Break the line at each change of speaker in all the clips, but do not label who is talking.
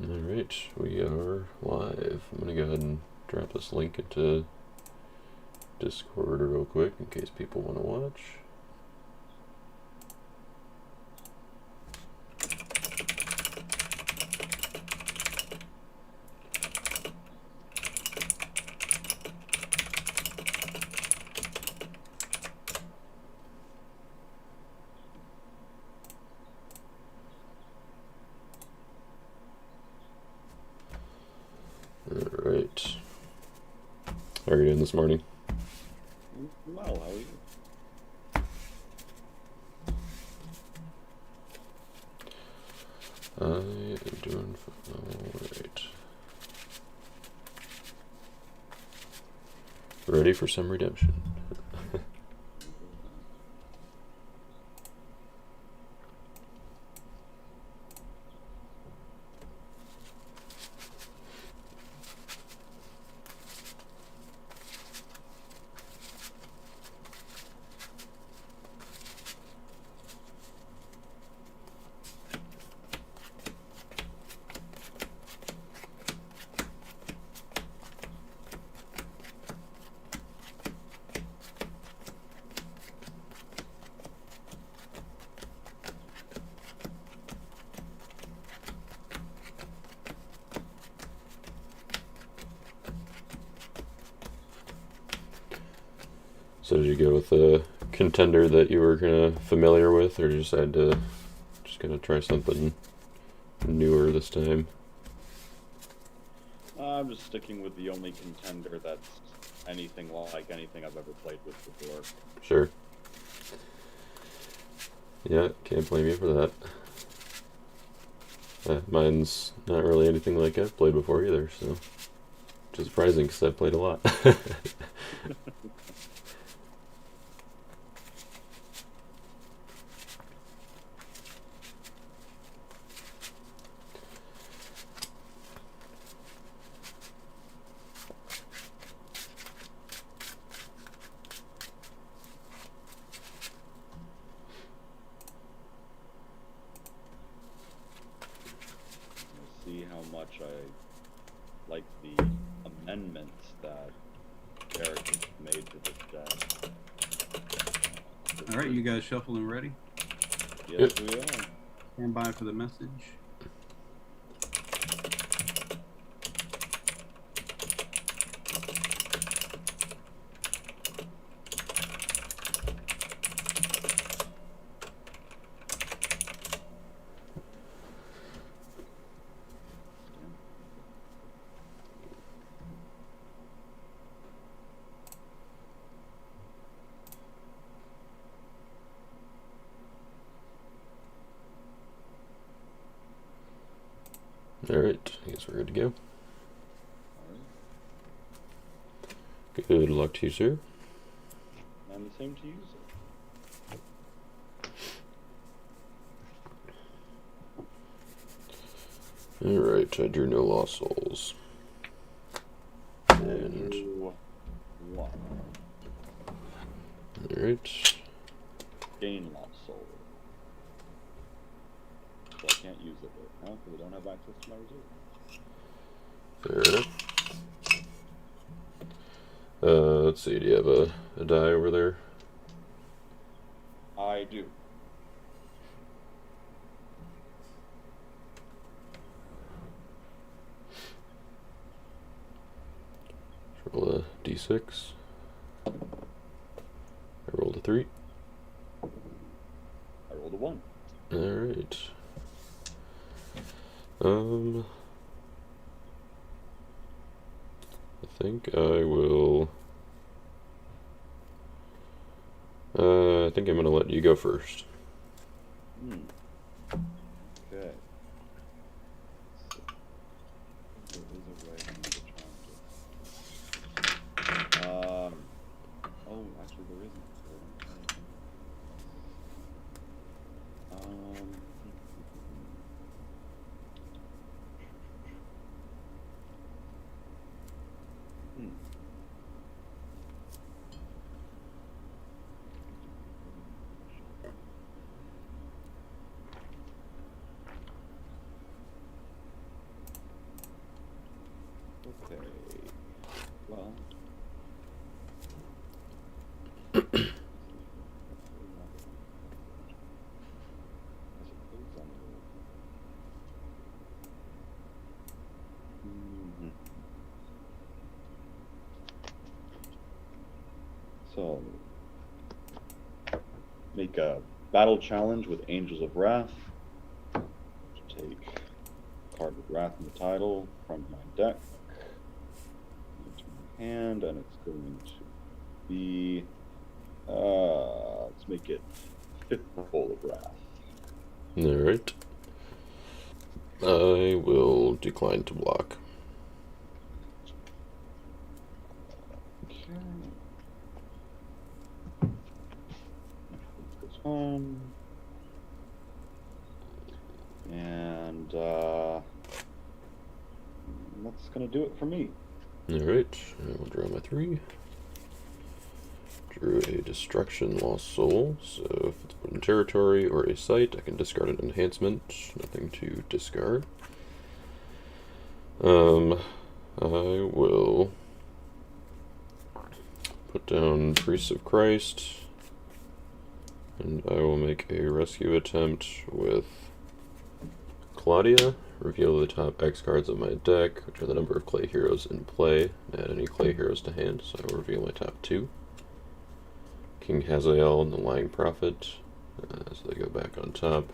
Alright, we are live. I'm gonna go ahead and drop this link into Discord real quick in case people want to watch. Alright. How are you doing this morning?
Well, how are you?
I am doing alright. Ready for some redemption. So did you go with a contender that you were kind of familiar with, or decide to just gonna try something newer this time?
I'm just sticking with the only contender that's anything like anything I've ever played with before.
Sure. Yeah, can't blame you for that. Mine's not really anything like I've played before either, so which is surprising because I've played a lot.
See how much I like the amendments that Derek has made to this deck.
All right, you guys shuffled and ready?
Yes, we are.
Stand by for the message.
Alright, I guess we're good to go.
Right.
Good luck to you, sir.
And the same to you, sir.
Alright, I drew no lost souls. And
One.
alright.
Gain lost soul. So I can't use it right now because I don't have access to my reserve.
Fair enough. Let's see, do you have a die over there?
I do.
Roll a d6. I rolled a 3.
I rolled a 1.
Alright. I think I will... I think I'm gonna let you go first.
Okay. There is a way I need to try and oh, actually there isn't. So, make a battle challenge with Angels of Wrath. Take card with Wrath in the title from my deck into my hand, and it's going to be, let's make it Fistful of Wrath.
Alright. I will decline to block.
Okay. This one. And that's gonna do it for me.
Alright, I will draw my 3. Drew a Destruction Lost Soul, so if it's put in territory or a site, I can discard an enhancement. Nothing to discard. I will put down Priest of Christ, and I will make a rescue attempt with Claudia. Reveal the top X cards of my deck, which are the number of clay heroes in play. Add any clay heroes to hand, so I will reveal my top 2. King Hazael and the Lying Prophet, so they go back on top.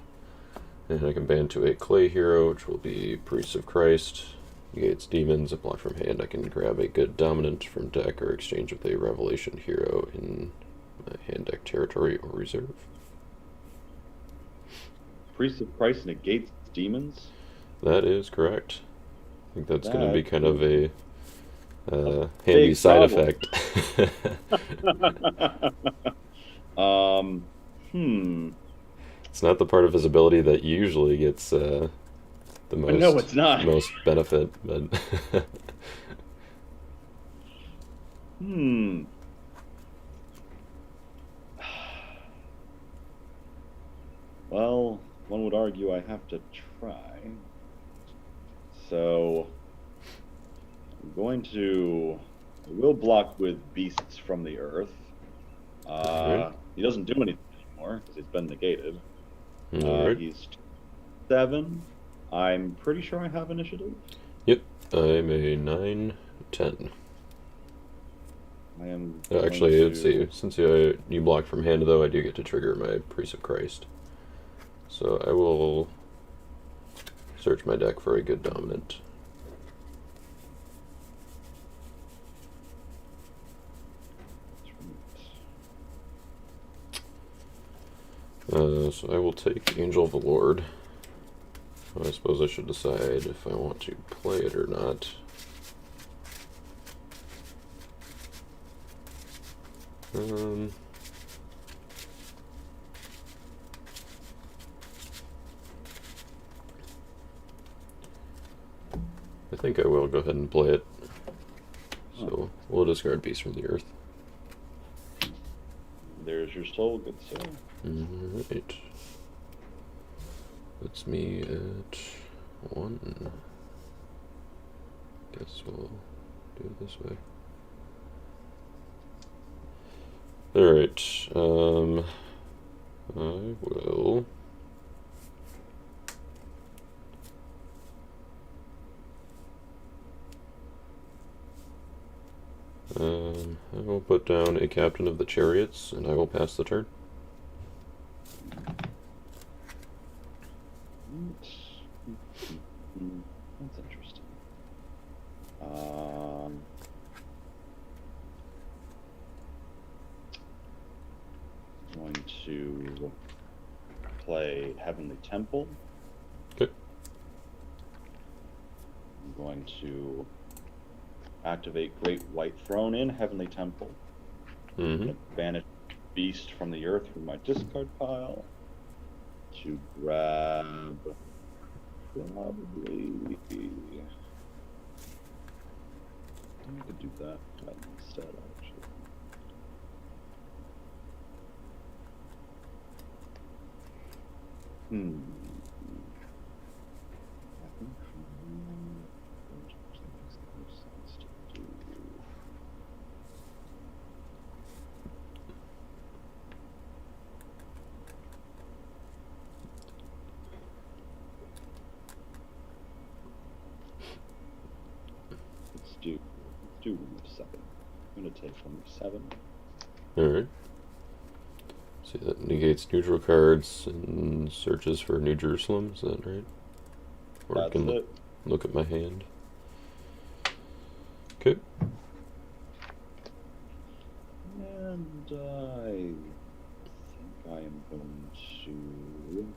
And I can ban to a clay hero, which will be Priest of Christ. Negates demons. A block from hand. I can grab a good dominant from deck or exchange with a revelation hero in my hand deck territory or reserve.
Priest of Christ negates demons.
That is correct. I think that's going to be kind of a handy
big
side
problem.
effect. It's not the part of his ability that usually gets the most,
no, it's not.
most benefit, but
Well, one would argue I have to try. So I'm going to. I will block with Beasts from the Earth. He doesn't do anything anymore because he's been negated.
Alright.
He's 7. I'm pretty sure I have initiative.
Yep, I'm a 9/10.
I am.
Actually, let's see. Since you block from hand, though, I do get to trigger my Priest of Christ. So I will search my deck for a good dominant. So I will take Angel of the Lord. I suppose I should decide if I want to play it or not. I think I will go ahead and play it. So we'll discard Beast from the Earth.
There's your soul, good soul.
Alright. Puts me at 1. Guess we'll do it this way. Alright, I will put down a Captain of the Chariots, and I will pass the turn.
That's interesting. I'm going to play Heavenly Temple.
Okay.
I'm going to activate Great White Throne in Heavenly Temple. Banish Beast from the Earth from my discard pile. To grab probably. I could do that instead, actually. I think makes the most sense to do. Let's do room of 7. I'm gonna take room of 7.
Alright. See, that negates neutral cards and searches for New Jerusalem, is that right? Or I
That's
can
it.
look at my hand. Okay.
And I think I am going to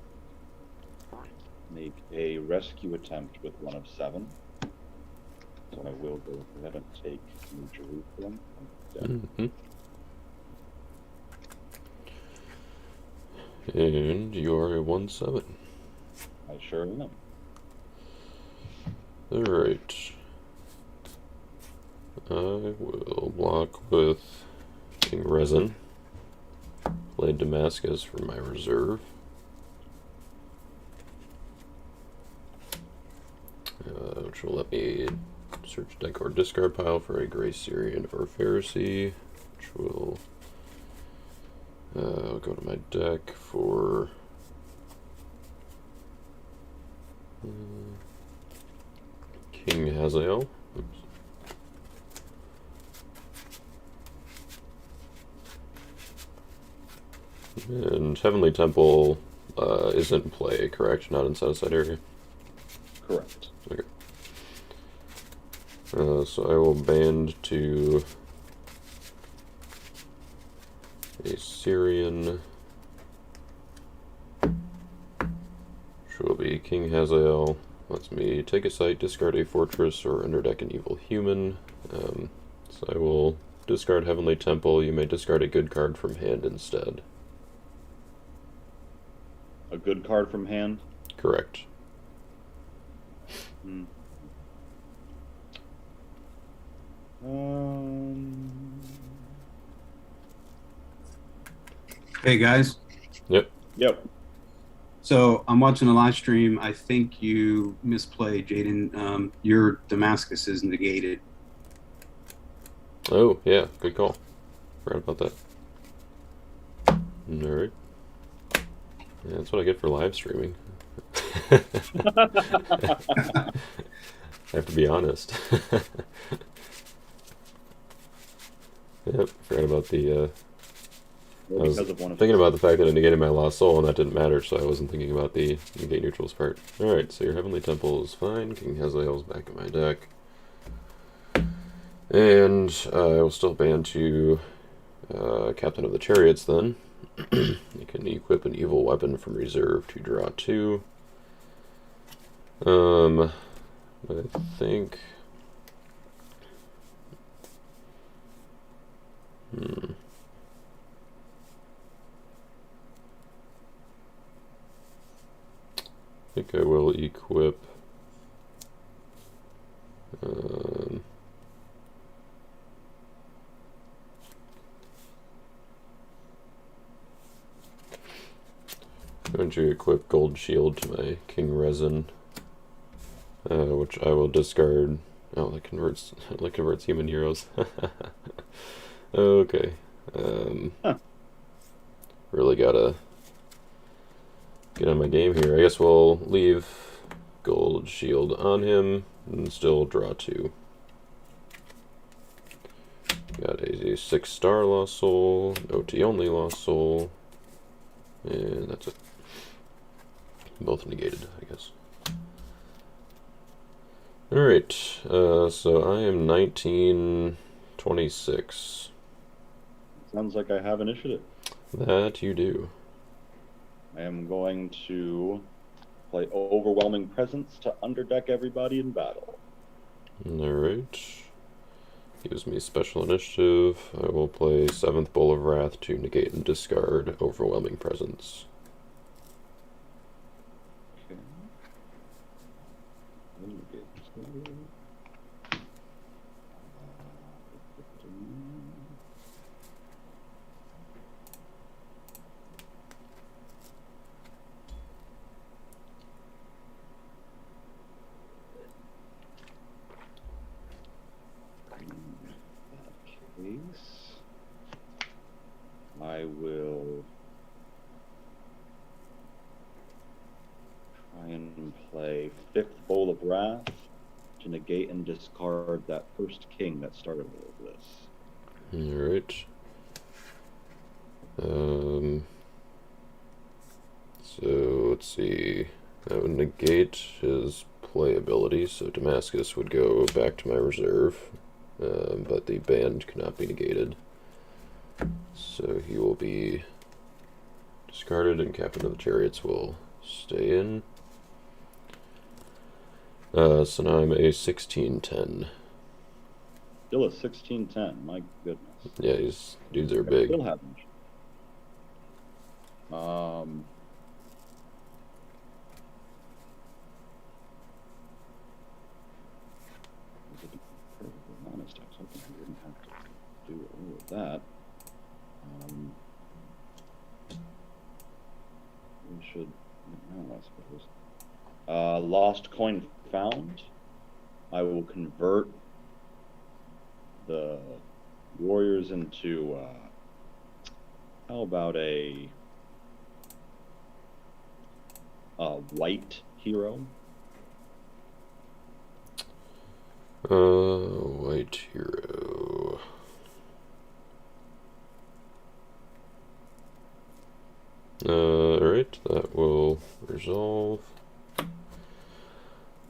make a rescue attempt with 1 of 7. So I will go ahead and take New Jerusalem.
Mm-hmm. And you are a 1/7.
I sure am.
Alright. I will block with King Resin. Play Damascus for my reserve. Which will let me search deck or discard pile for a Gray Syrian or Pharisee, which will go to my deck for King Hazael. Oops. And Heavenly Temple isn't in play, correct? Not in set-aside area?
Correct.
Okay. So I will band to a Syrian, which will be King Hazael. Lets me take a site, discard a fortress, or underdeck an evil human. So I will discard Heavenly Temple. You may discard a good card from hand instead.
A good card from hand?
Correct.
Hmm.
Hey guys.
Yep.
Yep.
So I'm watching the live stream. I think you misplayed, Jaden. Your Damascus is negated.
Oh, yeah. Good call. Forgot about that. Alright. Yeah, that's what I get for live streaming. I have to be honest. Yep, forgot about the,
Well,
I was
because of one of
thinking about the fact that I negated my Lost Soul, and that didn't matter, so I wasn't thinking about the negate neutrals part. Alright, so your Heavenly Temple is fine. King Hazael's back in my deck. And I will still ban to Captain of the Chariots then. You can equip an evil weapon from reserve to draw 2. I think... I think I will equip I'm going to equip Gold Shield to my King Resin, which I will discard. Oh, that converts human heroes. Okay. Really gotta get on my game here. I guess we'll leave Gold Shield on him and still draw 2. Got a 6-star Lost Soul, OT only Lost Soul, and that's it. Both negated, I guess. Alright, so I am 1926.
Sounds like I have initiative.
That you do.
I am going to play Overwhelming Presence to underdeck everybody in battle.
Alright. Gives me special initiative. I will play 7th Bowl of Wrath to negate and discard Overwhelming Presence.
Okay. I will try and play 5th Bowl of Wrath to negate and discard that first king that started all of this.
Alright. So let's see. That would negate his playability, so Damascus would go back to my reserve, but the band cannot be negated. So he will be discarded, and Captain of the Chariots will stay in. So now I'm a 16-10.
Still a 16-10. My goodness.
Yeah, these dudes are
I
big.
still have them. To be perfectly honest, I was hoping I didn't have to do all of that. We should now, I suppose. Lost coin found. I will convert the warriors into how about a white hero?
White hero. Alright, that will resolve.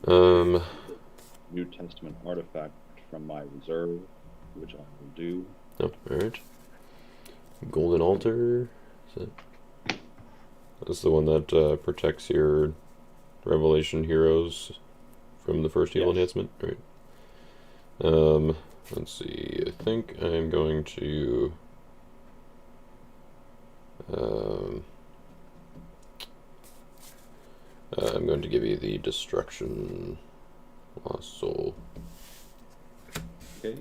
New Testament artifact from my reserve, which I will do.
Oh, alright. Golden Altar. That's the one that protects your Revelation heroes from the first heal enhancement, right? Let's see. I think I'm going to I'm going to give you the Destruction Lost Soul.
Okay.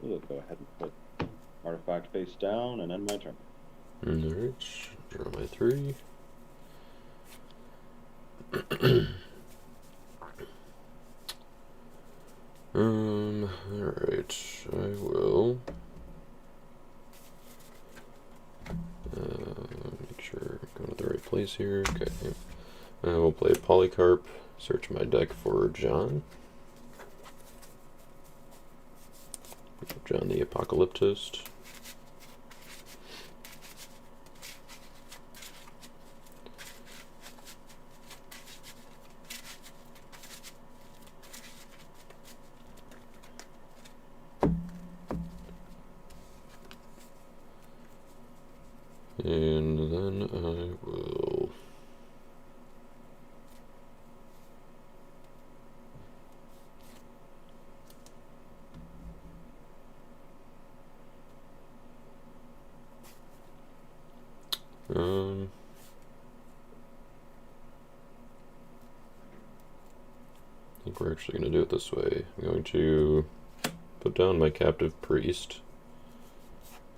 We'll go ahead and put artifact face down and end my turn.
Alright, draw my 3. Alright, I will make sure I'm going to the right place here. Okay, I will play Polycarp, search my deck for John. John the Apocalyptist. And then I will I think we're actually going to do it this way. I'm going to put down my captive priest,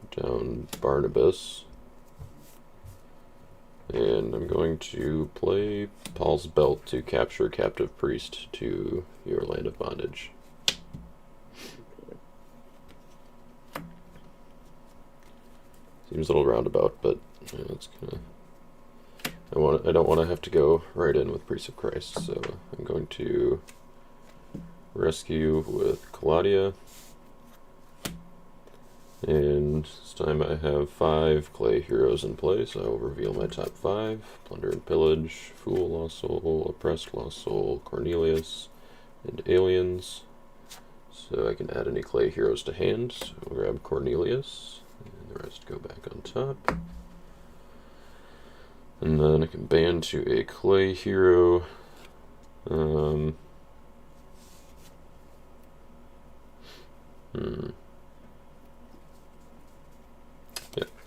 put down Barnabas, and I'm going to play Paul's Belt to capture captive priest to your land of bondage. Seems a little roundabout, but yeah, it's gonna. I don't want to have to go right in with Priest of Christ, so I'm going to rescue with Claudia. And this time I have 5 clay heroes in play, so I will reveal my top 5. Plunder and Pillage, Fool, Lost Soul, Oppressed, Lost Soul, Cornelius, and Aliens. So I can add any clay heroes to hand, so I'll grab Cornelius, and the rest go back on top. And then I can ban to a clay hero. Yeah,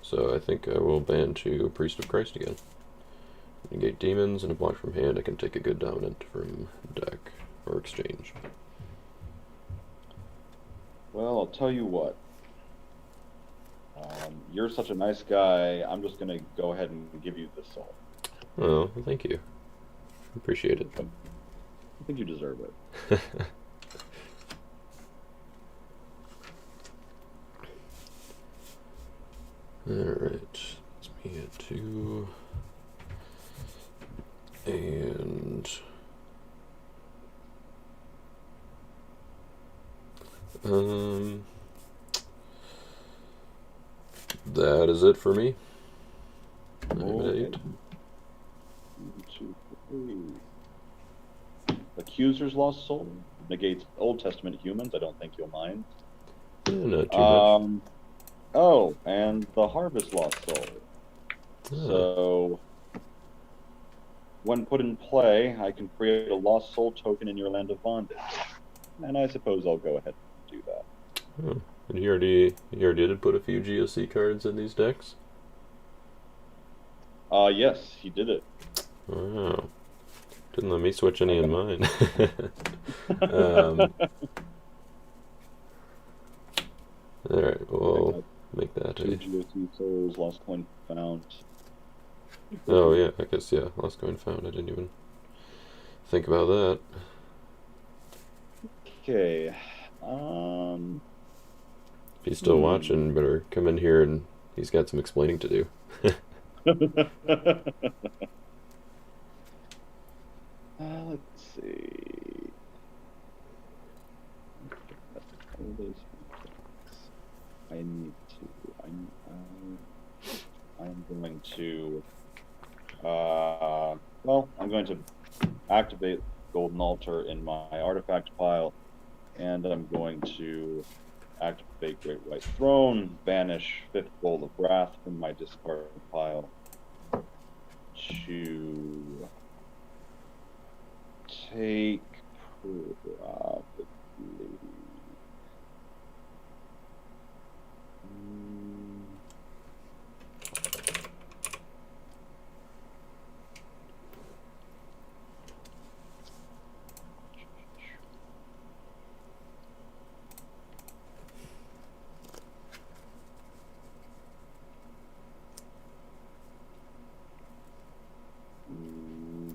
so I think I will ban to Priest of Christ again. Negate demons, and a block from hand I can take a good dominant from deck or exchange.
Well, I'll tell you what. You're such a nice guy. I'm just going to go ahead and give you the soul.
Oh, well, thank you. Appreciate it.
I think you deserve it.
Alright, it's me at 2. And that is it for me. I'm at 8.
1, 2, 3. Accuser's Lost Soul negates Old Testament humans. I don't think you'll mind.
Yeah, not too much.
Oh, and the Harvest Lost Soul. So, when put in play, I can create a Lost Soul token in your land of bondage. And I suppose I'll go ahead and do that.
Oh, and he already did put a few GOC cards in these decks?
Yes, he did it.
Wow. Didn't let me switch any in mine. Alright, we'll make that
2 GOC souls, Lost Coin found.
Oh yeah, I guess, yeah, Lost Coin found. I didn't even think about that.
Okay.
If he's still watching, better come in here, and he's got some explaining to do.
Let's see. I need to. I'm going to. Well, I'm going to activate Golden Altar in my artifact pile, and I'm going to activate Great White Throne, banish 5th Bowl of Wrath from my discard pile to take probably.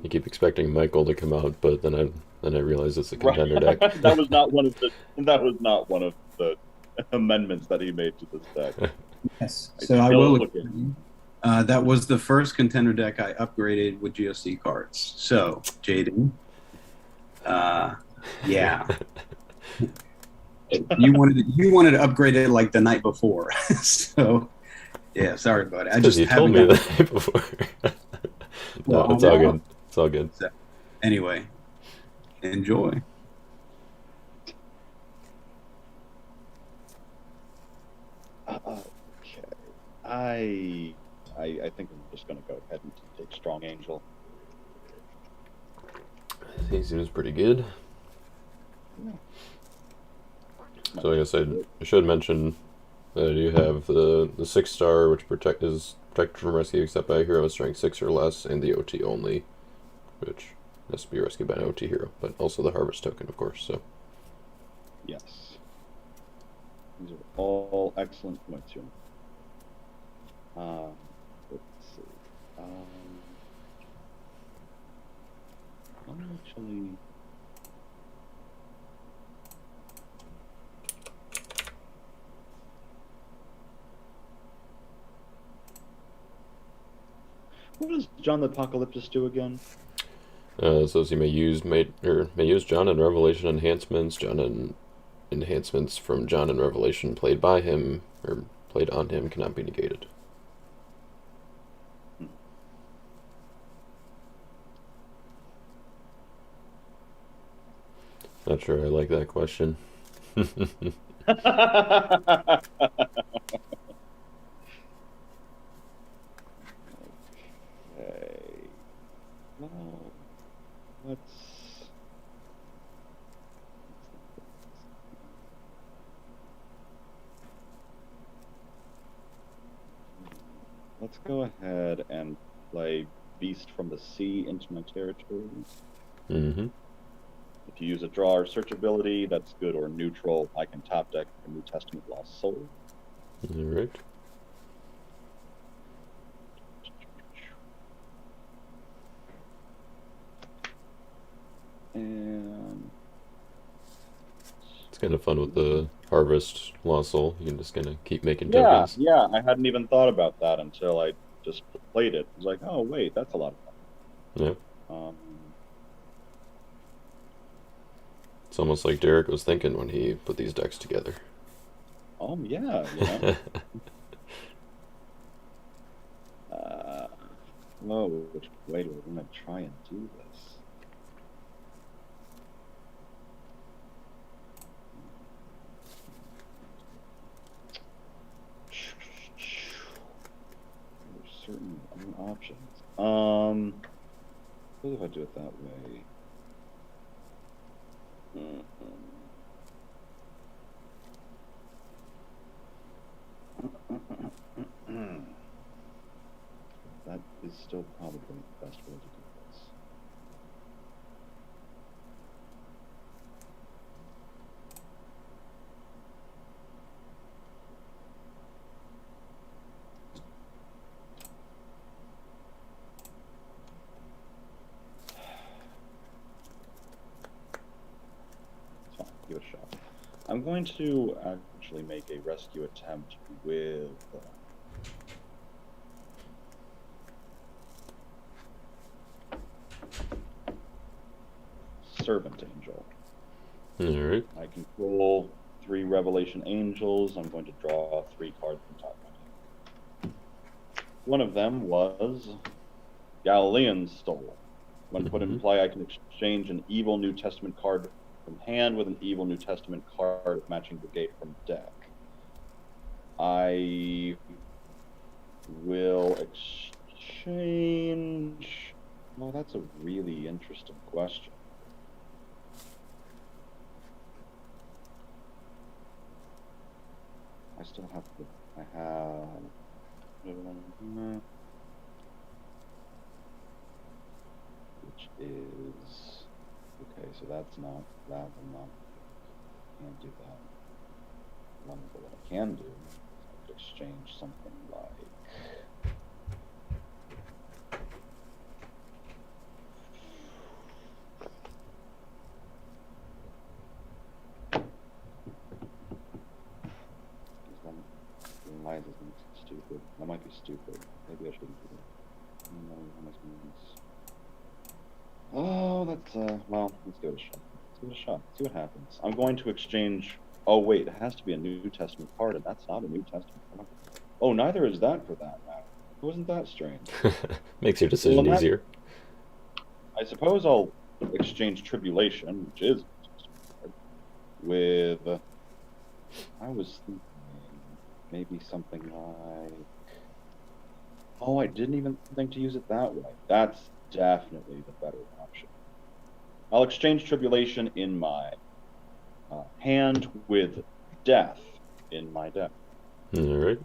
You keep expecting Michael to come out, but then I realize it's a contender deck.
That was not one of the amendments that he made to this deck.
Yes. So I will. That was the first contender deck I upgraded with GOC cards. So, Jaden, yeah, you wanted to upgrade it like the night before. So, yeah, sorry about it. I just
you told me the night before. No, it's all good. It's all good.
So, anyway, enjoy.
Okay, I think I'm just going to go ahead and take Strong Angel.
He seems pretty good.
Yeah.
So I guess I should mention that you have the 6-star, which is protected from rescue except by a hero with strength 6 or less, and the OT only, which has to be rescued by an OT hero, but also the Harvest token, of course. So
yes, these are all excellent points here. Let's see. Actually. What does John the Apocalyptus do again?
It says you may use John in Revelation enhancements. John in enhancements from John in Revelation played by him or played on him cannot be negated. Not sure I like that question.
Okay. Well, let's go ahead and play Beast from the Sea into my territory.
Mm-hmm.
If you use a draw or search ability, that's good or neutral. I can top deck a New Testament Lost Soul.
All right.
And
kind of fun with the harvest lost soul. You can just kind of keep making
Yeah,
tokens.
yeah. I hadn't even thought about that until I just played it. I was like, oh wait, that's a lot of
Yeah.
fun.
It's almost like Derek was thinking when he put these decks together.
Yeah, you know. Whoa, which way do I want to try and do this? There's certain other options. What if I do it that way? That is still probably the best way to do this. It's fine, give it a shot. I'm going to actually make a rescue attempt with Servant Angel.
Alright.
I control 3 Revelation Angels. I'm going to draw 3 cards from top of my deck. One of them was Galilean Stole. When put in play, I can exchange an evil New Testament card from hand with an evil New Testament card matching Brigade from deck. I will exchange. Well, that's a really interesting question. I still have to. I have. Which is. Okay, so that's not. That I'm not. Can't do that. But what I can do is I could exchange something like. Why is this stupid? That might be stupid. Maybe I shouldn't do that. Oh, that's well, let's give it a shot. Let's give it a shot. See what happens. I'm going to exchange. Oh wait, it has to be a New Testament card, and that's not a New Testament card. Oh, neither is that for that matter. Wasn't that strange?
Makes your decision easier.
I suppose I'll exchange Tribulation, which is with. I was thinking maybe something like. Oh, I didn't even think to use it that way. That's definitely the better option. I'll exchange Tribulation in my hand with Death in my deck.
Alright.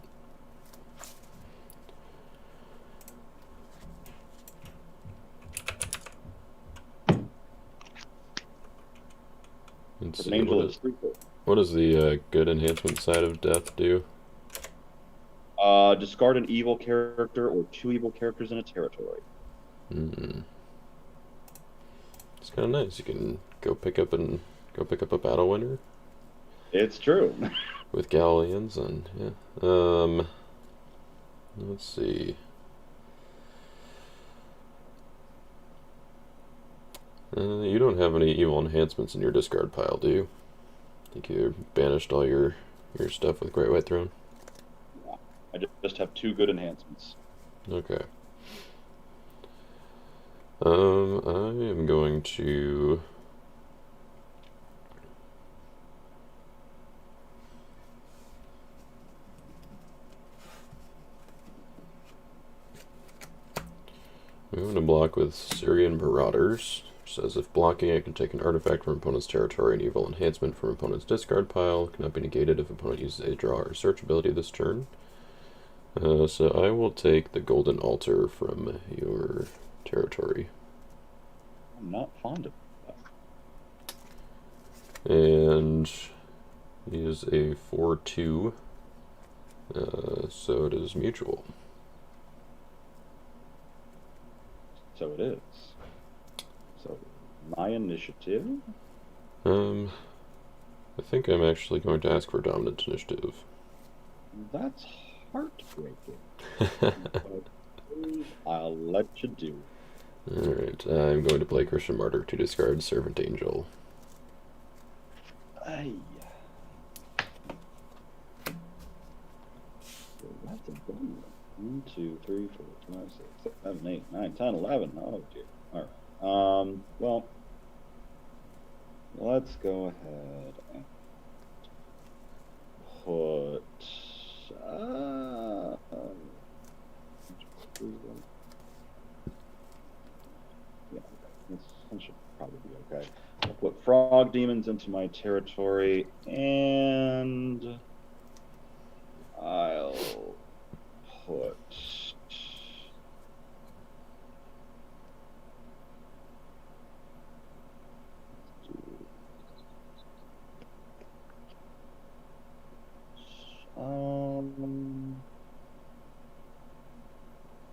Let's see, what does the good enhancement side of Death do?
Discard an evil character or 2 evil characters in a territory.
It's kind of nice. You can go pick up a battle winner.
It's true.
With Galileans and yeah. Let's see. You don't have any evil enhancements in your discard pile, do you? I think you banished all your stuff with Great White Throne.
Yeah, I just have 2 good enhancements.
Okay. I am going to. I'm going to block with Syrian Marauders. Says if blocking, I can take an artifact from opponent's territory and evil enhancement from opponent's discard pile. Cannot be negated if opponent uses a draw or search ability this turn. So I will take the Golden Altar from your territory.
I'm not fond of that.
And he is a 4/2. So it is mutual.
So it is. So my initiative.
I think I'm actually going to ask for dominant initiative.
That's heartbreaking. But I'll let you do.
Alright, I'm going to play Christian Martyr to discard Servant Angel.
Aye. So that's a good one. 1, 2, 3, 4, 5, 6, 7, 8, 9, 10, 11. Oh dear. Alright. Well, let's go ahead and put yeah, this should probably be okay. I'll put frog demons into my territory, and I'll put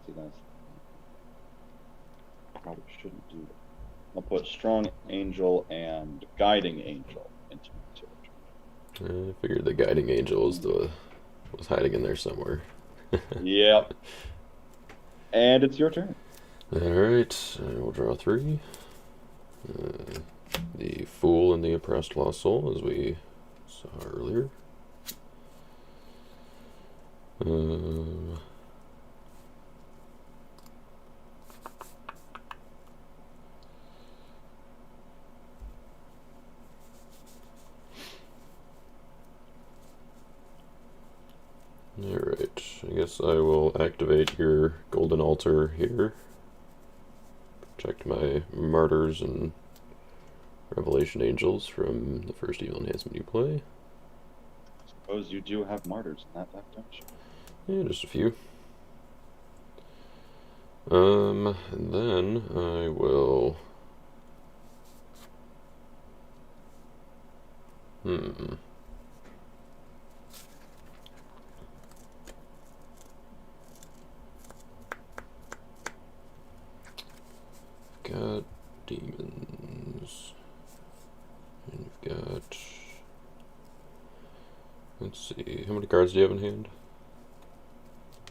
see, that's probably shouldn't do that. I'll put strong angel and guiding angel into my territory.
I figured the guiding angel was hiding in there somewhere.
Yep. And it's your turn.
Alright, I will draw 3. The Fool and the Oppressed Lost Soul, as we saw earlier. Alright, I guess I will activate your Golden Altar here. Protect my Martyrs and Revelation Angels from the first evil enhancement you play.
I suppose you do have martyrs in that deck, don't you?
Yeah, just a few. And then I will... Got demons. And you've got... Let's see, how many cards do you have in hand?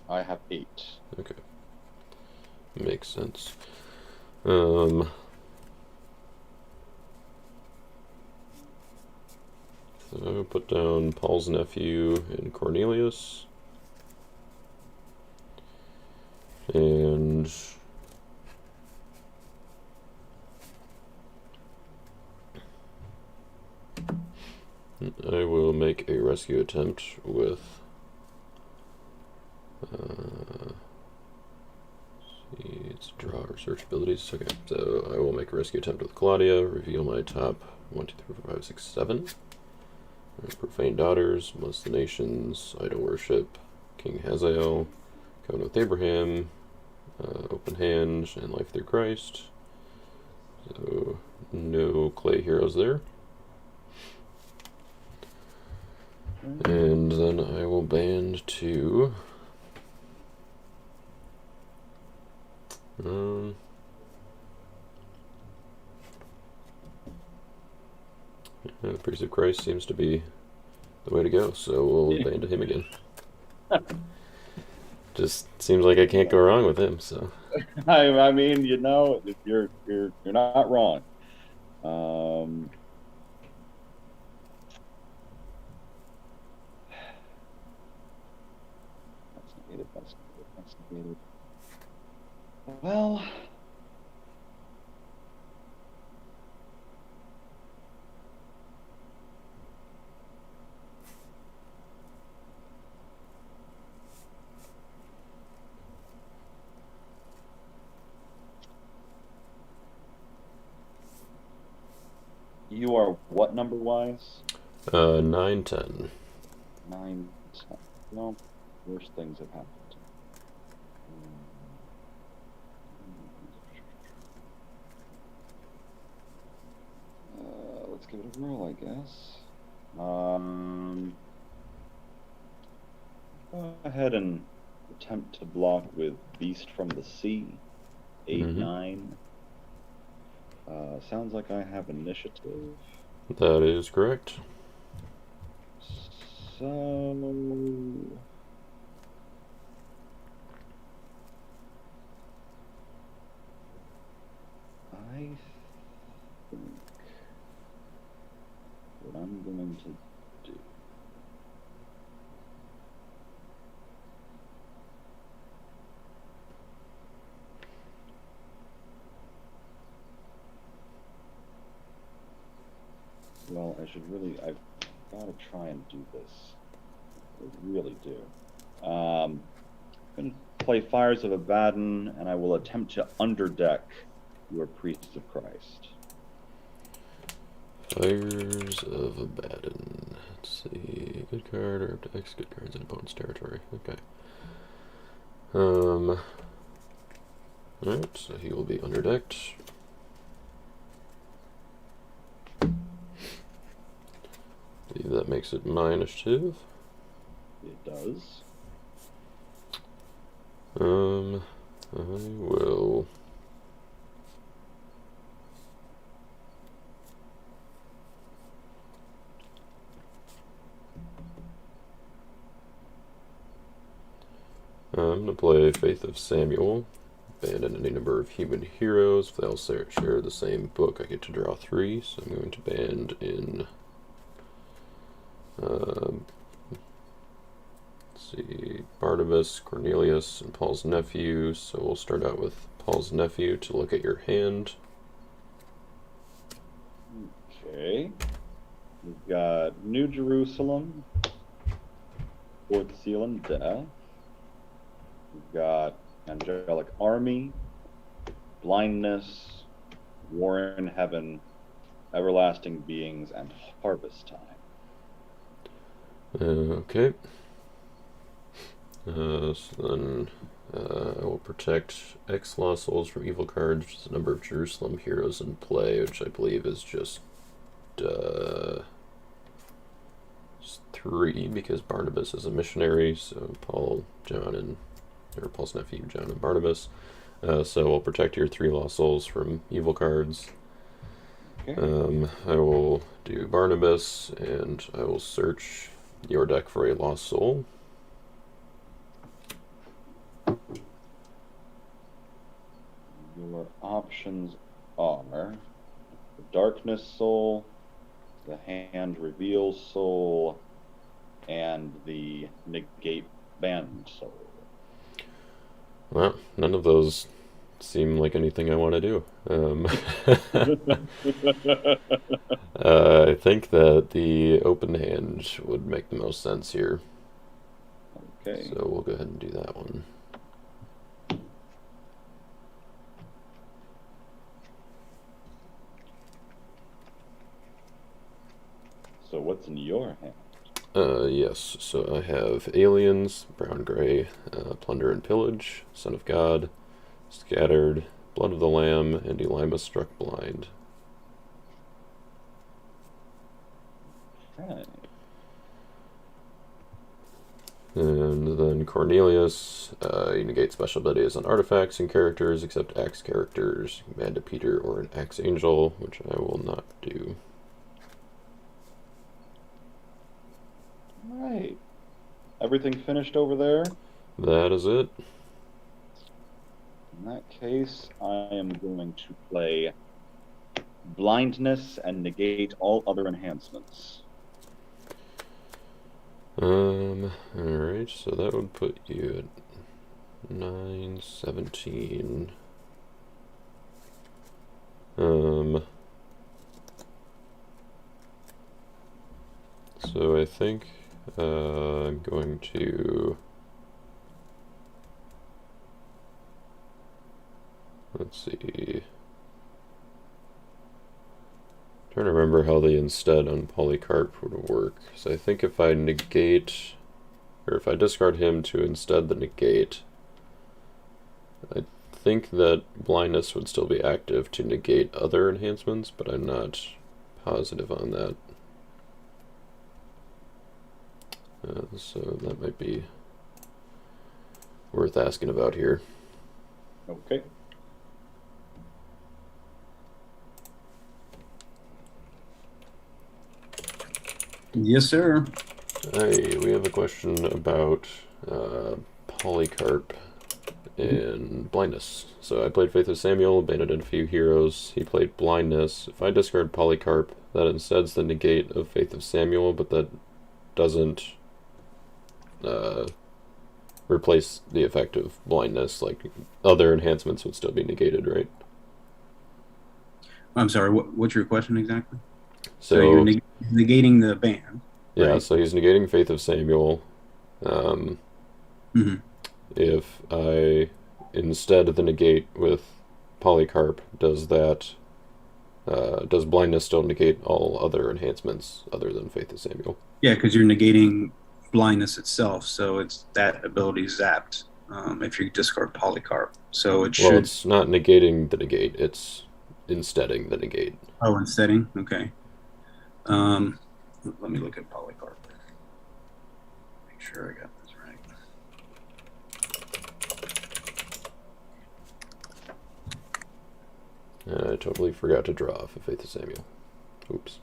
I have 8.
Okay. Makes sense. So I'll put down Paul's nephew and Cornelius. And I will make a rescue attempt with it's draw or search abilities. Okay, so I will make a rescue attempt with Claudia, reveal my top 1, 2, 3, 4, 5, 6, 7. Profane Daughters, Bless the Nations, Idol Worship, King Hazael, Covenant with Abraham, Open Hand, and Life Through Christ. So no clay heroes there. And then I will band 2. The Priest of Christ seems to be the way to go, so we'll band to him again. Just seems like I can't go wrong with him. So
I mean, you know, you're not wrong. That's negated. Well, you are what number wise?
9, 10.
9, 10. Well, worse things have happened. Let's give it a whirl, I guess. Go ahead and attempt to block with Beast from the Sea. 8, 9.
Mm-hmm.
Sounds like I have initiative.
That is correct.
So I think what I'm going to do. Well, I've got to try and do this. I really do. I'm going to play Fires of Abaddon, and I will attempt to underdeck your Priests of Christ.
Fires of Abaddon. Let's see. Good card or X. Good cards in opponent's territory. Okay. Alright, so he will be underdecked. I believe that makes it my initiative.
It does.
I will. I'm going to play Faith of Samuel. Abandon any number of human heroes. If they all share the same book, I get to draw 3. So I'm going to band in. Let's see, Barnabas, Cornelius, and Paul's nephew. So we'll start out with Paul's nephew to look at your hand.
Okay. We've got New Jerusalem, Fourth Seal and Death. We've got Angelic Army, Blindness, War in Heaven, Everlasting Beings, and Harvest Time.
Okay. So then I will protect X Lost Souls from evil cards, which is the number of Jerusalem heroes in play, which I believe is just 3 because Barnabas is a missionary, so Paul, John, and Paul's nephew, John and Barnabas. So we'll protect your 3 lost souls from evil cards.
Okay.
I will do Barnabas, and I will search your deck for a lost soul.
Your options are the Darkness Soul, the Hand Reveal Soul, and the Negate Band Soul.
Well, none of those seem like anything I want to do. I think that the open hand would make the most sense here.
Okay.
So we'll go ahead and do that one.
So what's in your hand?
Yes, so I have Aliens, Brown Gray, Plunder and Pillage, Son of God, Scattered, Blood of the Lamb, and Elima Struck Blind.
Okay.
And then Cornelius, you negate special abilities on artifacts and characters except axe characters, Command Peter or an Axe Angel, which I will not do.
Right. Everything finished over there?
That is it.
In that case, I am going to play Blindness and negate all other enhancements.
Alright, so that would put you at 9, 17. So I think I'm going to, let's see, trying to remember how the instead on Polycarp would work. So I think if I negate, or if I discard him to instead the negate, I think that blindness would still be active to negate other enhancements, but I'm not positive on that. So that might be worth asking about here.
Okay.
Yes, sir.
Hey, we have a question about Polycarp and blindness. So I played Faith of Samuel, abandoned a few heroes. He played blindness. If I discard Polycarp, that instead's the negate of Faith of Samuel, but that doesn't replace the effect of blindness. Like, other enhancements would still be negated, right?
I'm sorry. What's your question exactly? So
So
you're negating the ban,
yeah,
right?
so he's negating Faith of Samuel.
Mm-hmm.
If I instead the negate with Polycarp, does blindness still negate all other enhancements other than Faith of Samuel?
Yeah, because you're negating blindness itself, so it's that ability zapped if you discard Polycarp. So it
Well,
should.
it's not negating the negate; it's insteading the negate.
Oh, in setting. Okay. Um, let me look at Polycarp. Make sure I got this right.
I totally forgot to draw off of Faith of Samuel. Oops.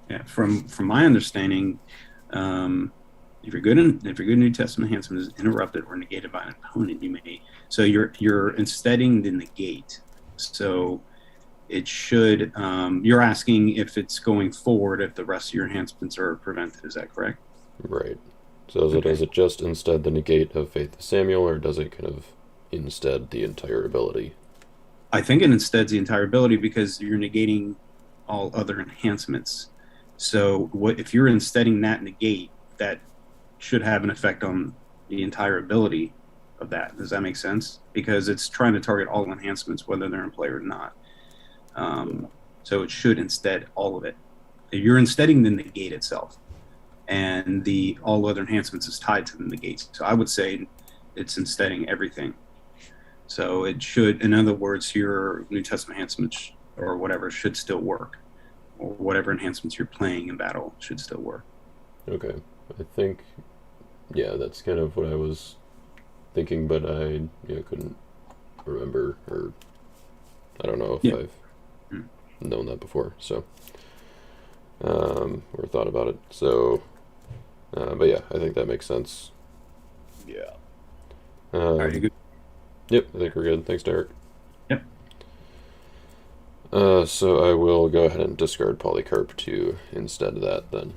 Yeah, from my understanding, if your good New Testament enhancement is interrupted or negated by an opponent, you may. So you're insteading the negate. So it should. You're asking if it's going forward if the rest of your enhancements are prevented. Is that correct?
Right. So does it just instead the negate of Faith of Samuel, or does it kind of instead the entire ability?
I think it insteads the entire ability because you're negating all other enhancements. So what if you're insteading that negate, that should have an effect on the entire ability of that. Does that make sense? Because it's trying to target all enhancements, whether they're in play or not. So it should instead all of it. You're insteading the negate itself, and the all other enhancements is tied to the negate. So I would say it's insteading everything. So it should, in other words, your New Testament enhancements or whatever should still work, or whatever enhancements you're playing in battle should still work.
Okay. I think, yeah, that's kind of what I was thinking, but I couldn't remember, or I don't know if I've known that before, so or thought about it. So, but yeah, I think that makes sense.
Yeah.
Are you good?
Yep, I think we're good. Thanks, Derek.
Yep.
So I will go ahead and discard Polycarp to instead of that then.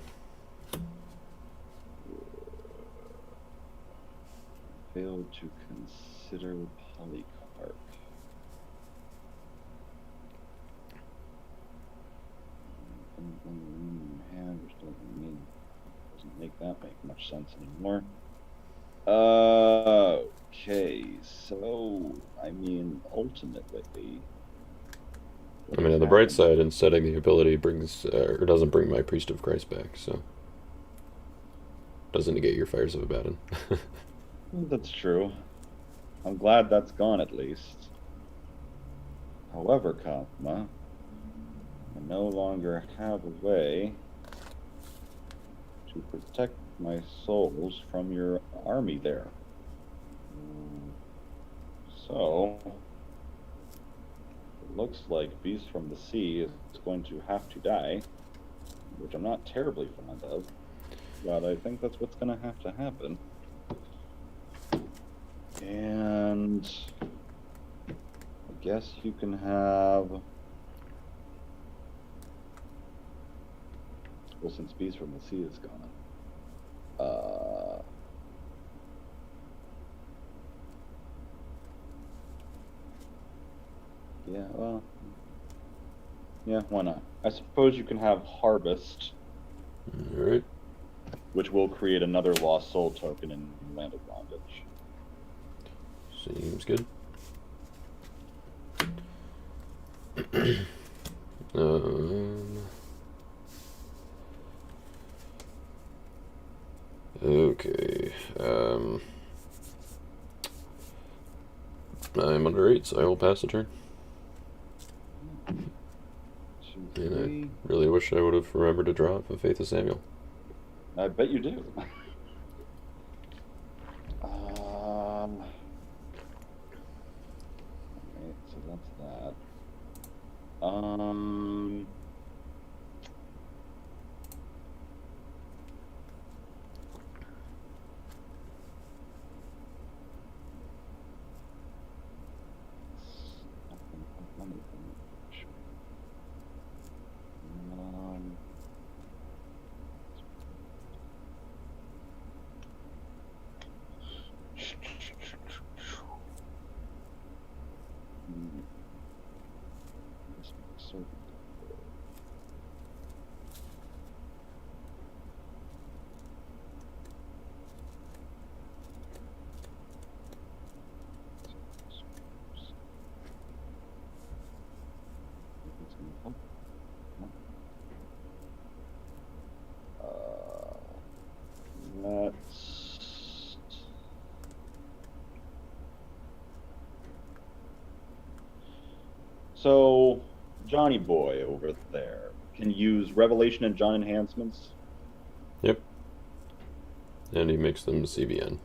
Failed to consider Polycarp. Hand, which doesn't make that make much sense anymore. Okay, so I mean, ultimately.
I mean, on the bright side, insteading the ability brings or doesn't bring my Priest of Christ back, so doesn't negate your Fires of Abaddon.
That's true. I'm glad that's gone at least. However, comma, I no longer have a way to protect my souls from your army there. So, it looks like Beast from the Sea is going to have to die, which I'm not terribly fond of, but I think that's what's going to have to happen. And I guess you can have, well, since Beast from the Sea is gone, yeah, well, yeah, why not? I suppose you can have Harvest,
Alright.
which will create another Lost Soul token in Land of Bondage.
Seems good. Okay. I'm under 8, so I will pass the turn. And I really wish I would have remembered to draw for Faith of Samuel.
I bet you do. Let's. So, Johnny Boy over there can use Revelation and John enhancements.
Yep. And he makes them CBN.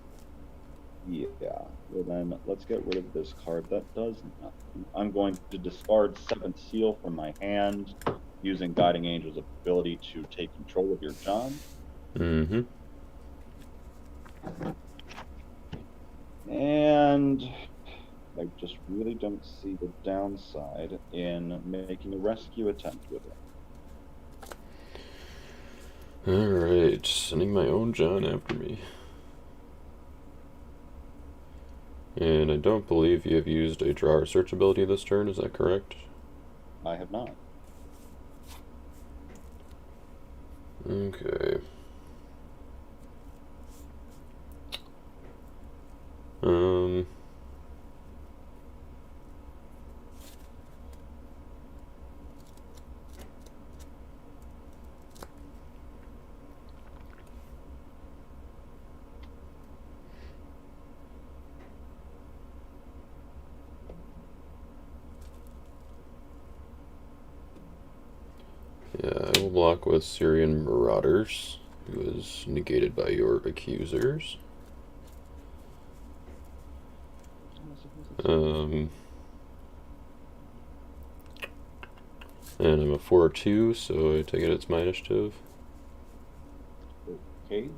Yeah. Well, then let's get rid of this card that does nothing. I'm going to discard Seventh Seal from my hand, using Guiding Angel's ability to take control of your John.
Mm-hmm.
And I just really don't see the downside in making a rescue attempt with it.
Alright, sending my own John after me. And I don't believe you have used a draw or search ability this turn, is that correct?
I have not.
Okay. Yeah, I will block with Syrian Marauders, who is negated by your accusers. And I'm a 4/2, so I take it it's my initiative.
Okay.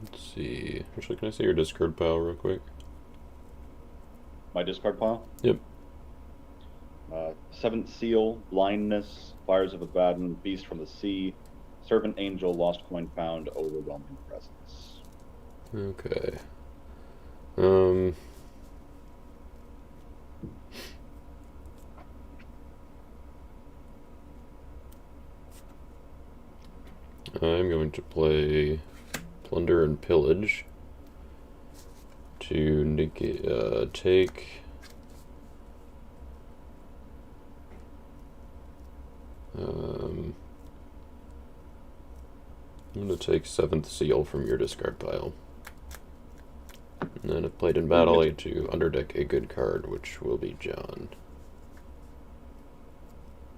Let's see. Actually, can I see your discard pile real quick?
My discard pile?
Yep.
Seventh Seal, Blindness, Fires of Abaddon, Beast from the Sea, Servant Angel, Lost Coin Found, Overwhelming Presence.
Okay. I'm going to play Plunder and Pillage to negate, take I'm going to take Seventh Seal from your discard pile. And then if played in battle, I get to underdeck a good card, which will be John.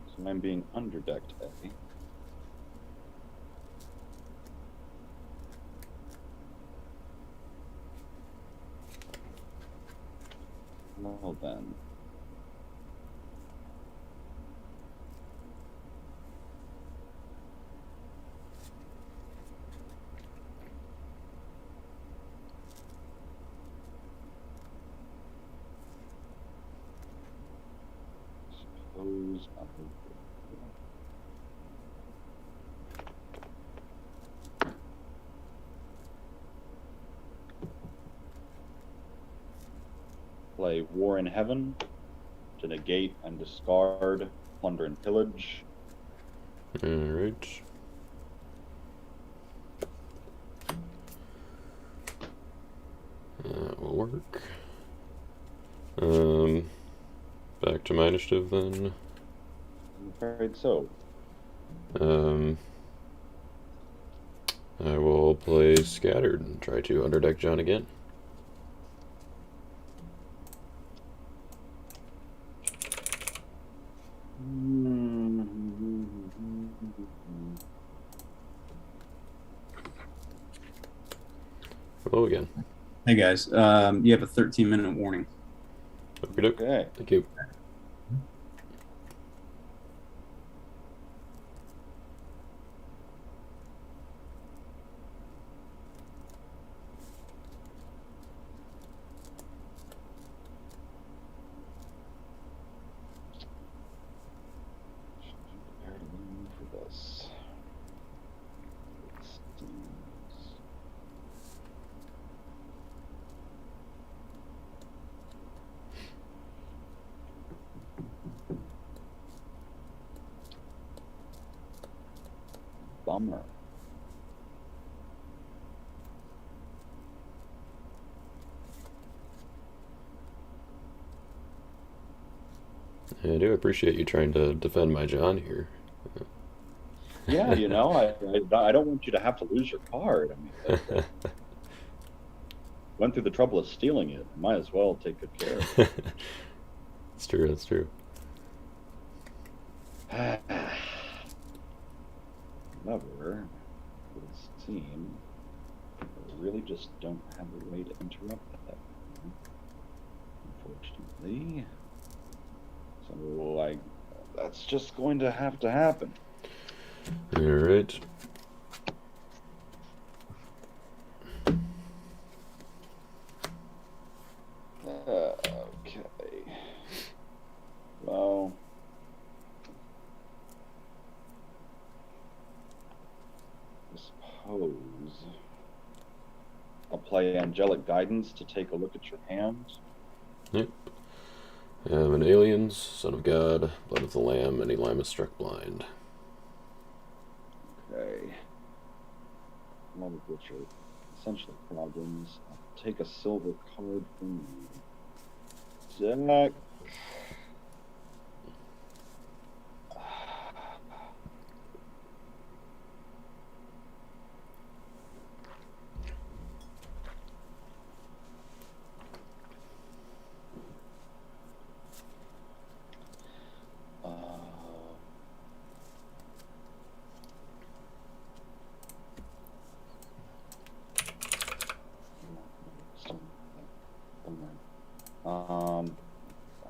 So I'm being underdecked, Eddie. Well then. Suppose I will. Play War in Heaven to negate and discard Plunder and Pillage.
Alright. That will work. Back to my initiative then.
I'm afraid so.
I will play Scattered and try to underdeck John again. Hello again.
Hey guys, you have a 13-minute warning.
Okay.
Thank you.
Should be prepared a little more for this. It seems. Bummer.
I do appreciate you trying to defend my John here.
Yeah, you know, I don't want you to have to lose your card. I mean, went through the trouble of stealing it. Might as well take good care of it.
That's true, that's true.
However, it would seem I really just don't have a way to interrupt that, unfortunately. So that's just going to have to happen.
All right.
Okay. Well, I suppose I'll play Angelic Guidance to take a look at your hand.
Yep. I have an Aliens, Son of God, Blood of the Lamb, and Elima Struck Blind.
Okay. A lot of which are essentially problems. I'll take a silver card from you. Deck.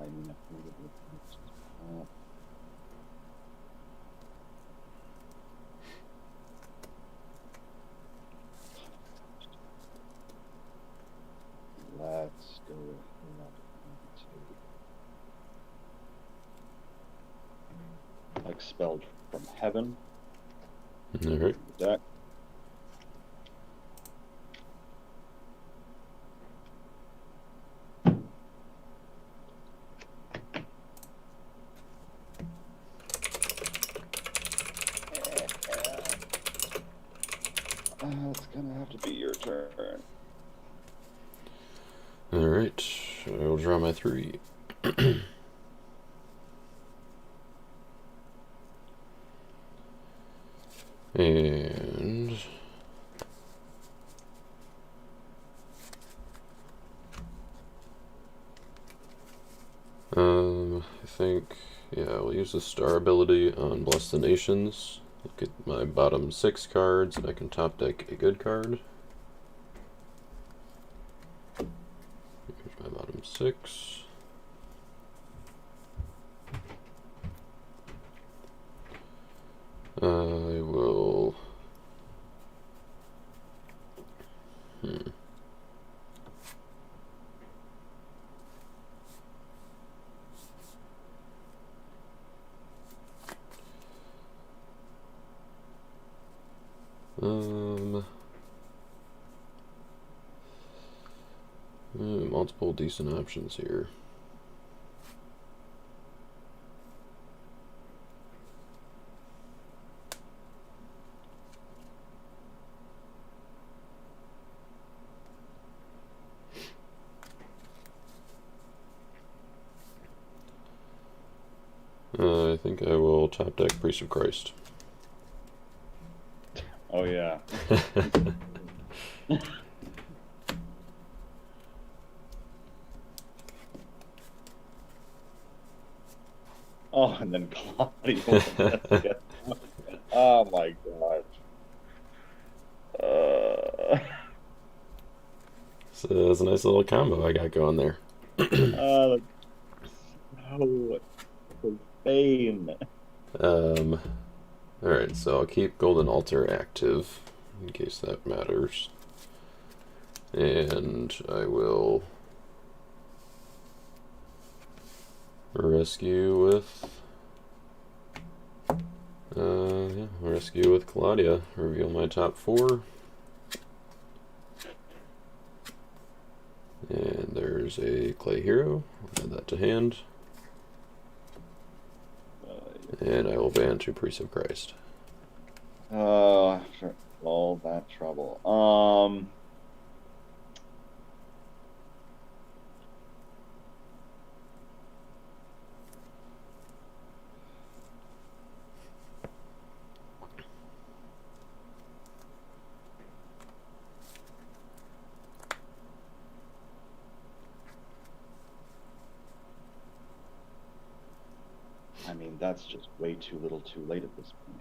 I mean, let's go ahead. Expelled from Heaven.
All right.
Deck. It's gonna have to be your turn.
All right. I will draw my 3. And I think, yeah, we'll use the star ability on Bless the Nations. Look at my bottom 6 cards, and I can top deck a good card. Here's my bottom 6. I will. Multiple decent options here. I think I will top deck Priest of Christ.
Oh yeah. Oh, and then Claudio. Oh my god.
So that's a nice little combo I got going there.
No, Bane.
Alright, so I'll keep Golden Altar active, in case that matters. And I will rescue with... yeah, rescue with Claudia. Reveal my top 4. And there's a clay hero. I'll add that to hand. And I will ban 2 Priests of Christ.
After all that trouble. I mean, that's just way too little too late at this point.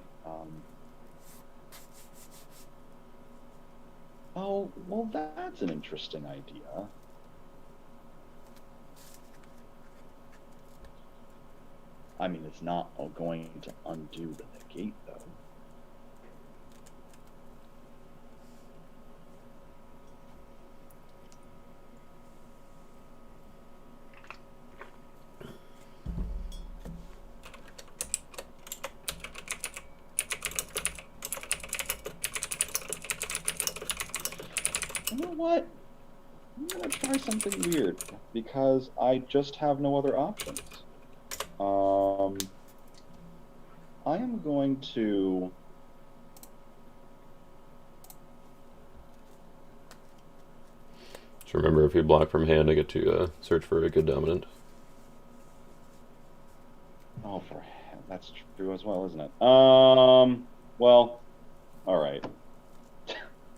Oh, well, that's an interesting idea. I mean, it's not going to undo the negate, though. You know what? I'm gonna try something weird because I just have no other options. I am going to
Just remember, if you block from hand, I get to search for a good dominant.
Oh, that's true as well, isn't it? Well, all right.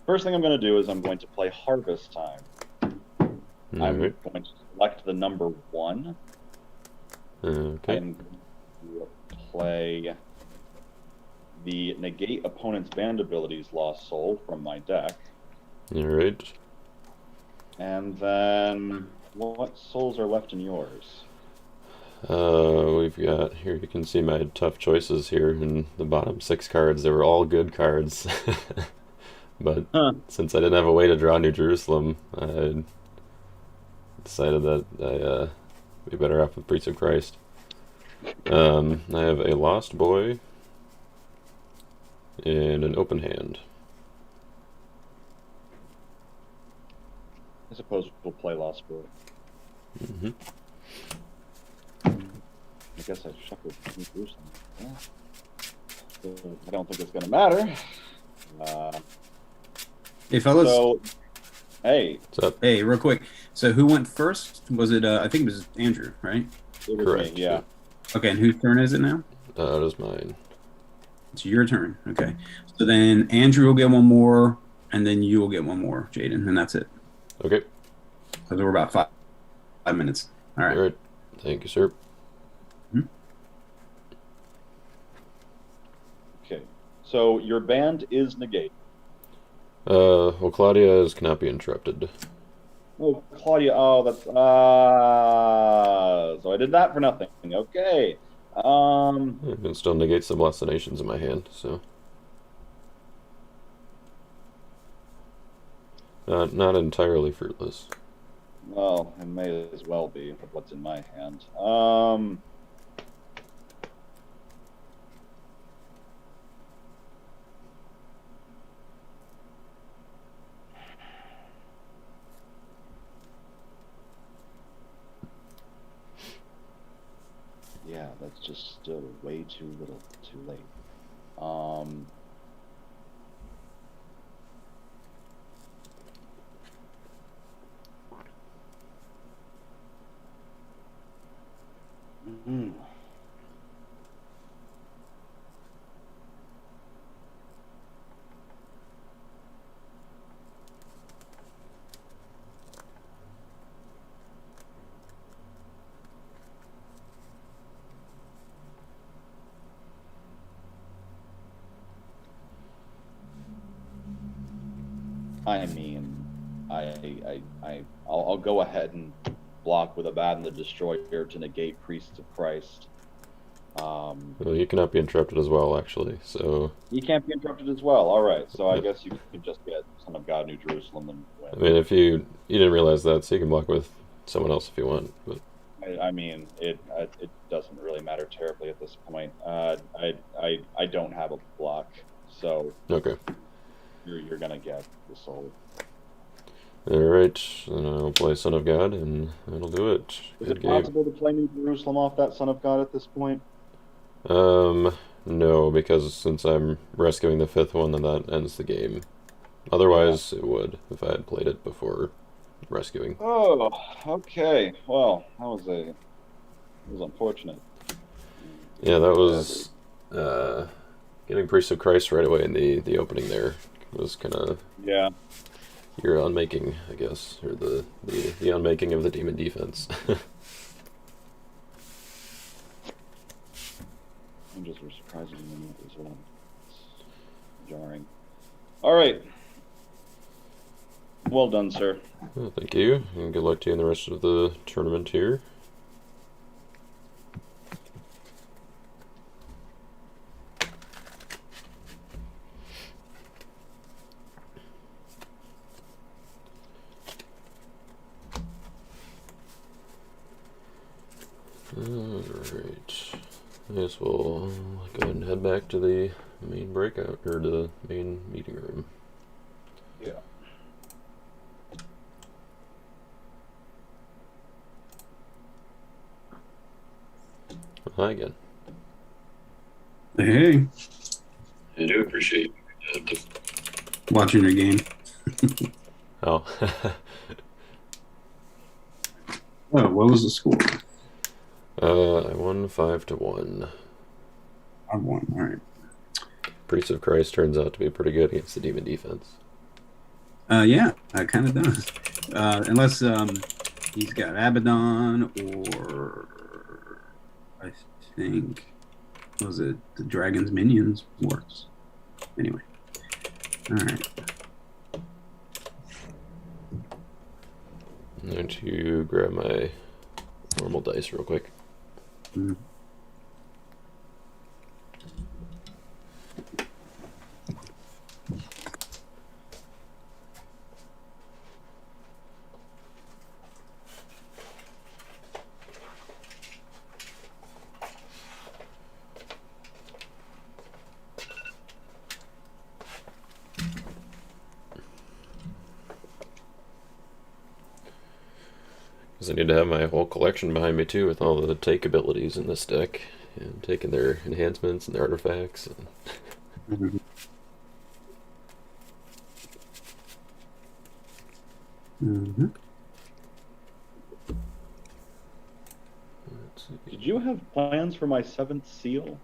First thing I'm going to do is I'm going to play Harvest Time. I'm going to select the number 1.
Okay.
I'm going to play the negate opponent's banned abilities Lost Soul from my deck.
Alright.
And then what souls are left in yours?
We've got, here you can see my tough choices here in the bottom 6 cards. They were all good cards. But since I didn't have a way to draw New Jerusalem, I decided that I'd be better off with Priest of Christ. I have a Lost Boy and an Open Hand.
I suppose we'll play Lost Boy.
Mm-hmm.
I guess I shuffled New Jerusalem. Yeah. I don't think it's going to matter.
Hey, fellas.
So, hey.
What's up?
Hey, real quick. So who went first? Was it, I think it was Andrew, right?
It was
Correct.
me, yeah.
Okay, and whose turn is it now?
It is mine.
It's your turn. Okay. So then Andrew will get one more, and then you will get one more, Jaden, and that's it.
Okay.
So we're about 5 minutes. All right.
Alright. Thank you, sir.
Mm-hmm.
Okay. So your band is negate.
Well, Claudia's cannot be interrupted.
Oh, Claudia. Oh, that's so I did that for nothing. Okay.
It still negates the Blessed Nations in my hand, so not entirely fruitless.
Well, it may as well be with what's in my hand. Yeah, that's just still way too little, too late. I mean, I'll go ahead and block with Abaddon the Destroyer to negate Priests of Christ.
Well, you cannot be interrupted as well, actually. So
He can't be interrupted as well. All right, so I
Yep.
guess you could just get Son of God, New Jerusalem, and win.
I mean, if you didn't realize that, so you can block with someone else if you want. But
I mean, it doesn't really matter terribly at this point. I don't have a block, so
okay,
you're gonna get the soul.
all right. Then I'll play Son of God, and that'll do it.
Is
Good
it
game.
possible to play New Jerusalem off that Son of God at this point?
No, because since I'm rescuing the fifth one, then that ends the game. Otherwise, it would if I had played it before rescuing.
Oh, okay. Well, that was unfortunate.
Yeah, that was getting Priest of Christ right away in the opening there was kind of
Yeah.
your unmaking, I guess, or the unmaking of the demon defense.
Angels were surprisingly enough as well. It's jarring. All right. Well done, sir.
Well, thank you, and good luck to you in the rest of the tournament here. Alright. I guess we'll go ahead and head back to the main breakout, or the main meeting room.
Yeah.
Hi again.
Hey,
I do appreciate
watching your game.
Oh.
Oh, what was the score?
I won 5-1.
I won. All right.
Priest of Christ turns out to be pretty good against the demon defense.
Yeah, I kind of does. Unless he's got Abaddon or I think was it the Dragon's Minions works. Anyway, all right.
I'm going to grab my normal dice real quick.
Mm.
Because I need to have my whole collection behind me too, with all the take abilities in this deck, and taking their enhancements and their artifacts. And
Mm-hmm. Mm-hmm.
let's see.
Did you have plans for my seventh seal?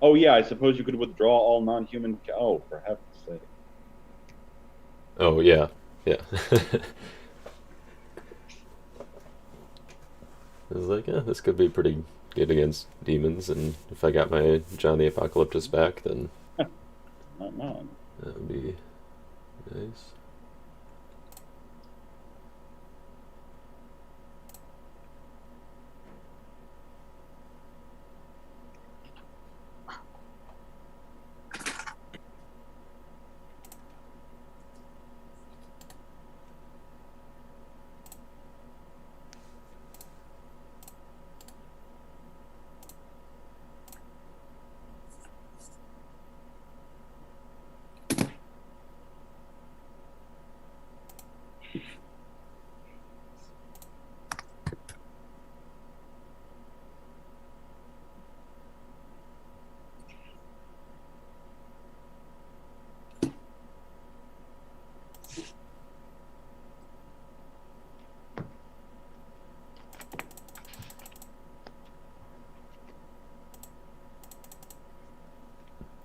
Oh yeah, I suppose you could withdraw all non-human. Oh, for heaven's sake!
Oh yeah, yeah. I was like, yeah, this could be pretty good against demons, and if I got my John the Apocalyptus back, then
Not mine.
that would be nice.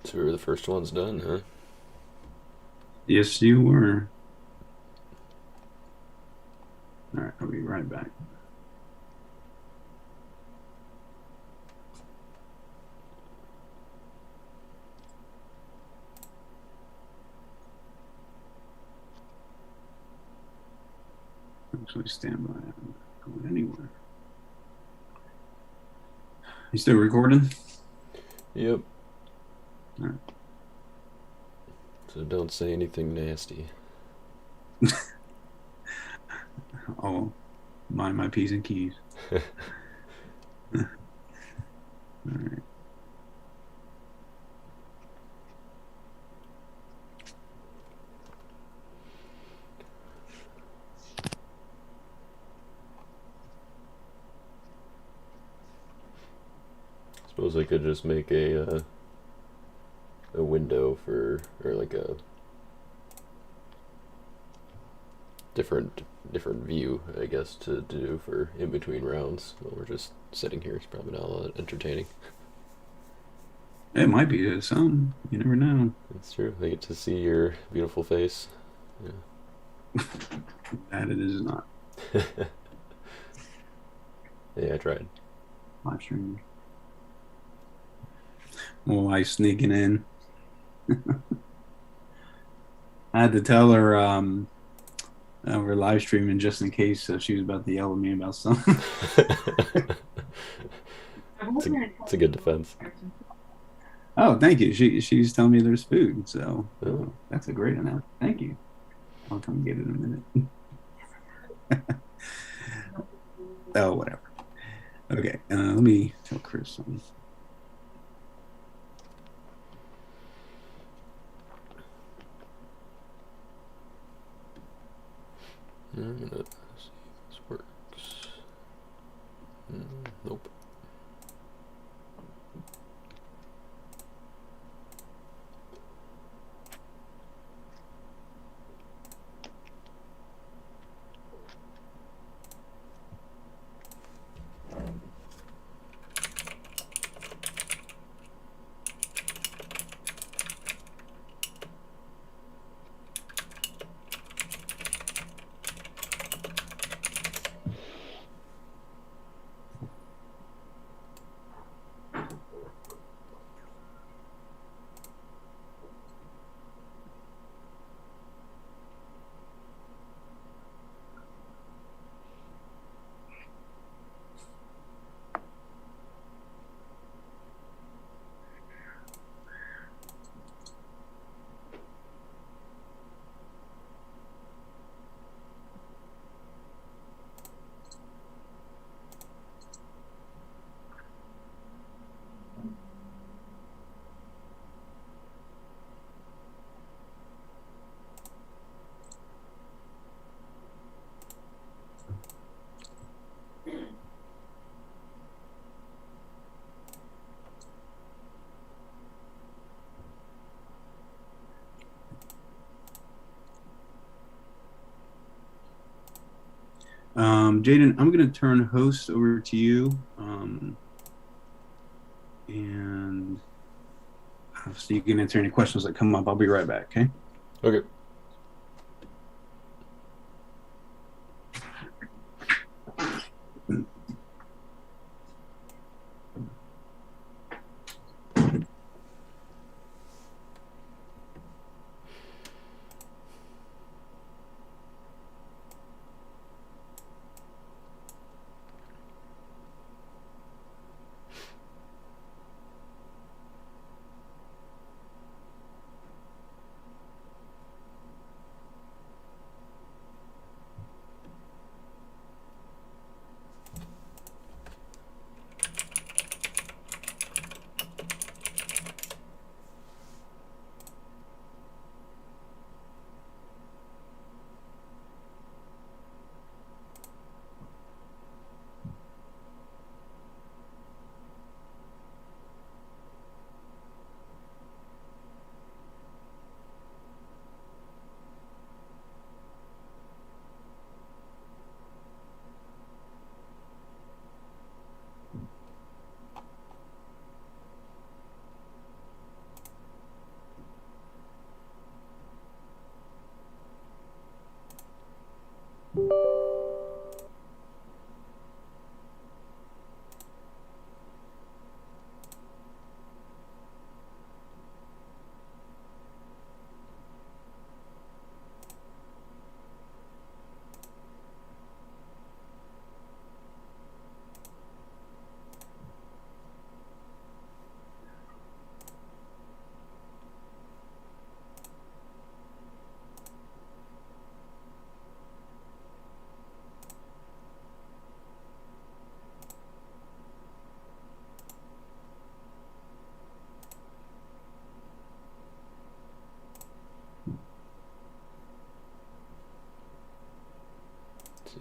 So we were the first ones done, huh?
Yes, you were. All right, I'll be right back. Please stand by. I'm not going anywhere. You still recording?
Yep.
All right.
So don't say anything nasty.
I'll mind my P's and Q's. All right.
Suppose I could just make a window for, or like a different view, I guess, to do for in between rounds. While we're just sitting here, it's probably not all that entertaining.
It might be to some. You never know.
That's true. They get to see your beautiful face. Yeah.
That it is not.
Yeah, I tried.
Live streaming. Well, I sneaking in. I had to tell her we're live streaming just in case she was about to yell at me about something.
It's a good defense.
Oh, thank you. She's telling me there's food, so
Oh.
that's a great announcement. Thank you. I'll come get it in a minute. Oh, whatever. Okay, let me tell Chris something.
I'm gonna see if this works. Nope.
Jaden, I'm going to turn host over to you. And so you can answer any questions that come up. I'll be right back, okay?
Okay.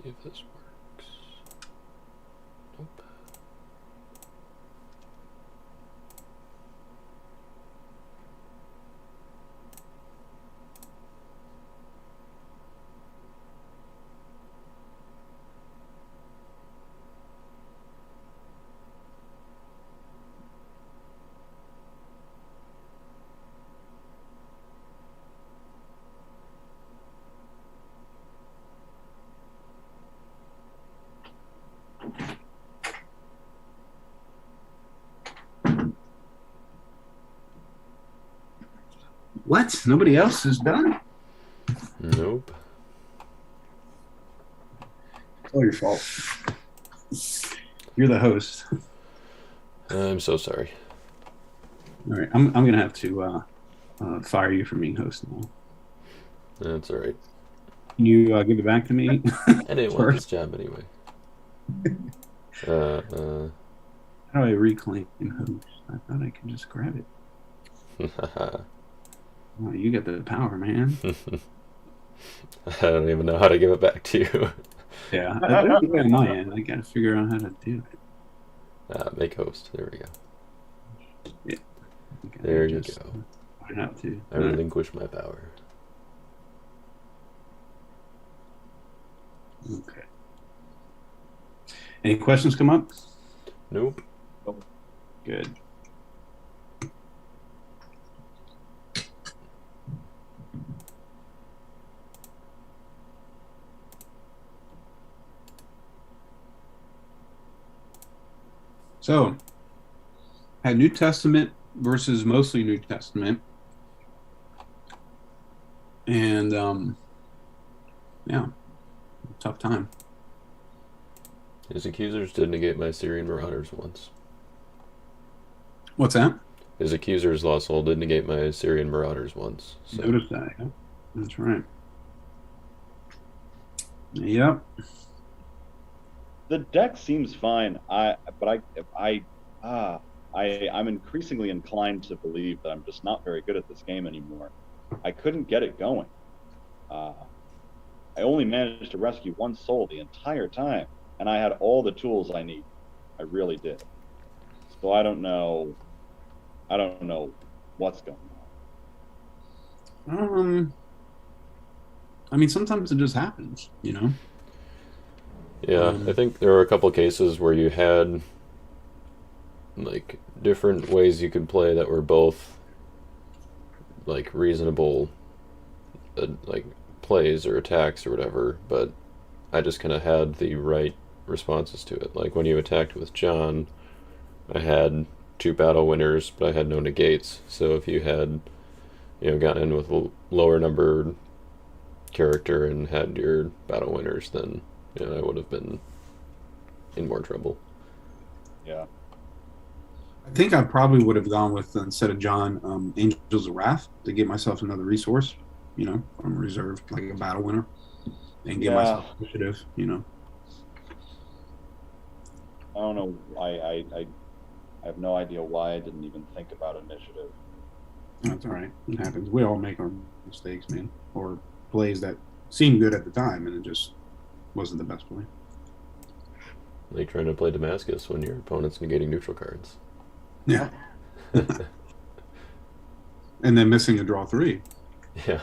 see if this works. Nope.
What? Nobody else is done?
Nope.
It's all your fault. You're the host.
I'm so sorry.
All right, I'm gonna have to fire you from being host now.
That's all right.
Can you give it back to me?
I didn't want this job anyway.
How do I reclaim host? I thought I could just grab it. Oh, you get the power, man.
I don't even know how to give it back to you.
Yeah, that's on my end. I gotta figure out how to do it.
Make host. There we go.
Yeah.
There you go.
I have to.
I relinquish my power.
Okay. Any questions come up?
Nope.
Good. So, had New Testament versus mostly New Testament. And, yeah, tough time.
His accusers did negate my Syrian Marauders once.
What's that?
His accusers lost soul did negate my Syrian Marauders once. So.
Notice that. Yeah. That's right. Yep.
The deck seems fine. I'm increasingly inclined to believe that I'm just not very good at this game anymore. I couldn't get it going. I only managed to rescue one soul the entire time, and I had all the tools I need. I really did. So I don't know what's going
on. I mean, sometimes it just happens, you know?
Yeah, I think there were a couple of cases where you had like different ways you could play that were both like reasonable like plays or attacks or whatever, but I just kind of had the right responses to it. Like when you attacked with John, I had 2 battle winners, but I had no negates. So if you had, gotten in with a lower numbered character and had your battle winners, then I would have been in more trouble.
Yeah.
I think I probably would have gone with, instead of John, Angels of Wrath to give myself another resource, from reserve, like a battle winner, and give myself initiative,
I don't know. I have no idea why I didn't even think about initiative.
That's all right. It happens. We all make our mistakes, man, or plays that seemed good at the time, and it just wasn't the best play.
Like trying to play Damascus when your opponent's negating neutral cards.
Yeah. And then missing a draw 3.
Yeah.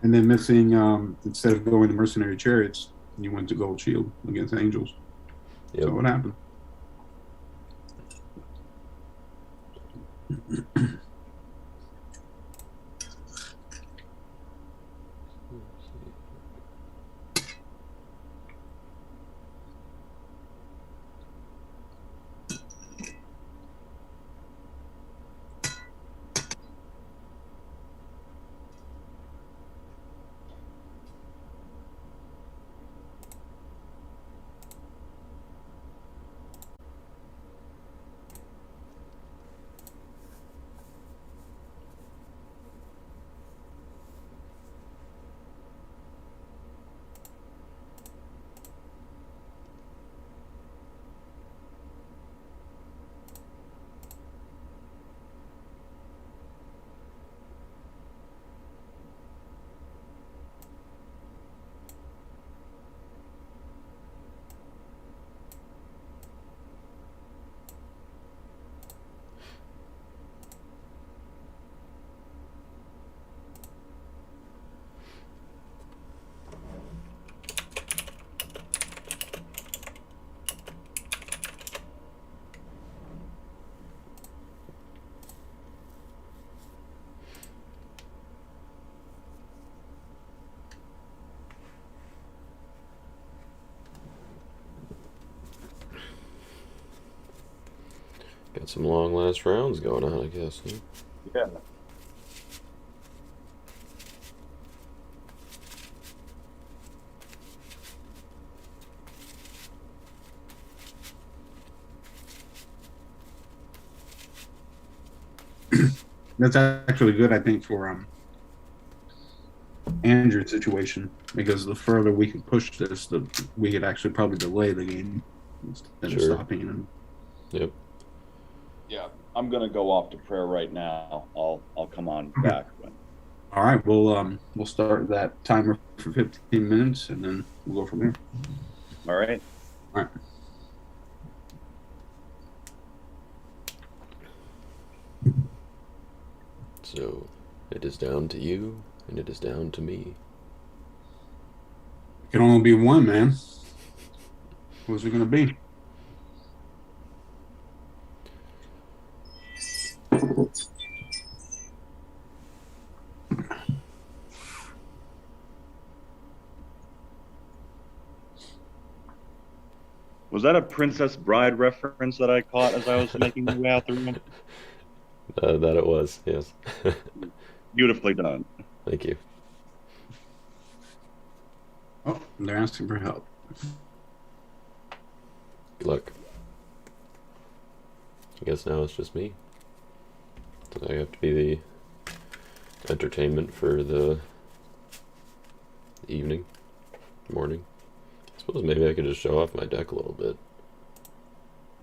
And then missing, instead of going to Mercenary Chariots, you went to Gold Shield against Angels.
Yep.
So what happened?
Got some long last rounds going on, I guess. Huh?
Yeah.
That's actually good, I think, for Andrew's situation, because the further we can push this, we could actually probably delay the game instead of
Sure.
stopping him.
Yep.
Yeah. I'm gonna go off to prayer right now. I'll come on
Okay.
back when.
All right, we'll start that timer for 15 minutes, and then we'll go from there.
All right.
All right.
So, it is down to you, and it is down to me.
It can only be one, man. Who's it going to be?
Was that a Princess Bride reference that I caught as I was making my way out the room?
That it was, yes.
Beautifully done.
Thank you.
Oh, they're asking for help.
Good luck. I guess now it's just me. So I have to be the entertainment for the evening, morning. I suppose maybe I could just show off my deck a little bit.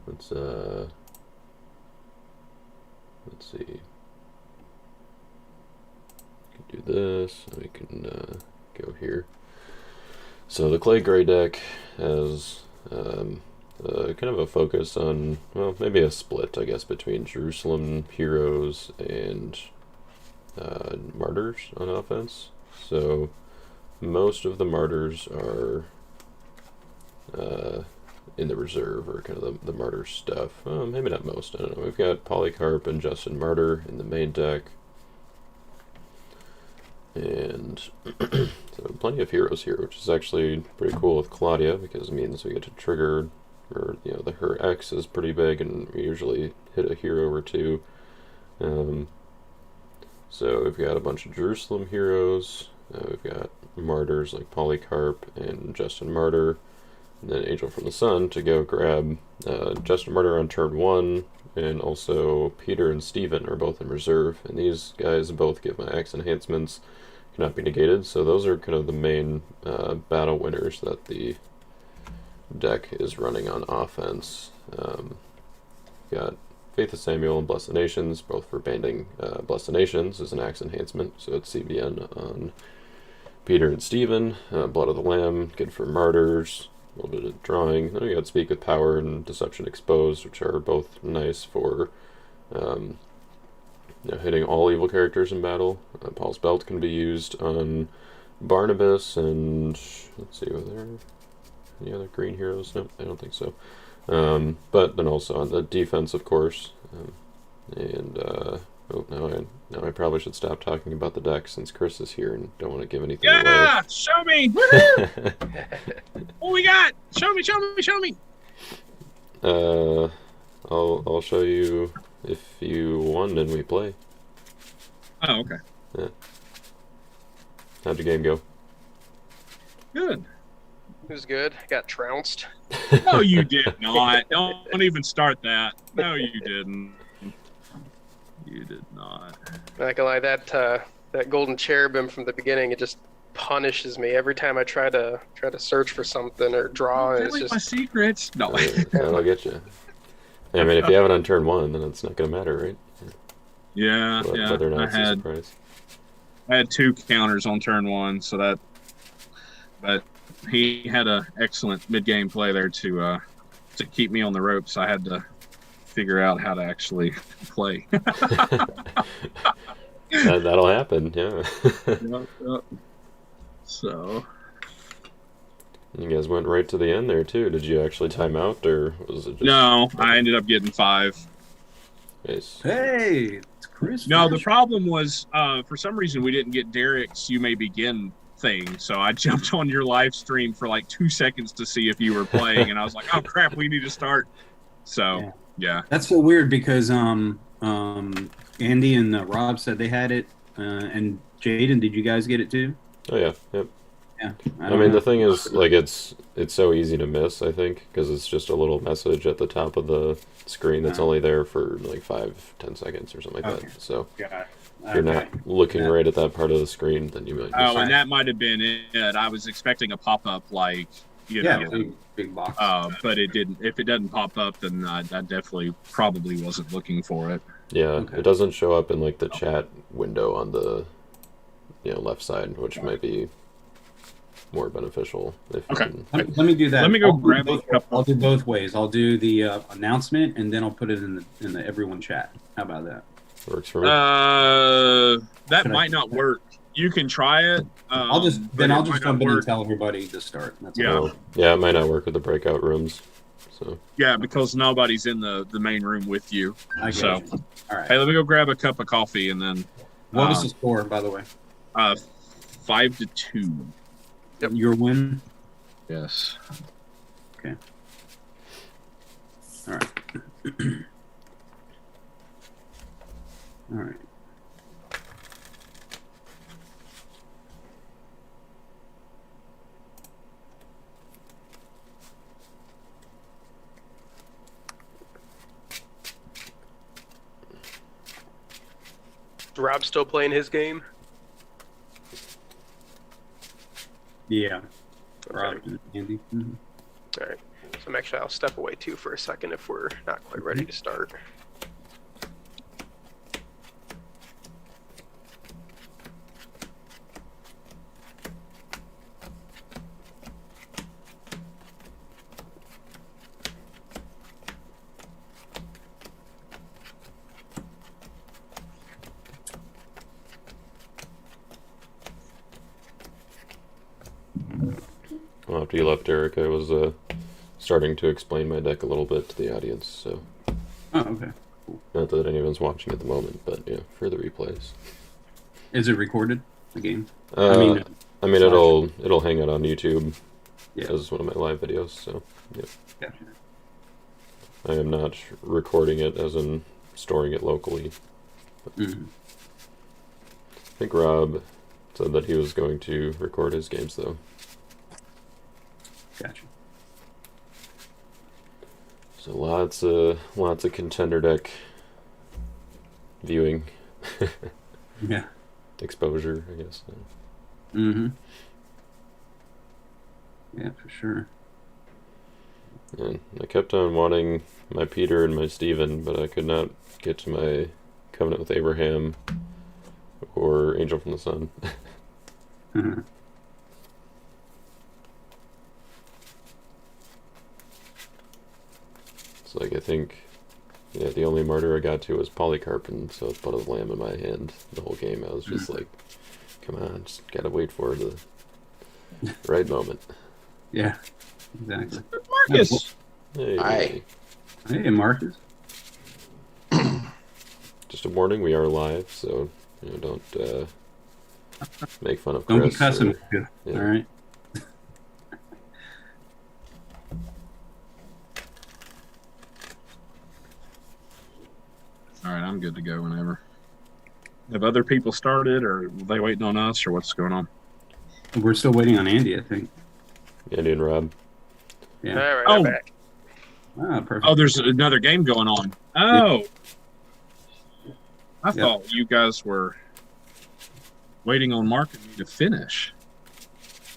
Let's see. We can do this. We can go here. So the clay gray deck has kind of a focus on, well, maybe a split, I guess, between Jerusalem heroes and martyrs on offense. So most of the martyrs are in the reserve, or kind of the martyr stuff. Maybe not most, I don't know. We've got Polycarp and Justin Martyr in the main deck. And so plenty of heroes here, which is actually pretty cool with Claudia, because it means we get to trigger, or her X is pretty big, and we usually hit a hero or two. So we've got a bunch of Jerusalem heroes. We've got martyrs like Polycarp and Justin Martyr, and then Angel from the Sun to go grab Justin Martyr on turn 1, and also Peter and Steven are both in reserve, and these guys both give my X enhancements, cannot be negated, so those are kind of the main battle winners that the deck is running on offense. Got Faith of Samuel and Bless the Nations, both for banding Bless the Nations as an Axe enhancement, so it's CBN on Peter and Steven. Blood of the Lamb, good for martyrs, a little bit of drawing. Then we got Speak with Power and Deception Exposed, which are both nice for hitting all evil characters in battle. Paul's Belt can be used on Barnabas, and let's see, were there any other green heroes? Nope, I don't think so. But then also on the defense, of course. Now I probably should stop talking about the deck since Chris is here and don't want to give anything away.
Yeah, show me. Woohoo! What we got? Show me.
I'll show you if you won and we play.
Oh, okay.
Yeah. How'd your game go?
Good.
It was good. Got trounced.
No, you did not. Don't even start that. No, you didn't. You did not.
Not gonna lie, that golden cherubim from the beginning, it just punishes me every time I try to search for something or draw. And it's
Tell me my
just
secrets. No.
That'll get you. I mean, if you have it on turn 1, then it's not going to matter, right?
Yeah.
Whether or not
I
it's a surprise.
had 2 counters on turn 1, so that. But he had an excellent mid-game play there to keep me on the ropes. I had to figure out how to actually play.
That'll happen, yeah.
Yep. So.
You guys went right to the end there, too. Did you actually time out, or was it just...
No, I ended up getting 5.
Nice.
Hey, it's Chris.
No, the problem was, for some reason, we didn't get Derek's You May Begin thing, so I jumped on your live stream for like 2 seconds to see if you were playing, and I was like, oh, crap, we need to start. So, Yeah.
That's so weird because Andy and Rob said they had it, and Jaden, did you guys get it too?
Oh yeah, yep.
Yeah.
I
don't
mean,
know.
the thing is, like, it's so easy to miss, I think, because it's just a little message at the top of the screen that's only there for like 5-10 seconds or something like
Okay.
that. So
Yeah.
if you're not looking right at that part of the screen, then you might miss
Oh,
it.
and that might have been it. I was expecting a pop up like, you know,
big box.
but it didn't. If it doesn't pop up, then I definitely probably wasn't looking for it.
Yeah,
Okay.
it doesn't show up in like the chat window on the left side, which might be more beneficial. If you
Okay.
can...
Let me do that.
Let me go
I'll do
grab
both-
a couple.
I'll do both ways. I'll do the announcement, and then I'll put it in the everyone chat. How about that?
Works for me.
That
Should I-
might not work. You can try it.
I'll just
but it might
jump
not
in and
work.
tell everybody to start. That's
Yeah.
all.
Yeah, it might not work with the breakout rooms. So
Yeah, because nobody's in the main room with you.
I get
So,
you. All right.
hey, let me go grab a cup of coffee and then.
What was the score, by the way?
5-2.
Yep.
Your win.
Yes.
Okay. All right. All right.
Is Rob still playing his game?
Yeah.
Okay.
Rob and Andy. Mhm.
All right. So actually, I'll step away too for a second if we're not quite ready to start.
well, after you left, Eric, I was starting to explain my deck a little bit to the audience. So
Oh, okay.
not that anyone's watching at the moment, but yeah, for the replays.
Is it recorded? The game?
I mean,
slideshow.
it'll hang out on YouTube
Yeah.
as one of my live videos. So yeah,
Gotcha.
I am not recording it as in storing it locally.
Mhm.
I think Rob said that he was going to record his games though.
Gotcha.
So lots of Contender Deck viewing
Yeah.
exposure, I guess.
Mm-hmm. Yeah, for sure.
And I kept on wanting my Peter and my Stephen, but I could not get to my Covenant with Abraham or Angel from the Sun.
Mhm.
It's like, I think, yeah, the only martyr I got to was Polycarp, and so it's Blood of the Lamb in my hand the whole game. I was just like, come on, just gotta wait for the right moment.
Yeah. Exactly.
Marcus.
Hey,
Hi.
Hey, Marcus.
just a warning, we are live, so don't make fun of
Don't
Chris.
be cussing.
or- yeah.
All right.
All right, I'm good to go whenever. Have other people started, or are they waiting on us, or what's going on?
We're still waiting on Andy, I think.
Andy and Rob.
Yeah.
All right,
Oh.
I'm back.
Ah, perfect.
Oh, there's another game going on. Oh, I
Yeah.
thought you guys were waiting on Mark and me to finish.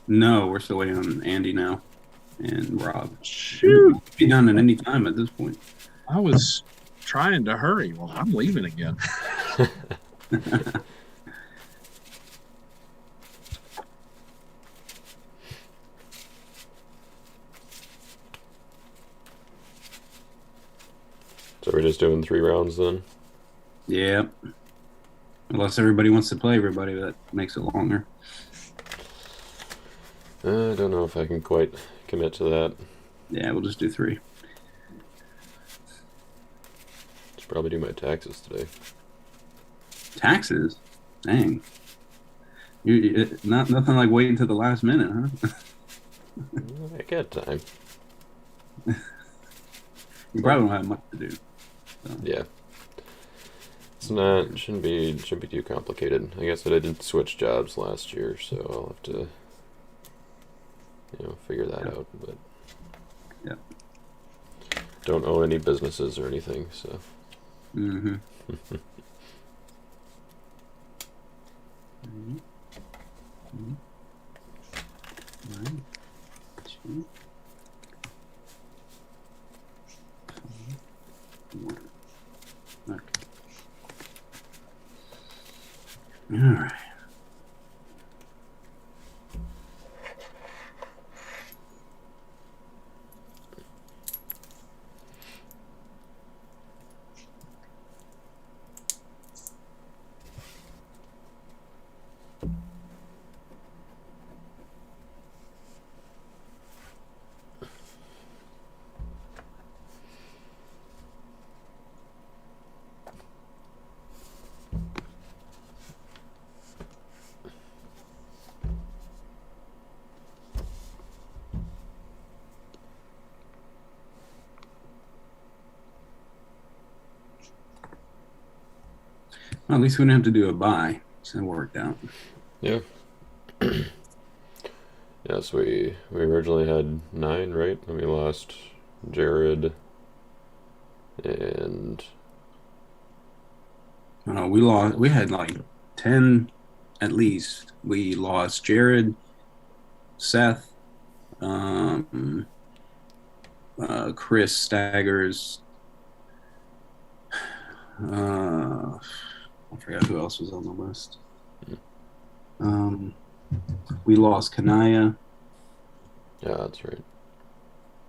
No, we're still waiting on Andy now and Rob.
Shoot,
Be done at any time at this point.
I was trying to hurry. Well, I'm leaving again.
So we're just doing 3 rounds then?
Yeah. Unless everybody wants to play everybody, that makes it longer.
I don't know if I can quite commit to that.
Yeah, we'll just do 3.
Should probably do my taxes today.
Taxes? Dang. Nothing like waiting to the last minute, huh?
I got time.
You probably don't have much to do. So.
Yeah. It's not shouldn't be too complicated. I guess that I did switch jobs last year, so I'll have to figure that out. But
yeah,
don't own any businesses or anything, so.
Mm-hmm. One, two, one. Okay. All right. Well, at least we didn't have to do a buy, so it worked out.
Yeah. Yes, we originally had 9, right? And we lost Jared and
we had like 10 at least. We lost Jared, Seth, Chris Staggers, I forgot who else was on the list. We lost Kanaya.
yeah, that's right.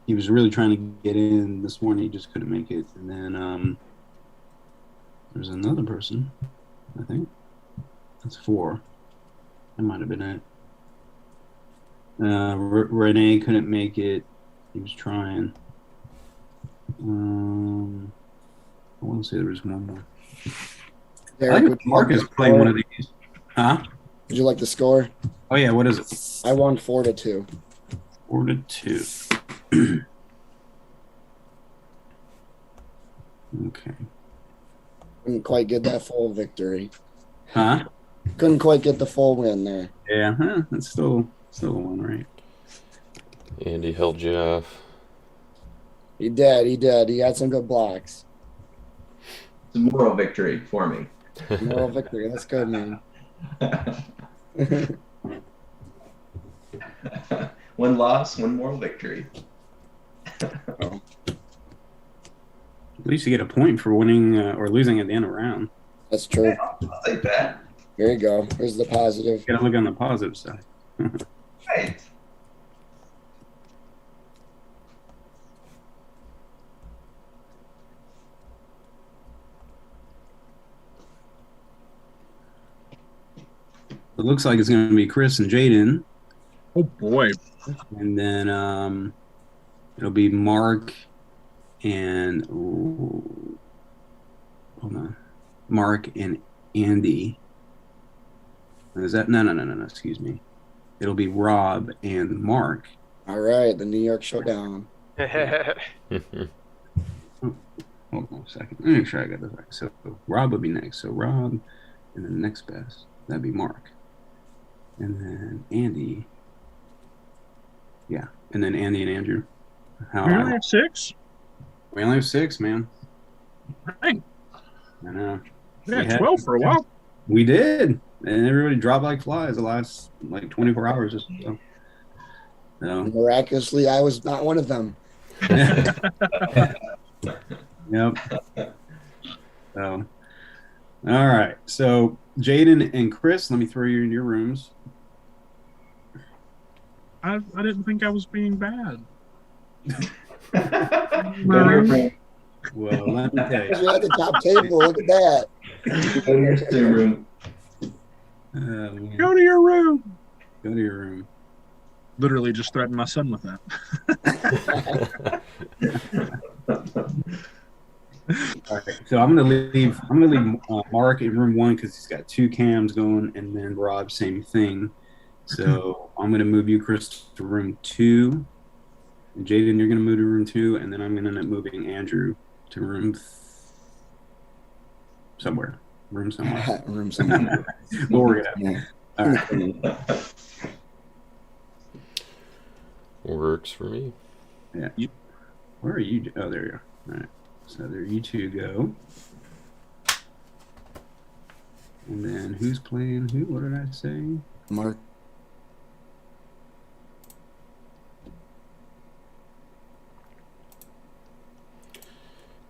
He was really trying to get in this morning. He just couldn't make it. And then there's another person, I think. That's 4. That might have been it. Renee couldn't make it. He was trying. I want to say there was one more. I think Mark is playing one of these. Huh?
Would you like the score?
Oh, yeah. What is it?
I won 4-2.
4-2. Okay.
Couldn't quite get that full victory.
Huh?
Couldn't quite get the full win there.
Yeah, that's still a one, right?
Andy held you off.
He did. He had some good blocks.
It's a moral victory for me.
Moral victory. That's good, man.
One loss, one moral victory.
At least you get a point for winning or losing at the end of the round.
That's true.
Yeah, I'll take that.
Here you go. Here's the positive.
You gotta look on the positive side.
Right.
It looks like it's going to be Chris and Jaden.
Oh boy.
And then it'll be Mark and hold on. Mark and Andy. Is that no, excuse me. It'll be Rob and Mark.
All right, the New York Showdown.
Hold on a second. Let me make sure I got this right. So Rob would be next. So Rob and then next best. That'd be Mark. And then Andy. Yeah. And then Andy and Andrew.
We only have 6?
We only have 6, man.
Dang.
I know.
We had 12 for a while.
We did. And everybody dropped like flies the last like 24 hours or so.
Miraculously, I was not one of them.
Yep. So, all right. So, Jaden and Chris, let me throw you in your rooms.
I didn't think I was being bad.
Well, let me tell you.
You're at the top table. Look at that.
Room.
Go to your room.
Go to your room.
Literally just threatened my son with that.
All right, so I'm gonna leave Mark in room 1 because he's got 2 cams going, and then Rob, same thing. So I'm gonna move you, Chris, to room 2, Jaden, you're going to move to room 2, and then I'm going to end up moving Andrew to room somewhere. Room somewhere.
Room somewhere.
We'll work it out.
Yeah.
All right.
Works for me.
Yeah. Where are you? Oh, there you are. All right. So there you two go. And then who's playing who? What did I say?
Mark.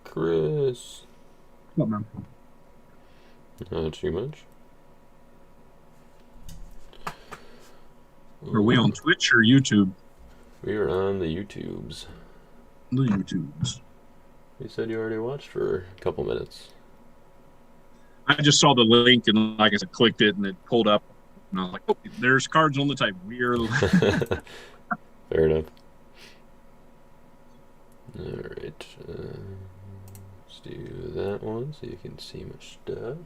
Chris.
What, man?
Not too much.
Are we on Twitch or YouTube?
We are on the YouTubes.
The YouTubes.
You said you already watched for a couple minutes.
I just saw the link and, like I said, clicked it and it pulled up. And I was like, oh, there's cards on the table. We are.
Fair enough. Alright. Let's do that one so you can see my stuff.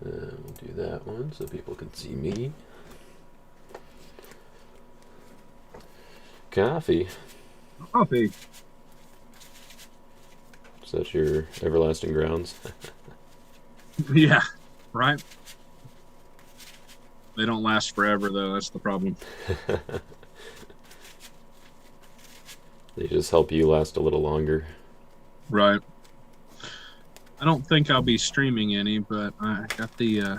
We'll do that one so people can see me. Coffee.
Coffee.
Is that your everlasting grounds?
Yeah, right? They don't last forever, though. That's the problem.
They just help you last a little longer.
Right. I don't think I'll be streaming any, but I got the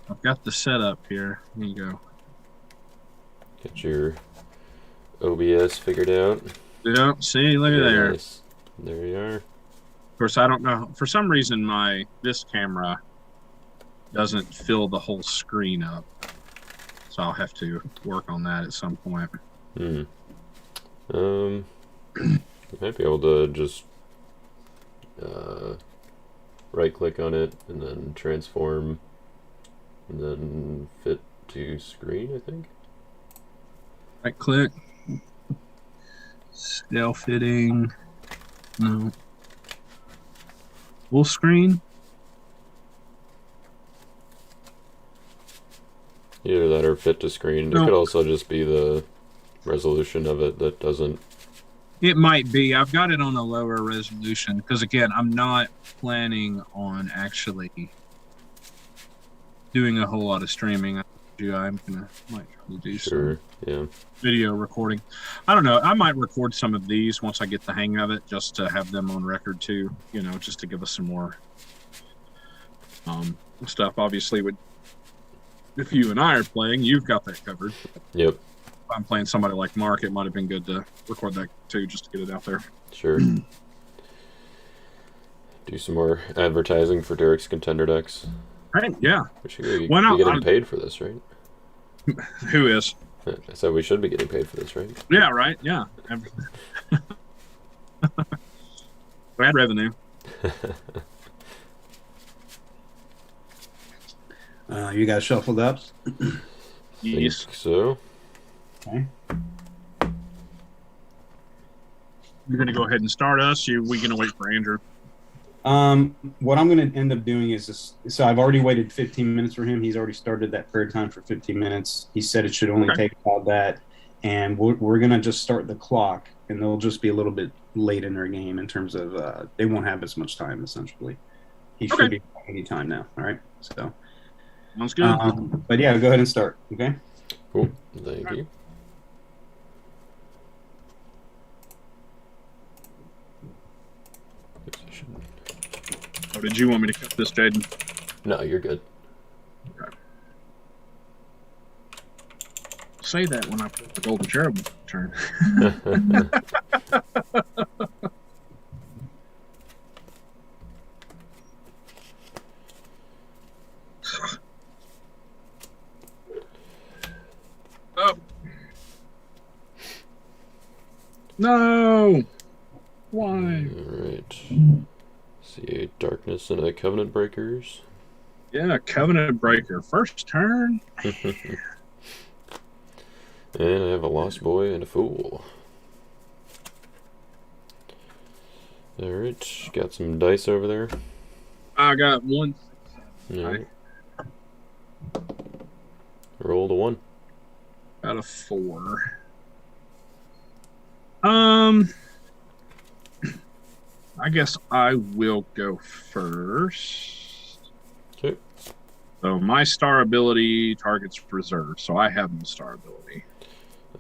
I've got the setup here. There you go.
Get your OBS figured out.
Yeah, see, look at
Very
there.
nice. There you are.
Of course, I don't know. For some reason, this camera doesn't fill the whole screen up, so I'll have to work on that at some point.
You might be able to just right-click on it and then transform, and then fit to screen. I think.
Right click. Scale fitting. No. Full screen.
Either that or fit to screen.
No.
It could also just be the resolution of it that doesn't.
It might be. I've got it on a lower resolution because, again, I'm not planning on actually doing a whole lot of streaming. I'm gonna might try to do
Sure. Yeah.
video recording. I don't know. I might record some of these once I get the hang of it, just to have them on record too. You know, just to give us some more stuff. Obviously, if you and I are playing, you've got that covered.
Yep.
If I'm playing somebody like Mark, it might have been good to record that too, just to get it out there.
Sure. Do some more advertising for Derek's Contender Decks.
Right? Yeah.
We should be
Why not?
getting paid for this, right?
Who is?
I said we should be getting paid for this, right?
Yeah. Right. Yeah. Bad revenue.
You guys shuffled up?
Yes.
Think so.
Okay.
You're gonna go ahead and start us. We gonna wait for Andrew?
What I'm going to end up doing is this. So I've already waited 15 minutes for him. He's already started that prayer time for 15 minutes. He said it should only take about that. And we're going to just start the clock, and they'll just be a little bit late in their game in terms of they won't have as much time, essentially. He should be any time now. All right. So
Sounds good.
But yeah, go ahead and start. Okay.
Cool. Thank you.
Oh, did you want me to cut this, Jaden?
No, you're good.
Okay. Say that when I put the golden cherub turn. Oh. No. Why?
Alright. See a Darkness and a Covenant Breakers.
Yeah, Covenant Breaker. First turn.
And I have a Lost Boy and a Fool. Alright, got some dice over there.
I got one.
Alright. Rolled a 1.
Got a 4. I guess I will go first.
Okay.
So my star ability targets reserve, so I have no star ability.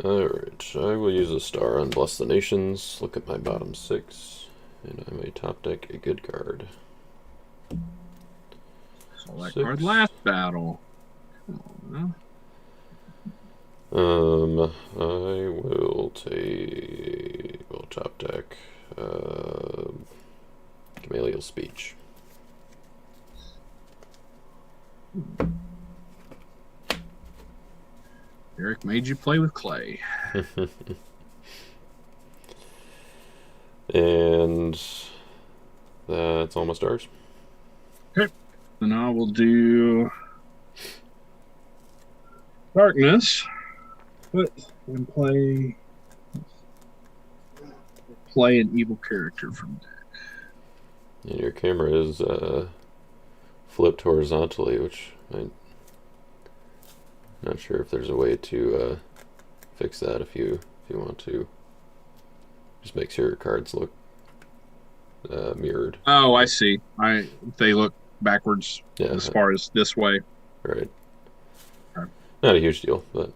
Alright, I will use a star on Bless the Nations, look at my bottom 6, and I may top deck a good card.
So that
6.
card last battle. Come on now.
I will top deck Gamaliel's Speech.
Eric made you play with clay.
And that's all my stars.
Okay. Then I will do darkness. And play an evil character from deck.
And your camera is flipped horizontally, which I'm not sure if there's a way to fix that if you want to. Just make sure your cards look mirrored.
Oh, I see. They look backwards as
Yeah,
far as this way.
right.
Okay.
Not a huge deal, but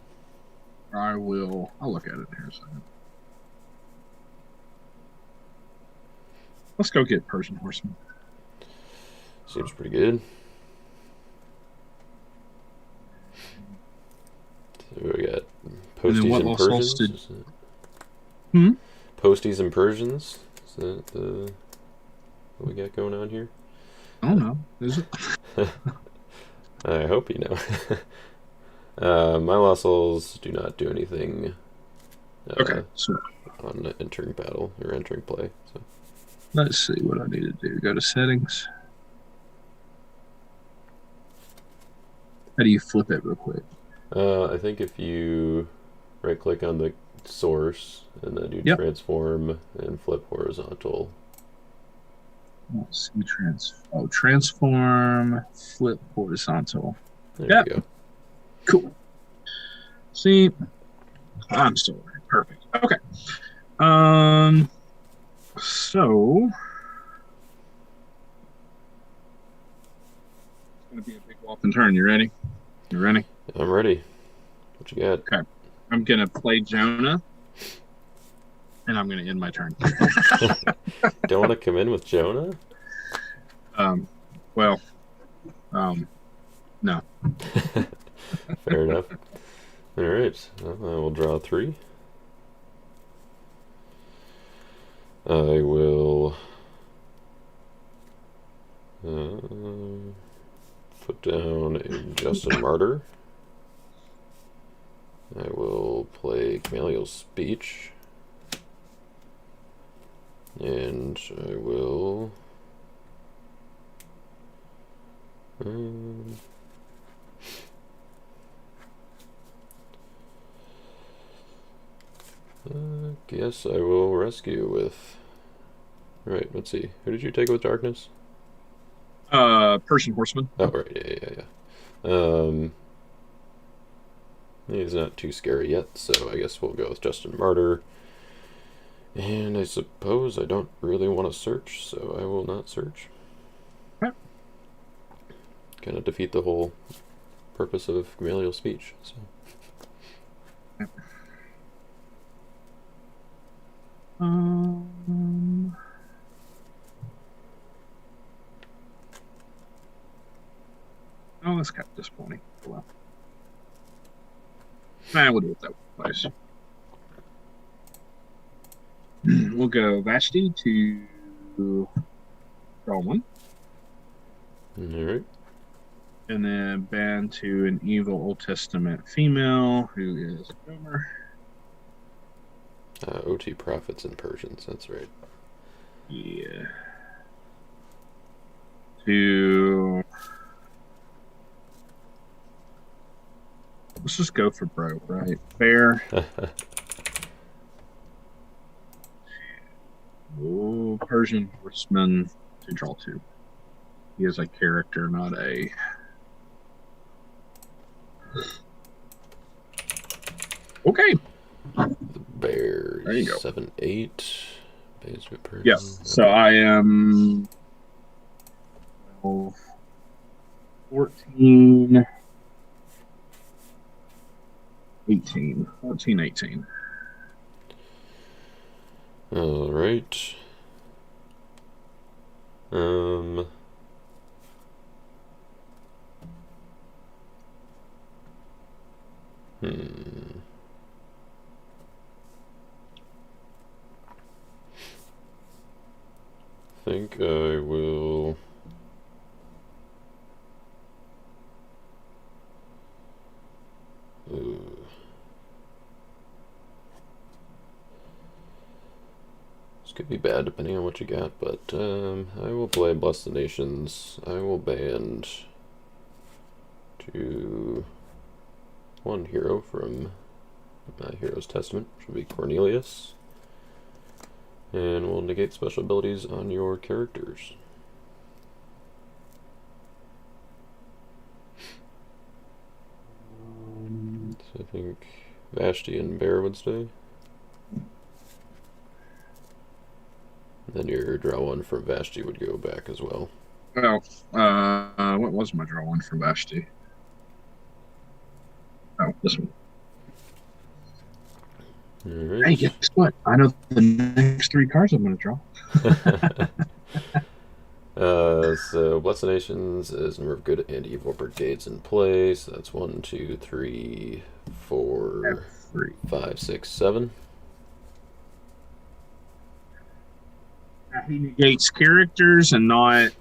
I'll look at it here a second. Let's go get Persian Horseman.
seems pretty good. So we got
And then
Posties
what
and
else
Persians.
did-
Is it-
Hmm?
Posties and Persians. Is that what we got going on here?
I don't know. Is it?
I hope you know. My losses do not do anything
Okay, so
on entering battle or entering play. So
let's see what I need to do. Go to settings. How do you flip it real quick?
I think if you right click on the source and then you
Yep.
transform and flip horizontal.
Let's see, transform, flip horizontal.
There
Yep.
you go.
Cool. See, I'm still right. Perfect. Okay. So it's gonna be a big whopping turn. You ready? You ready?
I'm ready. What you got?
I'm gonna play Jonah, and I'm gonna end my turn.
Don't want to come in with Jonah?
No.
Fair enough. Alright, well, I will draw 3. I will put down a Justin Martyr. I will play Gamaliel's Speech. And I will guess I will rescue with. Right, let's see. Who did you take with darkness?
Persian Horseman.
Oh, right, yeah. He's not too scary yet, so I guess we'll go with Justin Martyr. And I suppose I don't really want to search, so I will not search.
Okay.
Kind of defeat the whole purpose of Gamaliel's Speech. So.
Oh, that's kind of disappointing. Well, we'll do it that way. We'll go Vashti to draw 1.
Alright.
And then ban to an evil Old Testament female who is a Gomer.
OT Prophets and Persians, that's right.
Yeah. To. Let's just go for broke, right? Fair. Oh, Persian Horseman to draw 2. He is a character, not a. Okay.
The Bears.
There you go.
7, 8. Basement person.
Yes. So
Okay.
I am 14, 18. 14, 18.
All right. I think I will. This could be bad depending on what you got, but I will play Bless the Nations. I will band to one hero from my Hero's Testament, which will be Cornelius. And we'll negate special abilities on your characters. So I think Vashti and Bear would stay. Then your draw one from Vashti would go back as well.
Well, what was my draw one for Vashti? Oh, this one.
Alright.
Hey, guess what? I know the next 3 cards I'm going to draw.
So Bless the Nations is number of good and evil brigades in play. So that's 1, 2, 3, 4, 5, 6, 7.
He negates characters and not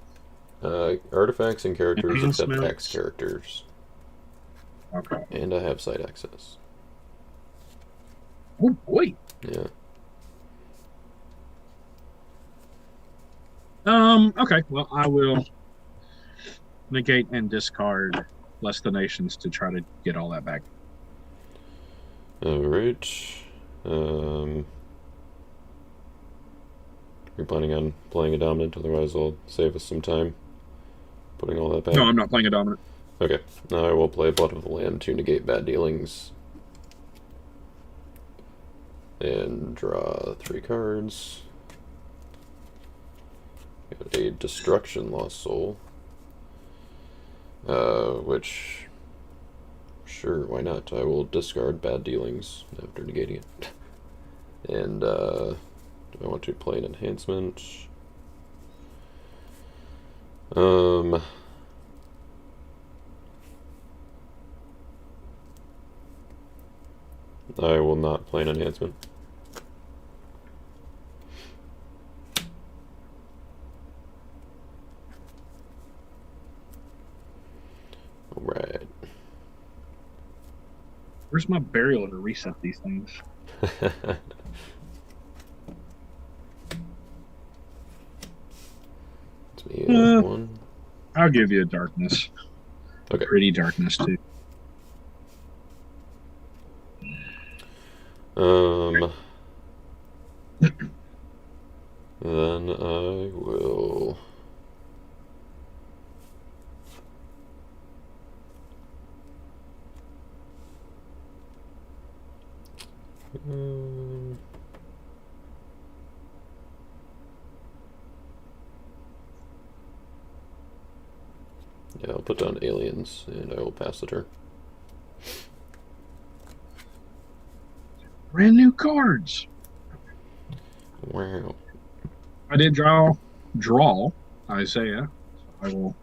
Artifacts and characters except
enhancements.
X characters.
Okay.
And I have site access.
Oh boy.
Yeah.
Okay. Well, I will negate and discard Bless the Nations to try to get all that back.
Alright. You're planning on playing a dominant, otherwise I'll save us some time putting all that back.
No, I'm not playing a dominant.
Okay. Now I will play Blood of the Lamb to negate bad dealings. And draw 3 cards. Got a Destruction Lost Soul. Which, sure, why not? I will discard bad dealings after negating it. And, do I want to play an enhancement? I will not play an enhancement. Alright.
Where's my burial to reset these things?
It's me one.
I'll give you a darkness.
Okay.
Pretty darkness too.
Then I will. Yeah, I'll put down aliens and I will pass the turn.
Brand new cards.
Wow.
I did draw Isaiah. So I will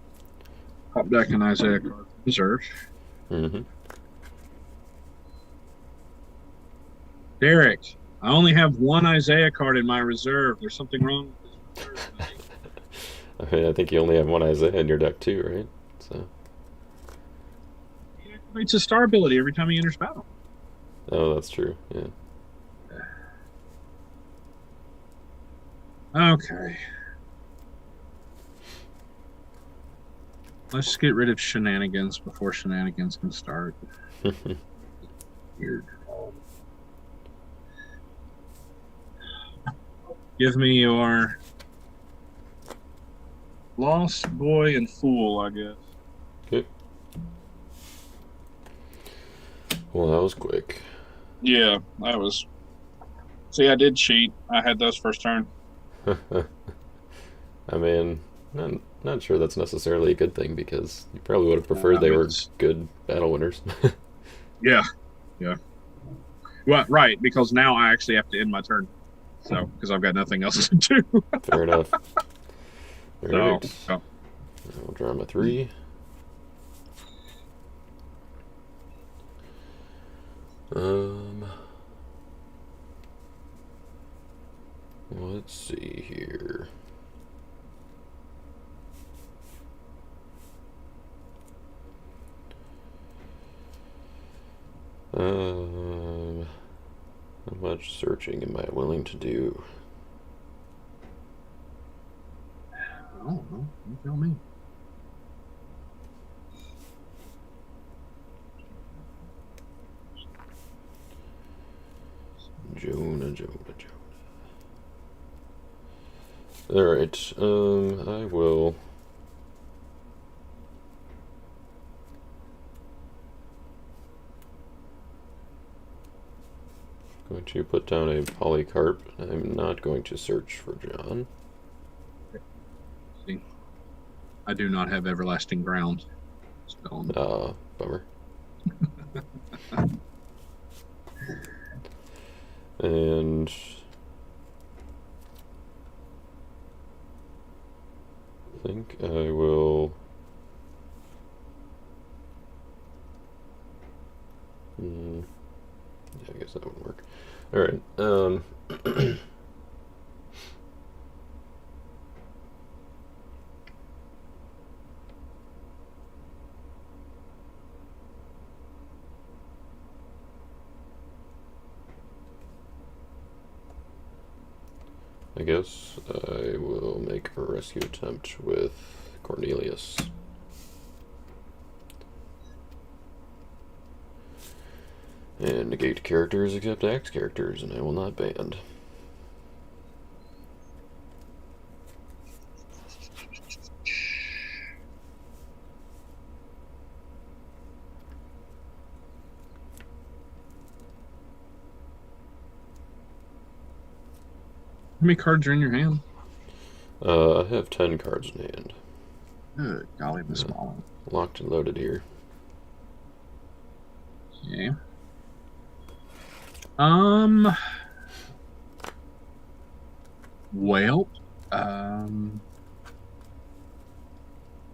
pop deck an Isaiah card reserve.
Mm-hmm.
Derek, I only have 1 Isaiah card in my reserve. There's something wrong with this reserve.
I mean, I think you only have 1 Isaiah in your deck too, right? So.
He activates a star ability every time he enters battle.
Oh, that's true. Yeah.
Okay. Let's get rid of shenanigans before shenanigans can start. Weird. Give me your Lost Boy and Fool, I guess.
Okay. Well, that was quick.
Yeah, that was See, I did cheat. I had those first turn.
I mean, not sure that's necessarily a good thing because you probably would have preferred they were good battle winners.
Yeah. Well, right, because now I actually have to end my turn. So, because I've got nothing else to do.
Fair enough. All right.
So.
I'll draw my 3. Let's see here. How much searching am I willing to do?
I don't know. You tell me.
Jonah. Alright, I will... going to put down a polycarp. I'm not going to search for John.
See, I do not have everlasting ground.
Bummer. And I think I will. Yeah, I guess that would work. All right. I guess I will make a rescue attempt with Cornelius. And negate characters except axe characters, and I will not band.
How many cards are in your hand?
I have 10 cards in hand.
Good golly, the small one.
Locked and loaded here.
Okay. Well,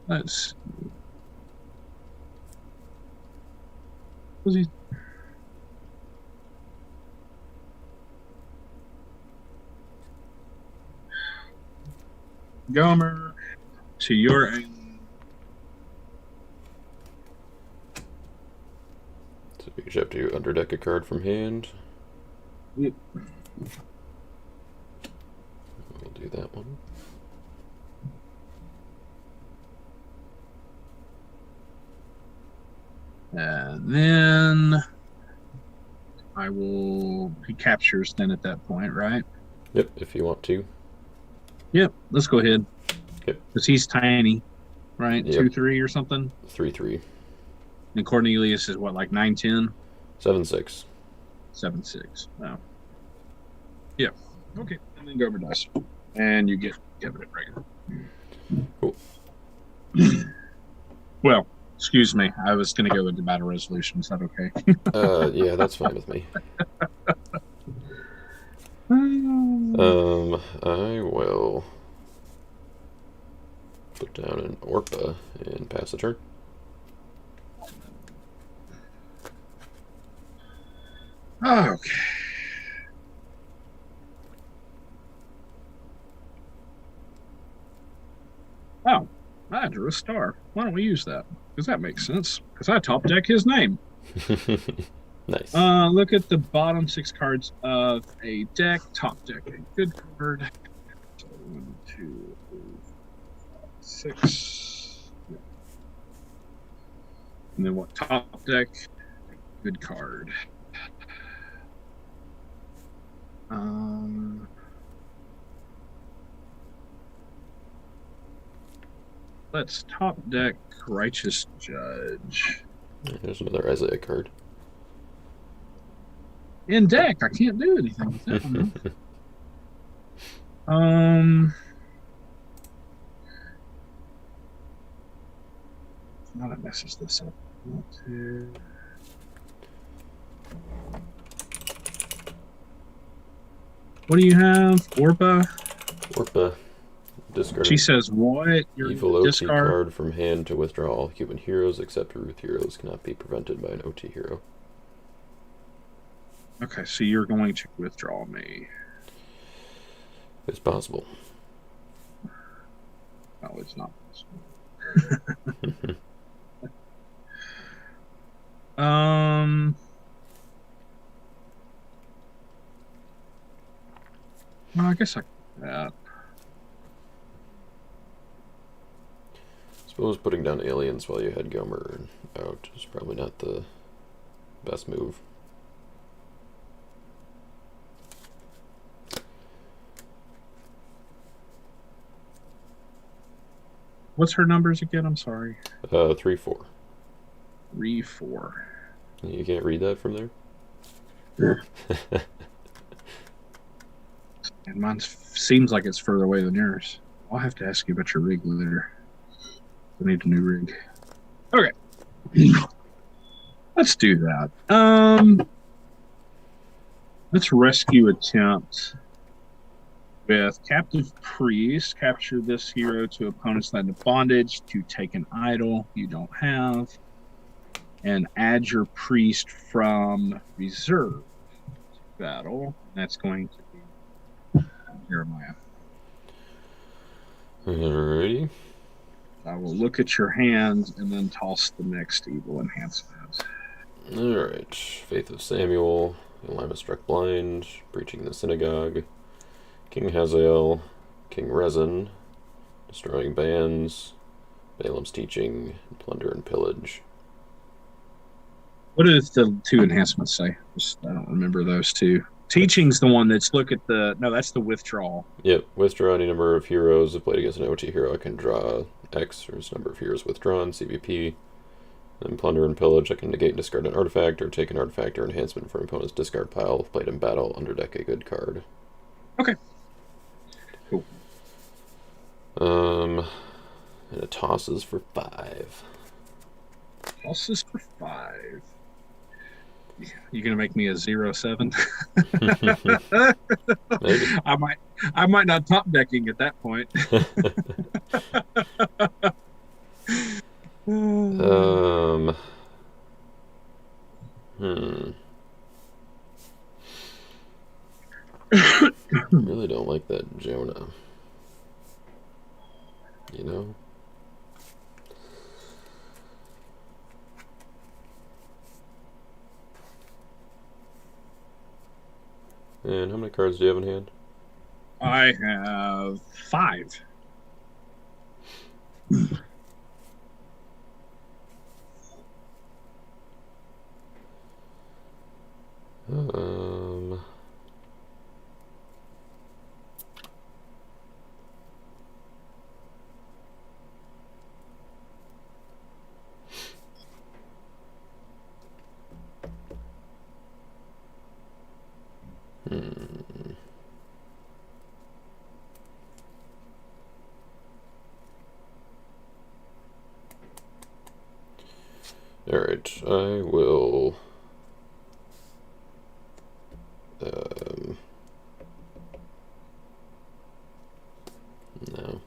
let's. Was he? Gomer, to your end.
So you just have to underdeck a card from hand.
Yep.
We'll do that one.
And then I will. He captures then at that point, right?
Yep, if you want to.
Yep, let's go ahead.
Yep.
Because he's tiny, right?
Yep.
2-3 or something.
3/3.
And Cornelius is what, like 9-10?
7/6.
7-6. Oh. Yeah. Okay. And then Gomer dies. And you get Kevin it regular.
Cool.
Well, excuse me. I was going to go into battle resolution. Is that okay?
Yeah, that's fine with me. I will put down an Orpa and pass the turn.
Okay. Oh, I drew a star. Why don't we use that? Because that makes sense. Because I top deck his name.
Nice.
Look at the bottom 6 cards of a deck. Top deck a good card. So 1, 2, 3, 4, 5, 6. Yeah. And then what? Top deck, good card. Let's top deck Righteous Judge.
There's another Isaiah card.
in deck. I can't do anything with that one. Now that messes this up. What do you have? Orpa?
Orpa. Discard.
She says what? Your
Evil OT
discard?
card from hand to withdraw all human heroes except Ruth heroes cannot be prevented by an OT hero.
Okay, so you're going to withdraw me.
It's possible.
No, it's not possible. Well, I guess I can do that.
Suppose putting down aliens while you had Gomer out is probably not the best move.
What's her numbers again? I'm sorry.
3-4.
3-4.
You can't read that from there?
And mine seems like it's further away than yours. I'll have to ask you about your rig later. I need a new rig. Okay. Let's do that. Let's rescue attempt with Captive Priest. Capture this hero to opponent's land of bondage to take an idol you don't have. And add your priest from reserve to battle. That's going to be Jeremiah.
Alrighty.
I will look at your hand and then toss the next evil enhancement.
Alright. Faith of Samuel. Elima struck blind. Breaching the synagogue. King Hazael. King Rezin. Destroying bands. Balaam's teaching. Plunder and pillage.
What does the two enhancements say? I don't remember those two. Teaching's the one that's look at the... No, that's the withdrawal.
Yep. Withdraw any number of heroes. If played against an OT hero, I can draw X, or its number of heroes withdrawn, CVP. Then plunder and pillage, I can negate and discard an artifact, or take an artifact or enhancement from opponent's discard pile if played in battle, underdeck a good card.
Okay. Cool.
And it tosses for 5.
Tosses for 5. You gonna make me a 0-7?
Maybe.
I might not top decking at that point.
Really don't like that Jonah. You know? And how many cards do you have in hand?
I have 5.
Alright, I will... no.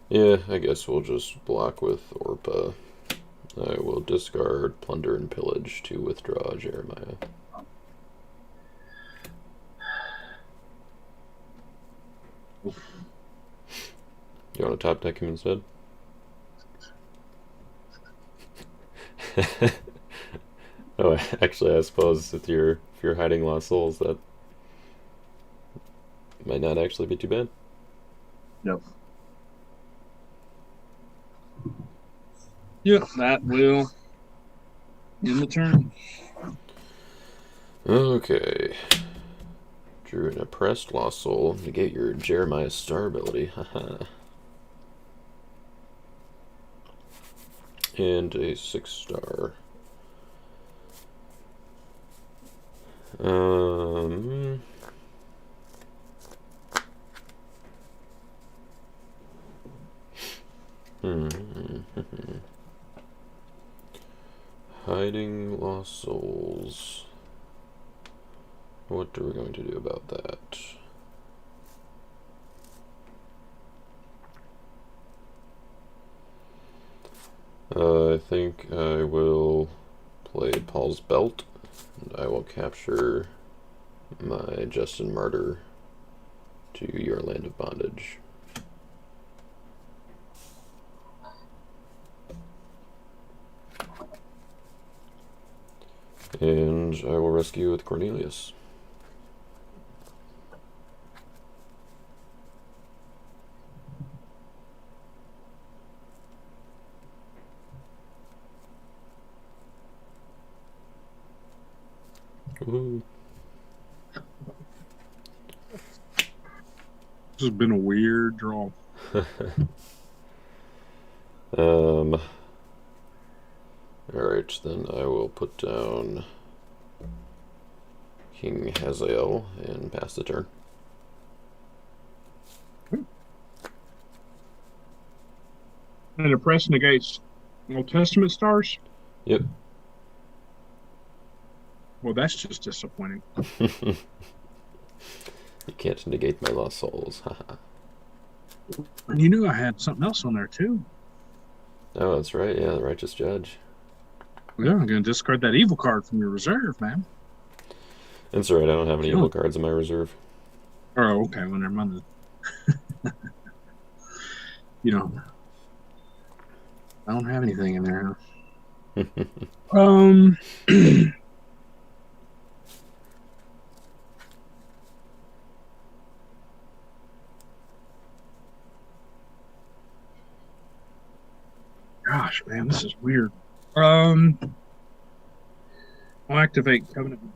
Yeah, I guess we'll just block with Orpa. I will discard Plunder and Pillage to withdraw Jeremiah. You want to top deck him instead? Oh, actually, I suppose if you're hiding Lost Souls, that might not actually be too bad.
Yep. Yep, that will end the turn.
Okay. Drew an Oppressed Lost Soul. Negate your Jeremiah Star ability. Haha. And a 6-star. Hiding Lost Souls. What are we going to do about that? I think I will play Paul's Belt, and I will capture my Justin Martyr to your Land of Bondage. And I will rescue with Cornelius. Woo.
This has been a weird draw.
Alright, then I will put down King Hazael and pass the turn.
And Oppress negates Old Testament stars?
Yep.
Well, that's just disappointing.
You can't negate my Lost Souls. Haha.
And you knew I had something else on there, too.
Oh, that's right. Yeah, the Righteous Judge.
Yeah, I'm going to discard that evil card from your reserve, man.
That's right. I don't have any evil cards in my reserve.
Oh, okay. Well, never mind. You know, I don't have anything in there. Gosh, man, this is weird. I'll activate Covenant with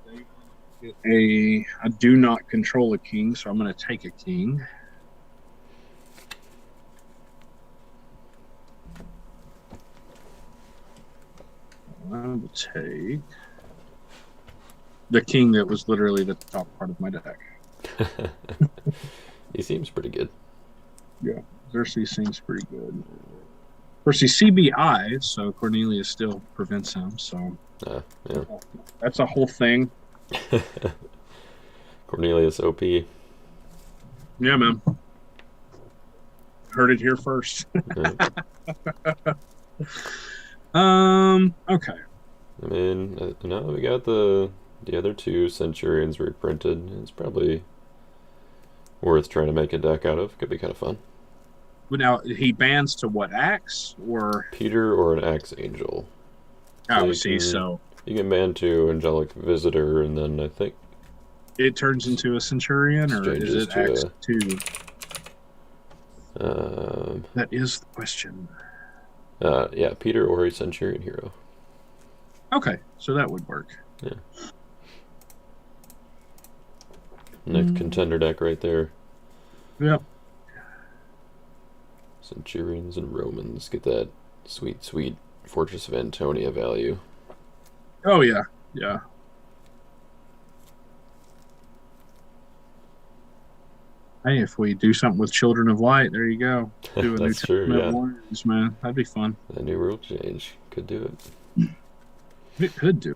David. I do not control a king, so I'm going to take a king. I will take the king that was literally the top part of my deck.
He seems pretty good.
Yeah, Xerxes seems pretty good. Of course, he's CBI, so Cornelius still prevents him. So
yeah.
That's a whole thing.
Cornelius OP.
Yeah, man. Heard it here first. Okay.
I mean, now that we got the other two Centurions reprinted, it's probably worth trying to make a deck out of. Could be kind of fun.
But now he bans to what, axe or
Peter or an Axe Angel.
oh, see, so
you can ban to Angelic Visitor, and then I think
it turns into a Centurion, or is it axe two? That is the question.
Yeah, Peter or a Centurion hero.
Okay, so that would work.
Yeah. Next contender deck right there.
Yep.
Centurions and Romans. Get that sweet, sweet Fortress of Antonia value.
Oh, yeah. Yeah. Hey, if we do something with Children of Light, there you go. Do a
That's
new
true, yeah.
Warriors, man. That'd be fun.
A new rule change. Could do it.
It could do.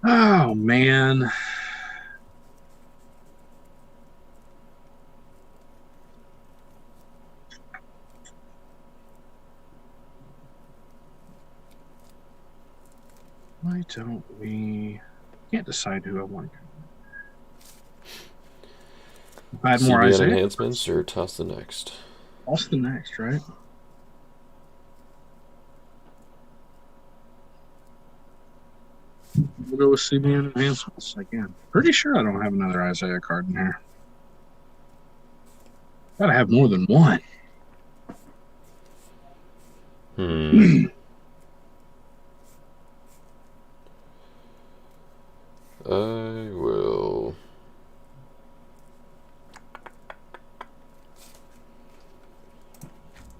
Oh, man. Why don't we... Can't decide who I want to go. If I had more
CBN
Isaiah
enhancements or toss the next?
Toss the next, right? We'll go with CBN enhancements again. Pretty sure I don't have another Isaiah card in here. Gotta have more than one.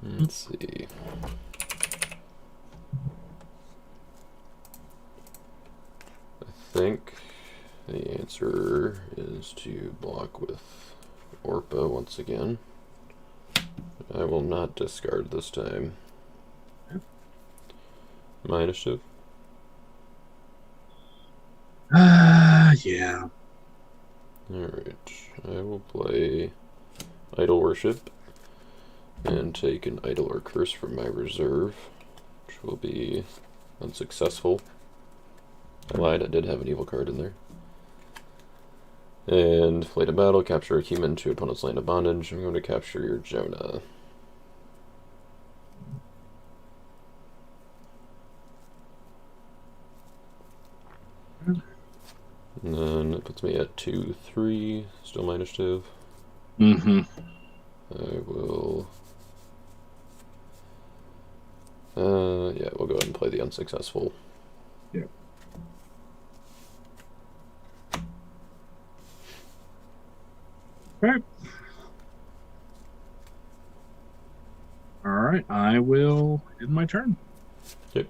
Let's see. I think the answer is to block with Orpa once again. I will not discard this time. My initiative.
Yeah.
Alright, I will play Idol Worship and take an Idol or Curse from my reserve, which will be unsuccessful. I lied, I did have an evil card in there. And play to battle, capture a human to opponent's land of bondage. I'm going to capture your Jonah. And then it puts me at 2-3, still my initiative.
Mm-hmm.
I will... yeah, we'll go ahead and play the unsuccessful.
Yeah. Okay. All right, I will end my turn.
Yep.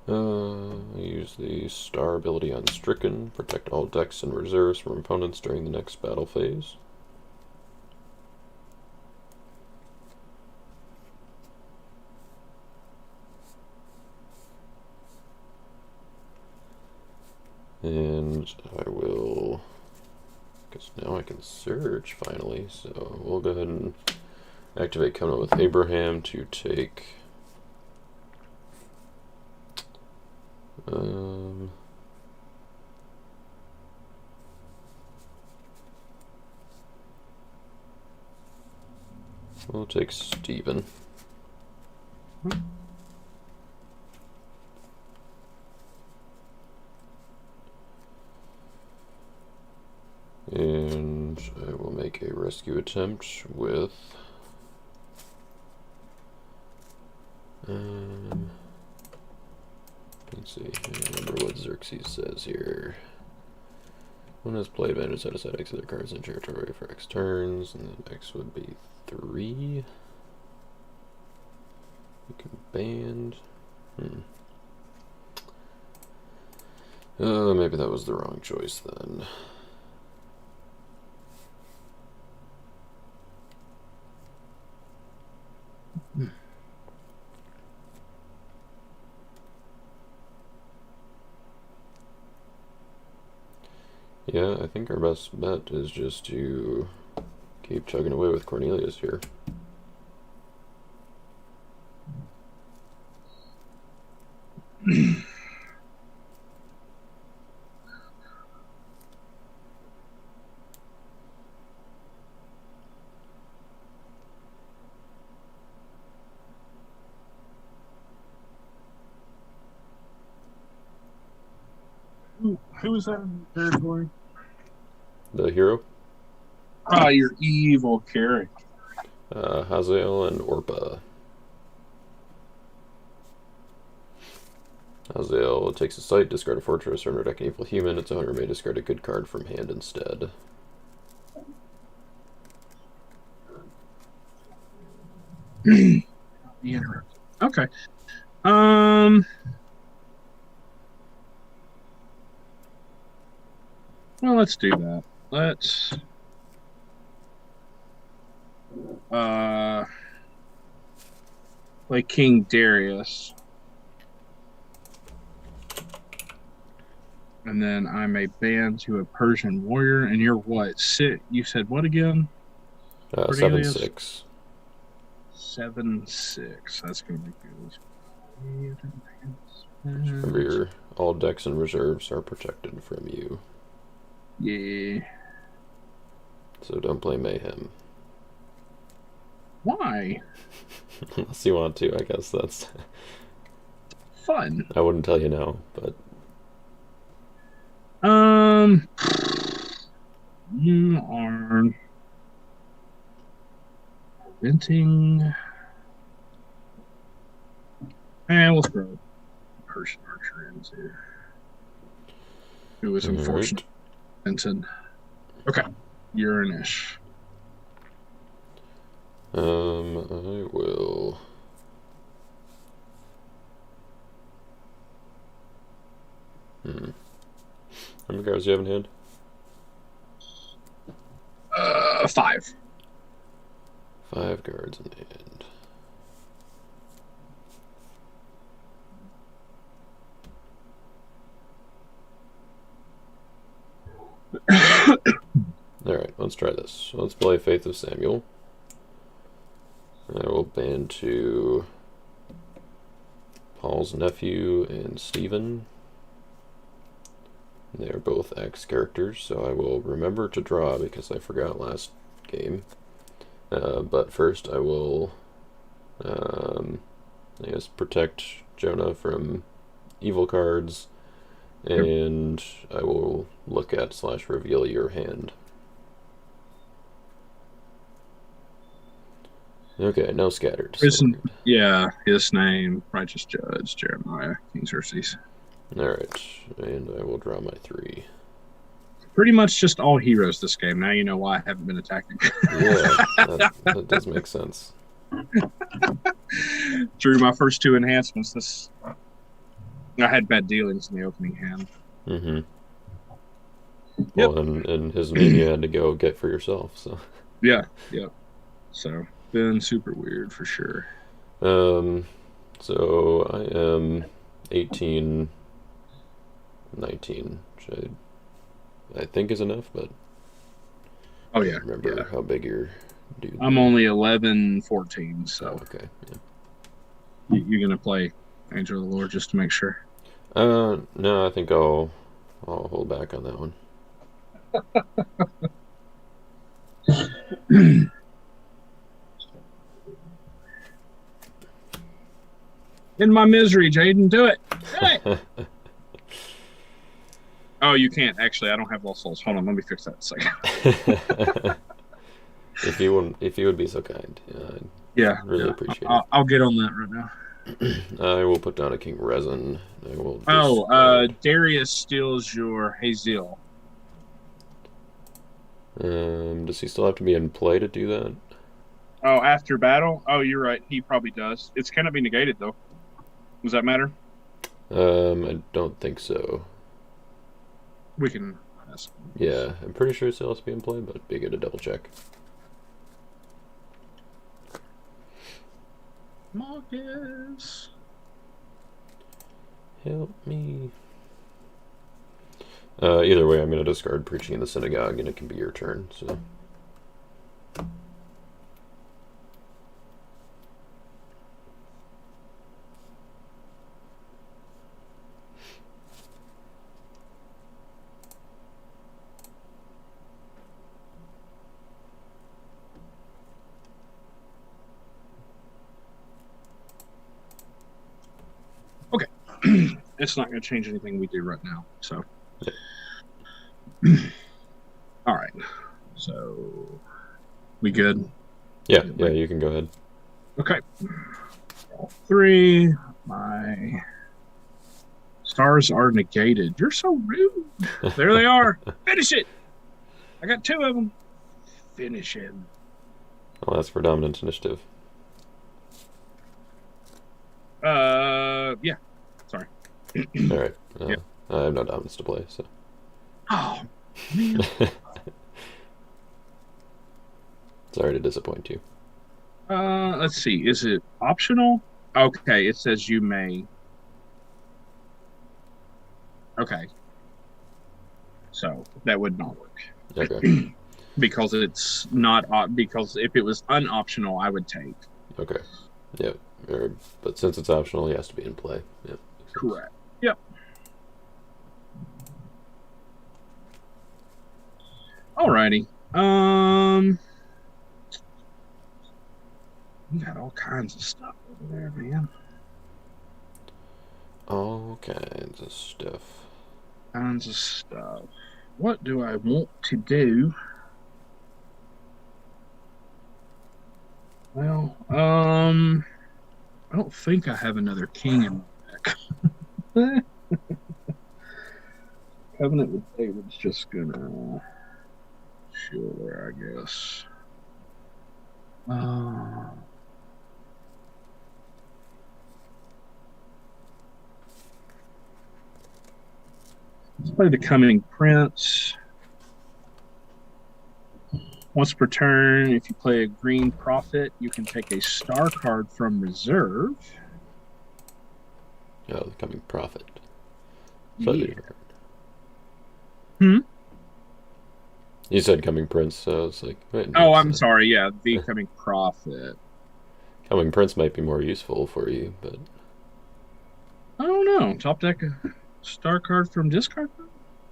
I use the star ability on Stricken, protect all decks and reserves from opponents during the next battle phase. And I will, guess now I can search finally, so we'll go ahead and activate Covenant with Abraham to take we'll take Steven. And I will make a rescue attempt with let's see, I remember what Xerxes says here. One has play advantage, set aside X other cards in territory for X turns, and then X would be 3. You can band. Maybe that was the wrong choice then. Yeah, I think our best bet is just to keep chugging away with Cornelius here.
Who was that in the territory?
The hero?
Ah, your evil character.
Hazael and Orpa. Hazael takes a site, discard a fortress, or deck an evil human. Its owner may discard a good card from hand instead.
Okay. Well, let's do that. Let's play King Darius. And then I may ban to a Persian warrior. And you're what? You said what again?
7/6.
7/6. That's going to be good.
Remember, all decks and reserves are protected from you.
Yeah.
So don't play Mayhem.
Why?
Unless you want to, I guess that's
Fun.
I wouldn't tell you no, but
You are preventing. And we'll throw Persian Archer in too. It was unfortunate. Benton. Okay, you're an ish.
I will. How many cards do you have in hand?
5.
5 cards in hand. Alright, let's try this. Let's play Faith of Samuel. I will ban to Paul's nephew and Stephen. They are both X characters, so I will remember to draw because I forgot last game. But first I will, I guess, protect Jonah from evil cards, and I will look at / reveal your hand. Okay, no scattered.
Yeah, his name, Righteous Judge, Jeremiah, King Xerxes.
Alright, and I will draw my 3.
Pretty much just all heroes this game. Now you know why I haven't been attacking.
Yeah, that does make sense.
Drew my first 2 enhancements. I had bad dealings in the opening hand.
Mm-hmm.
Yep.
Well, and his name you had to go get for yourself, so.
Yeah. So, been super weird for sure.
So I am 18, 19, which I think is enough, but
Oh yeah.
remember how big your dude
I'm
is.
only 11, 14, so
Okay, yeah.
you're gonna play Angel of the Lord just to make sure.
No, I think I'll hold back on that one.
In my misery, Jaden, do it. Do it. Oh, you can't actually. I don't have Lost Souls. Hold on, let me fix that in a second.
If you would be so kind,
Yeah,
really appreciate
I'll get on that right now.
it. I will put down a King Resin. I will. Just,
Darius steals your Hazel.
Does he still have to be in play to do that?
Oh, after battle? Oh, you're right. He probably does. It's cannot be negated though. Does that matter?
I don't think so.
We can ask.
Yeah, I'm pretty sure it still has to be in play, but it'd be good to double check.
Marcus,
help me. Either way, I'm going to discard Preaching in the Synagogue, and it can be your turn, so.
it's not going to change anything we do right now. So, all right. So, we good?
Yeah, you can go ahead.
Okay. 3. My stars are negated. You're so rude. There they are. Finish it. I got 2 of them. Finish him.
I'll ask for Dominance Initiative.
Yeah. Sorry.
Alright.
Yeah.
I have no Dominance to play, so.
Oh, man.
Sorry to disappoint you.
Let's see. Is it optional? Okay, it says you may. Okay. So that would not work.
Okay.
Because it's not because if it was unoptional, I would take.
Okay. Yep. But since it's optional, he has to be in play. Yep.
Correct. Yep. Alrighty. You got all kinds of stuff over there, man.
All kinds of stuff.
Kinds of stuff. What do I want to do? Well, I don't think I have another king in my deck. Covenant with David's just gonna sure, I guess. Let's play the Coming Prince. Once per turn, if you play a green prophet, you can take a star card from reserve.
Oh, the Coming Prophet.
Yeah.
Different.
Hmm?
You said Coming Prince, so it's like, wait, no,
Oh,
it's,
I'm sorry. Yeah, the Coming Prophet.
Coming Prince might be more useful for you, but
I don't know. Top deck a star card from discard?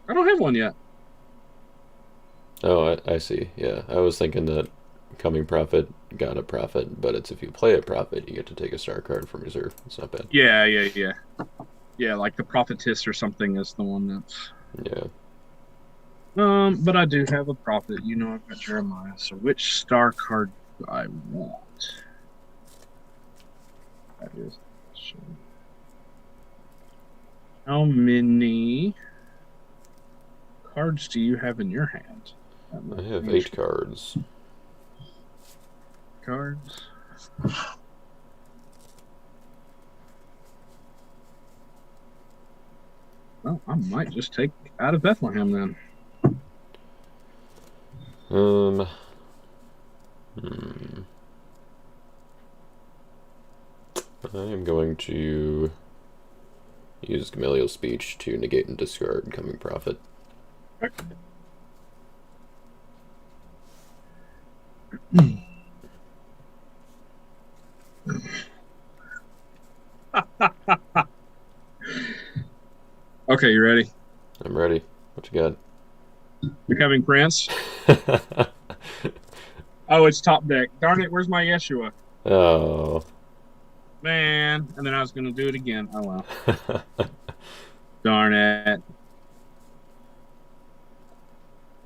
I don't have one yet.
oh, I see. Yeah, I was thinking that Coming Prophet got a Prophet, but it's if you play a Prophet, you get to take a star card from reserve. It's not bad.
Yeah. Yeah, like the Prophetess or something is the one that's.
Yeah.
But I do have a prophet. You know, I've got Jeremiah. So which star card do I want? That is the question. How many cards do you have in your hand?
I have 8 cards.
Cards. Well, I might just take out of Bethlehem then.
I am going to use Gamaliel's Speech to negate and discard Coming Prophet.
Okay, you ready?
I'm ready. What you
Becoming Prince.
got?
Oh, it's top deck. Darn it, where's my Yeshua?
Oh.
Man, and then I was going to do it again. Oh, well. Darn it.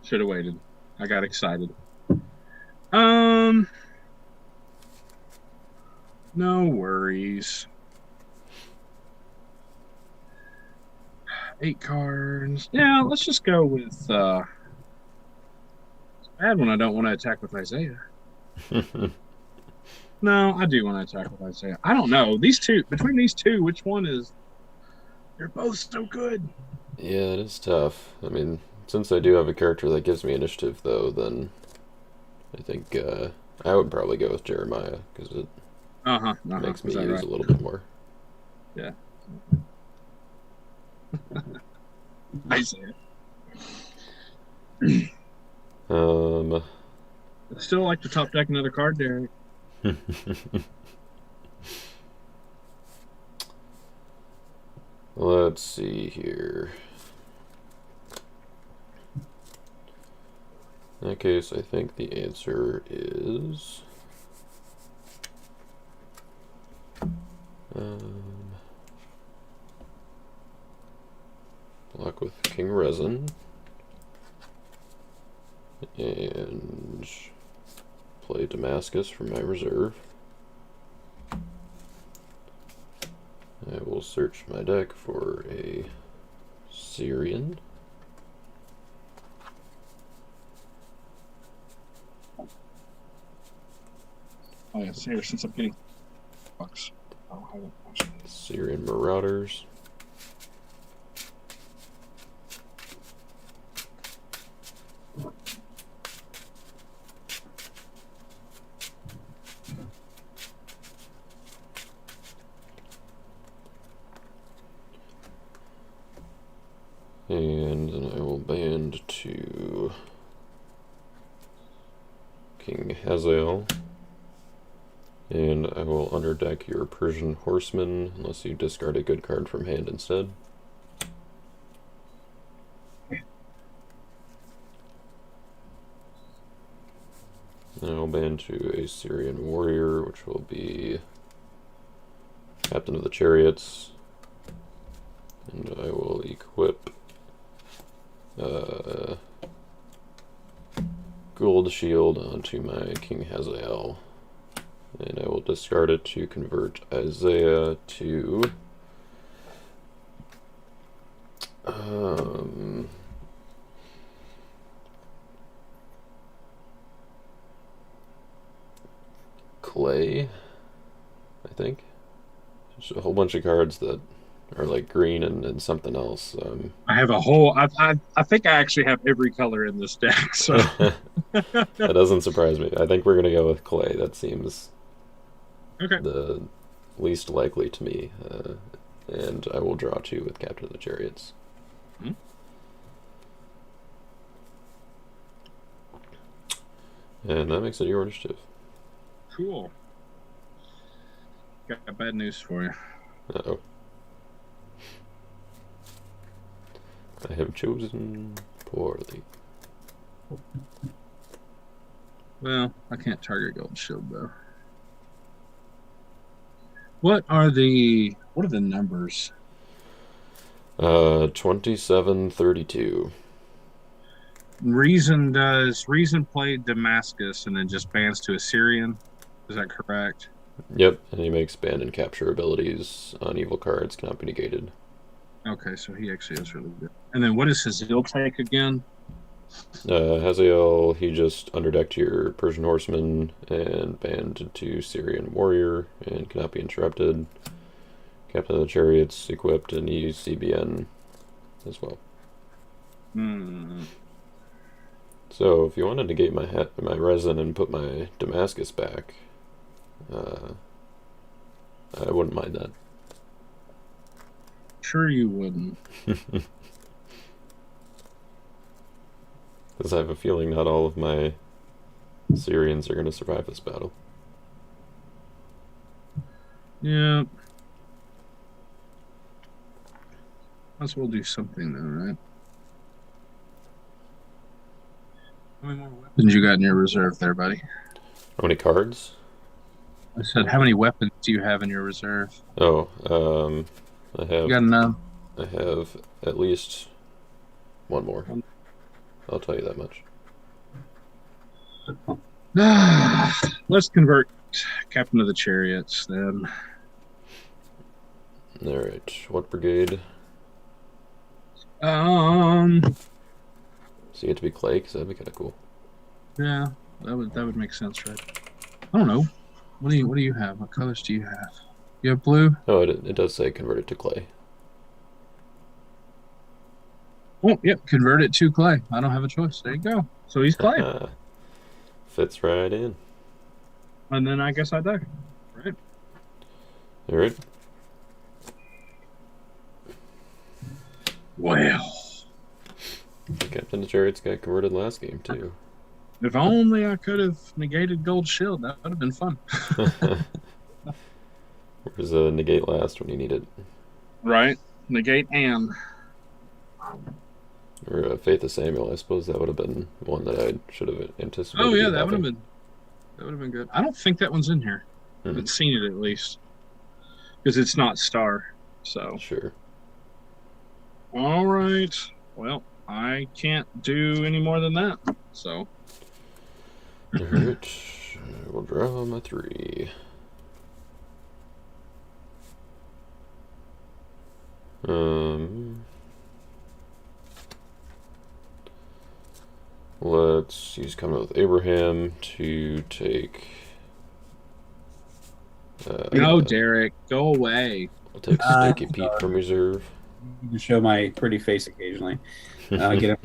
Should have waited. I got excited. No worries. 8 cards. Yeah, let's just go with it's bad when I don't want to attack with Isaiah. No, I do want to attack with Isaiah. I don't know. Between these two, which one is they're both so good.
Yeah, it is tough. I mean, since I do have a character that gives me initiative, though, then I think I would probably go with Jeremiah, because it makes me use a little bit more.
Yeah. Isaiah. I still like to top deck another card, Derek.
Let's see here. In that case, I think the answer is block with King Resin and play Damascus from my reserve. I will search my deck for a Syrian.
Oh yeah, it's here since I'm getting bucks. Oh, I haven't actually.
Syrian Marauders. And then I will band to King Hazael. And I will underdeck your Persian Horseman unless you discard a good card from hand instead. And I'll band to a Syrian Warrior, which will be Captain of the Chariots. And I will equip Gold Shield onto my King Hazael. And I will discard it to convert Isaiah to Clay, I think. There's a whole bunch of cards that are like green and something else.
I have a whole. I think I actually have every color in this deck. So
That doesn't surprise me. I think we're gonna go with Clay. That seems
okay.
the least likely to me. And I will draw 2 with Captain of the Chariots.
Hmm.
And that makes it your initiative.
Cool. Got bad news for you.
Uh-oh. I have chosen poorly.
Well, I can't target Golden Shield though. What are the numbers?
2732.
Reason play Damascus and then just bans to Assyrian? Is that correct?
Yep, and he makes ban and capture abilities on evil cards cannot be negated.
Okay, so he actually is really good. And then what is his Zil take again?
Hazael, he just underdecked your Persian Horseman and banned to Syrian Warrior and cannot be interrupted. Captain of the Chariots equipped and he used CBN as well. So if you want to negate my resin and put my Damascus back, I wouldn't mind that.
Sure you wouldn't.
Because I have a feeling not all of my Syrians are going to survive this battle.
Yeah. Might as well do something though, right? How many more weapons you got in your reserve there, buddy?
How many cards?
I said, how many weapons do you have in your reserve?
Oh, I have.
You got enough?
I have at least one more. I'll tell you that much.
Let's convert Captain of the Chariots then.
All right, what brigade?
So
you get to be Clay, because that'd be kind of cool.
yeah, that would make sense, right? I don't know. What do you have? What colors do you have? You have blue?
Oh, it does say convert it to Clay.
Oh, yep, convert it to Clay. I don't have a choice. There you go. So he's Clay.
Fits right in.
And then I guess I die. Right?
All right.
Well.
Captain of the Chariots got converted last game, too.
If only I could have negated Gold Shield. That would have been fun.
Where's a negate last when you need it?
Right. Negate and.
Or Faith of Samuel, I suppose that would have been one that I should have anticipated.
Oh, yeah, that would have been good. I don't think that one's in here. I haven't seen it at least. Because it's not star. So.
Sure.
All right. Well, I can't do any more than that. So.
Alright. We'll draw my 3. Let's use Coming with Abraham to take.
No, Derek, go away.
I'll take Stinky Pete from reserve.
You can show my pretty face occasionally. Get it.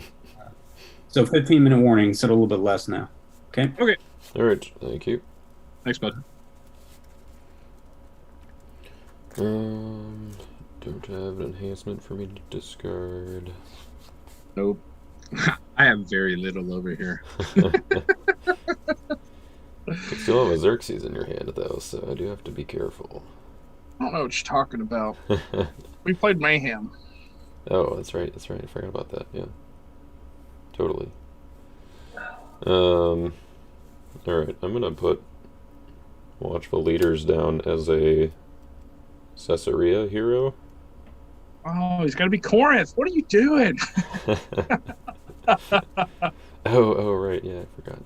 So 15-minute warning. Set a little bit less now. Okay.
Okay.
All right. Thank you.
Thanks, bud.
Don't have an enhancement for me to discard.
Nope. I have very little over here.
You still have a Xerxes in your hand, though, so I do have to be careful.
I don't know what you're talking about. We played Mayhem.
Oh, that's right. That's right. I forgot about that. Yeah. Totally. All right. I'm gonna put Watchful Leaders down as a Caesarea hero.
Oh, he's got to be Corinth. What are you doing?
Oh, right. Yeah, I forgot.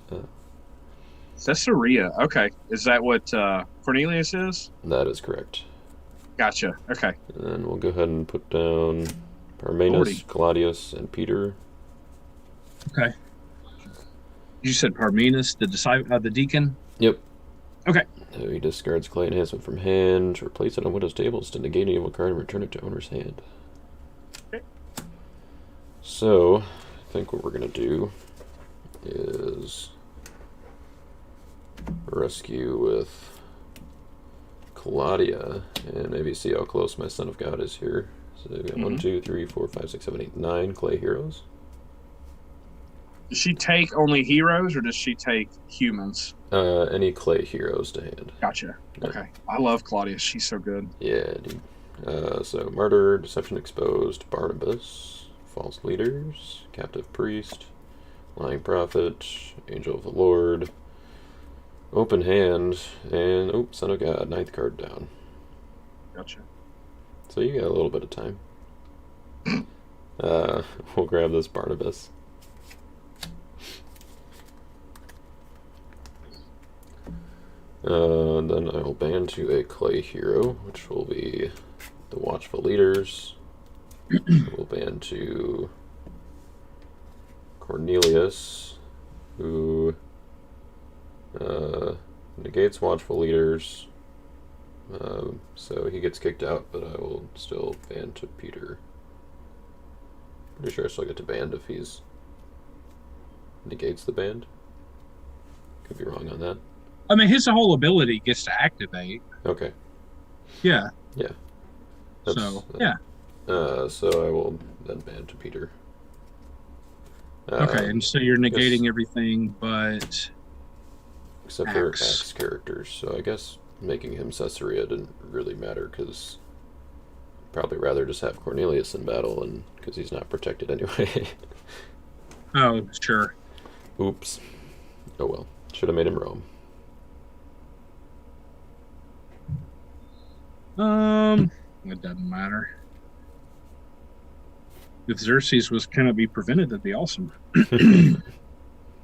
Caesarea. Okay. Is that what Cornelius is?
That is correct.
Gotcha. Okay.
And then we'll go ahead and put down Parmenas, Claudius, and Peter.
Okay. You said Parmenas, the deacon?
Yep.
Okay.
He discards clay enhancement from hand, replace it on Widow's tables to negate an evil card and return it to owner's hand.
Okay.
So, I think what we're going to do is rescue with Claudia and maybe see how close my Son of God is here. So we've got 1, 2, 3, 4, 5, 6, 7, 8, 9 clay heroes.
Does she take only heroes or does she take humans?
Any clay heroes to hand.
Gotcha.
Yeah.
Okay. I love Claudia. She's so good.
Yeah, dude. So Martyr, Deception Exposed, Barnabas, False Leaders, Captive Priest, Lying Prophet, Angel of the Lord, Open Hand, and Son of God, 9th card down.
Gotcha.
So you got a little bit of time. We'll grab this Barnabas. Then I will ban to a clay hero, which will be the Watchful Leaders. We'll ban to Cornelius, who negates Watchful Leaders. So he gets kicked out, but I will still ban to Peter. Pretty sure I still get to band if he's negates the band. Could be wrong on that.
I mean, his whole ability gets to activate.
Okay.
Yeah.
Yeah.
Yeah.
So I will then ban to Peter.
Okay, and so you're negating everything but
except for
Axe.
Axe characters. So I guess making him Caesarea didn't really matter because probably rather just have Cornelius in battle, and because he's not protected anyway.
Oh, sure.
Oops. Oh well. Should have made him Rome.
It doesn't matter. If Xerxes was kind of be prevented, that'd be awesome.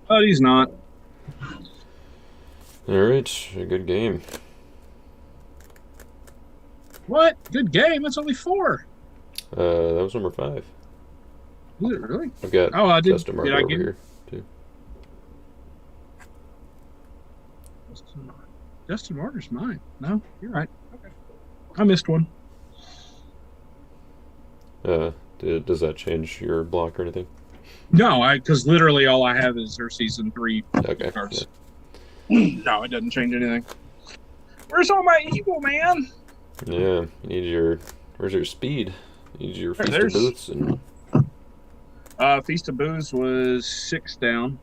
But he's not.
All right, a good game.
What? Good game. That's only 4.
That was number 5.
Is it really?
I've got
Oh, I did.
Justin Marco
Did I
over
get
here too.
Justin Martyr's mine. No, you're right. Okay. I missed one.
Does that change your block or anything?
No, because literally all I have is Xerxes and 3
Okay.
cards. No, it doesn't change anything. Where's all my evil, man?
Yeah, you need your. Where's your speed? You need your Feast of
There's-
Booths and.
Feast of Booze was 6 down.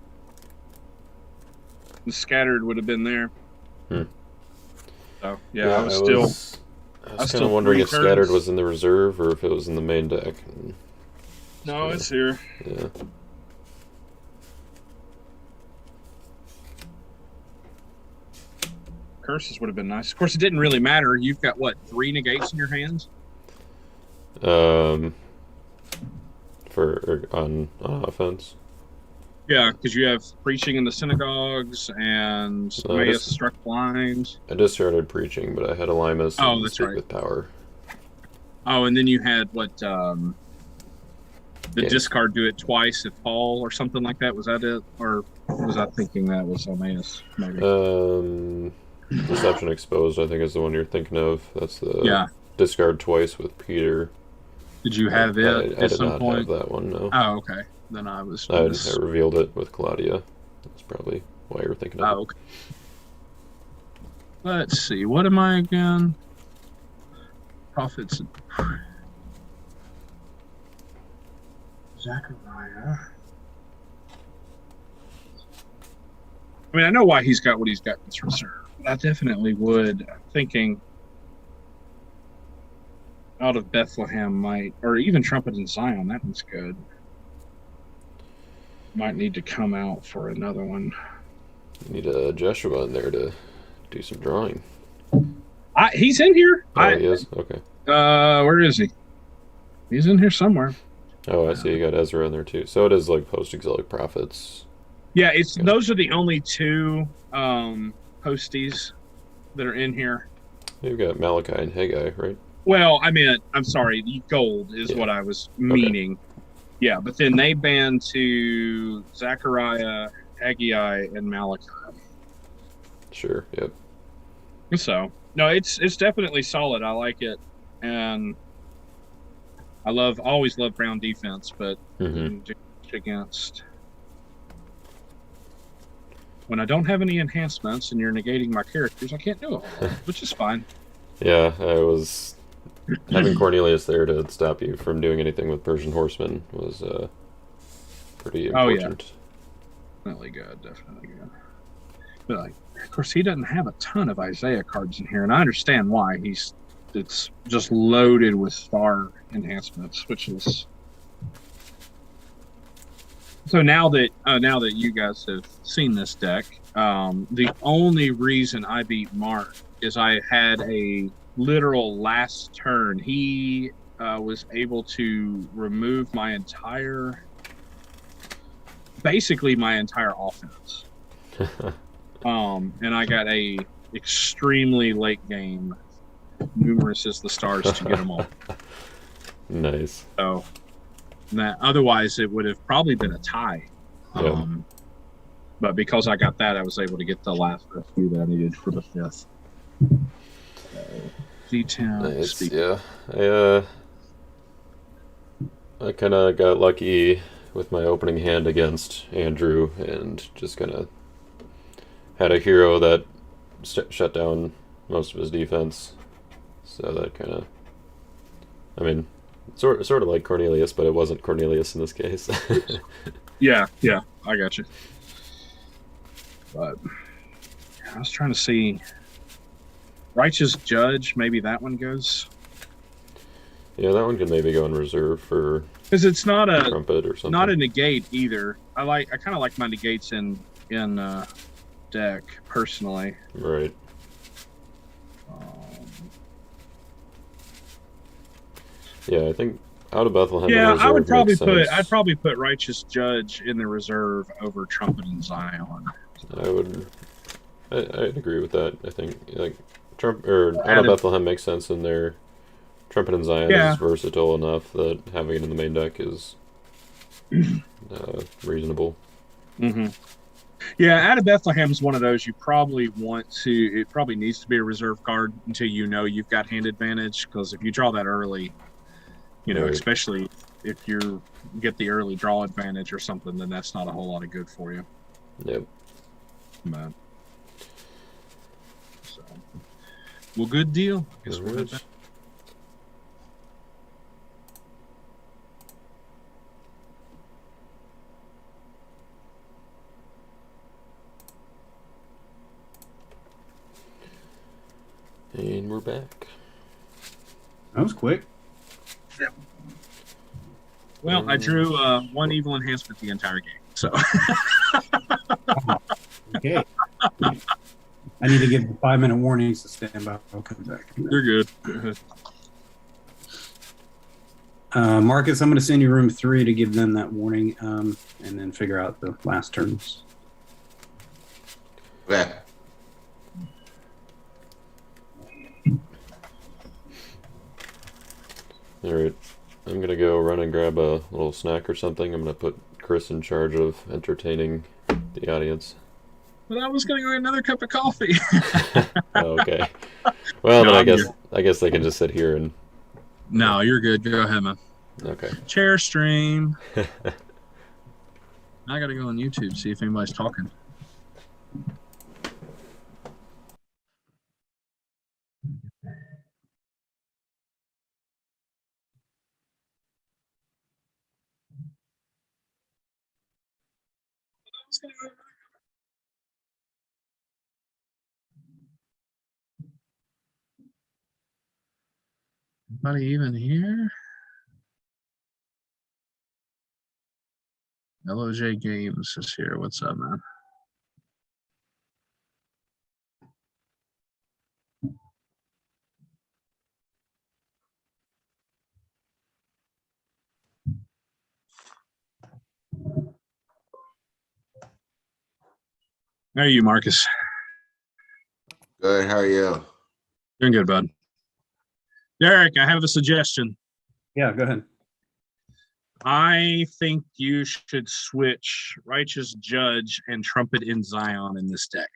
The Scattered would have been there. So, yeah, I was still...
I was kind
still
of wondering
3
if Scattered
turns.
was in the reserve or if it was in the main deck. And,
No, it's here.
yeah.
Curses would have been nice. Of course, it didn't really matter. You've got, what, 3 negates in your hands?
On offense.
Yeah, because you have Preaching in the Synagogues and
No,
Emmaus
just-
Struck Blind.
I just started preaching, but I had Elimus
Oh,
and
that's
Speak
right.
with Power.
Oh, and then you had, what, the
Yeah.
discard do it twice if Paul or something like that. Was that it? Or was I thinking that was Emmaus, maybe?
Deception Exposed, I think, is the one you're thinking of. That's the
Yeah.
discard twice with Peter.
Did you have it
I
at
did
some
not
point?
have that one, no.
Oh, okay. Then I was.
I revealed it with Claudia. That's probably why you were thinking of
Oh, okay. Let's see. What am I again? Prophets. Zechariah. I mean, I know why he's got what he's got in his reserve. But I definitely would. I'm thinking out of Bethlehem might, or even Trumpet in Zion. That one's good. Might need to come out for another one.
You need a Joshua in there to do some drawing.
He's in here.
Oh, he is? Okay.
Where is he? He's in here somewhere.
Oh, I see. You got Ezra in there, too. So it is like post-exilic prophets.
Yeah, those are the only 2 posties that are in here.
You've got Malachi and Haggai, right?
Well, I mean, I'm sorry, the gold is
Yeah.
what I was meaning. Yeah, but then they ban to Zechariah, Haggai, and Malachi.
Sure, yep.
So no, it's definitely solid. I like it, and I always love brown defense, but
Mm-hmm.
against when I don't have any enhancements and you're negating my characters, I can't do a whole lot, which is fine.
Yeah, I was having Cornelius there to stop you from doing anything with Persian horsemen was pretty
Oh yeah,
important.
definitely good, definitely good. But like, of course, he doesn't have a ton of Isaiah cards in here, and I understand why. It's just loaded with star enhancements, which is so now that you guys have seen this deck, the only reason I beat Mark is I had a literal last turn. He was able to remove basically my entire offense. And I got a extremely late game, numerous as the stars, to get them all.
Nice.
So that otherwise it would have probably been a tie.
Yeah.
But because I got that, I was able to get the last rescue that I needed for the 5th. Detail.
Nice. Yeah. I kind of got lucky with my opening hand against Andrew and just kind of had a hero that shut down most of his defense. So that kind of, I mean, sort of like Cornelius, but it wasn't Cornelius in this case.
Yeah, I got you. But I was trying to see Righteous Judge. Maybe that one goes.
Yeah, that one could maybe go in reserve for
because it's not a
trumpet or something.
Not a negate either. I kind of like my negates in deck personally.
Right. Yeah, I think out of Bethlehem.
Yeah,
I would probably
I'd probably put Righteous Judge in the reserve over Trumpet and Zion.
I'd agree with that. I think like out of Bethlehem makes sense in there. Trumpet and Zion is versatile enough that having it in the main deck is reasonable.
Mm-hmm. Yeah, out of Bethlehem is one of those you probably want to. It probably needs to be a reserve card until you know you've got hand advantage. Because if you draw that early, right. Especially if you get the early draw advantage or something, then that's not a whole lot of good for you.
Yep.
But so, well, good deal. I guess we're back.
And we're back.
That was quick.
Yeah. Well, I drew one evil enhancement the entire game, so.
Okay. I need to give 5-minute warnings to stand by. I'll come back.
You're good. Go ahead.
Marcus, I'm going to send you room 3 to give them that warning, and then figure out the last turns.
Okay.
Alright, I'm gonna go run and grab a little snack or something. I'm gonna put Chris in charge of entertaining the audience.
But I was gonna go get another cup of coffee.
Oh, okay. Well, no, then I guess they can just sit here and.
No, you're good. Go ahead, man.
Okay.
Chair stream. I gotta go on YouTube, see if anybody's talking. Anybody even here? LOJ Games is here. What's up, man? How are you, Marcus?
Good. How are you?
Doing good, bud. Derek, I have a suggestion.
Yeah, go ahead.
I think you should switch Righteous Judge and Trumpet in Zion in this deck.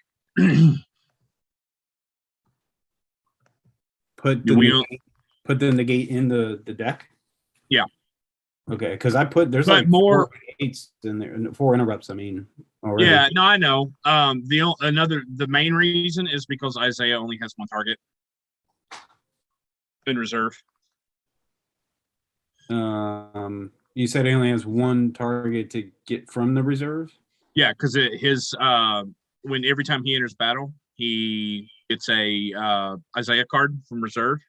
put the negate in the deck?
Yeah.
Okay, because I put there's
But
like
more
4 negates in there, 4 interrupts. I mean, already.
Yeah, no, I know. The main reason is because Isaiah only has 1 target in reserve.
You said he only has 1 target to get from the reserve.
Yeah, because when every time he enters battle, he gets a Isaiah card from reserve,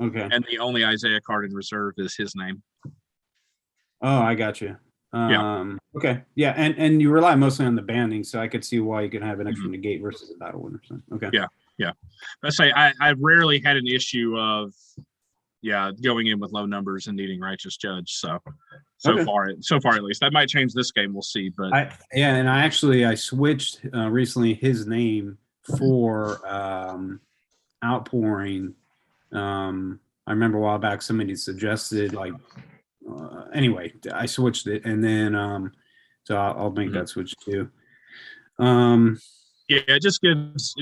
Okay.
and the only Isaiah card in reserve is his name.
Oh, I got you.
Yeah.
Okay. Yeah, and you rely mostly on the banding, so I could see why you could have an extra negate versus a battle one or something. Okay.
Yeah. I rarely had an issue of going in with low numbers and needing Righteous Judge. So
Okay.
far at least. That might change this game. We'll see. But
I switched recently his name for Outpouring. I remember a while back somebody suggested anyway, I switched it, and then so I'll make that switch too.
It just gives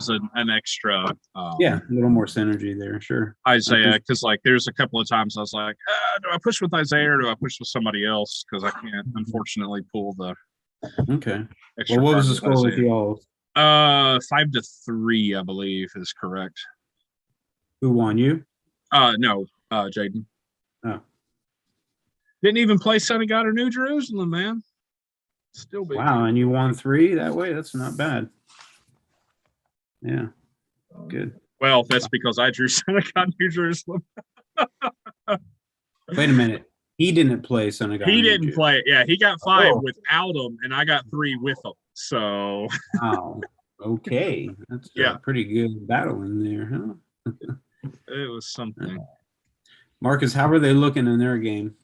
an extra
a little more synergy there, sure.
Isaiah, because there's a couple of times I was like, do I push with Isaiah or do I push with somebody else? Because I can't unfortunately pull the extra.
Well, what was the score with y'all?
5-3, I believe is correct.
Who won? You?
No, Jaden.
Oh.
Didn't even play Son of God or New Jerusalem, man. Still big.
Wow, and you won 3 that way? That's not bad. Yeah. Good.
Well, that's because I drew Son of God New Jerusalem.
Wait a minute. He didn't play Son of God.
He didn't play it. Yeah, he got 5 without him, and I got 3 with him. So.
Wow. Okay. That's a pretty good battle in there, huh?
It was something.
Marcus, how were they looking in their game?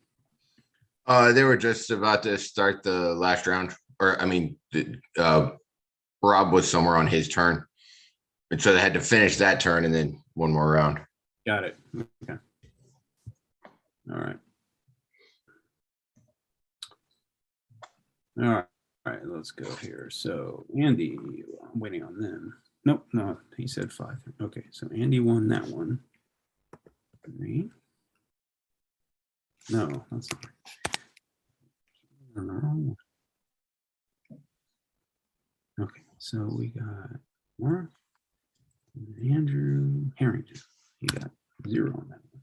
They were just about to start the last round, Rob was somewhere on his turn, and so they had to finish that turn and then 1 more round.
Got it. Okay. All right. All right. Let's go here. So Andy, I'm waiting on them. Nope, no, he said 5. Okay, so Andy won that one. 3. No, that's not. Okay, so we got Mark and Andrew Harrington. He got 0 on that one.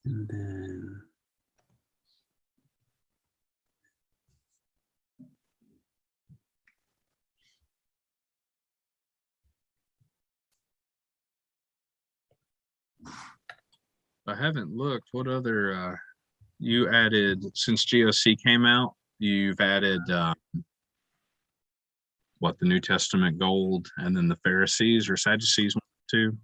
And then
I haven't looked. What other you added since GOC came out? You've added the New Testament gold, and then the Pharisees or Sadducees one too.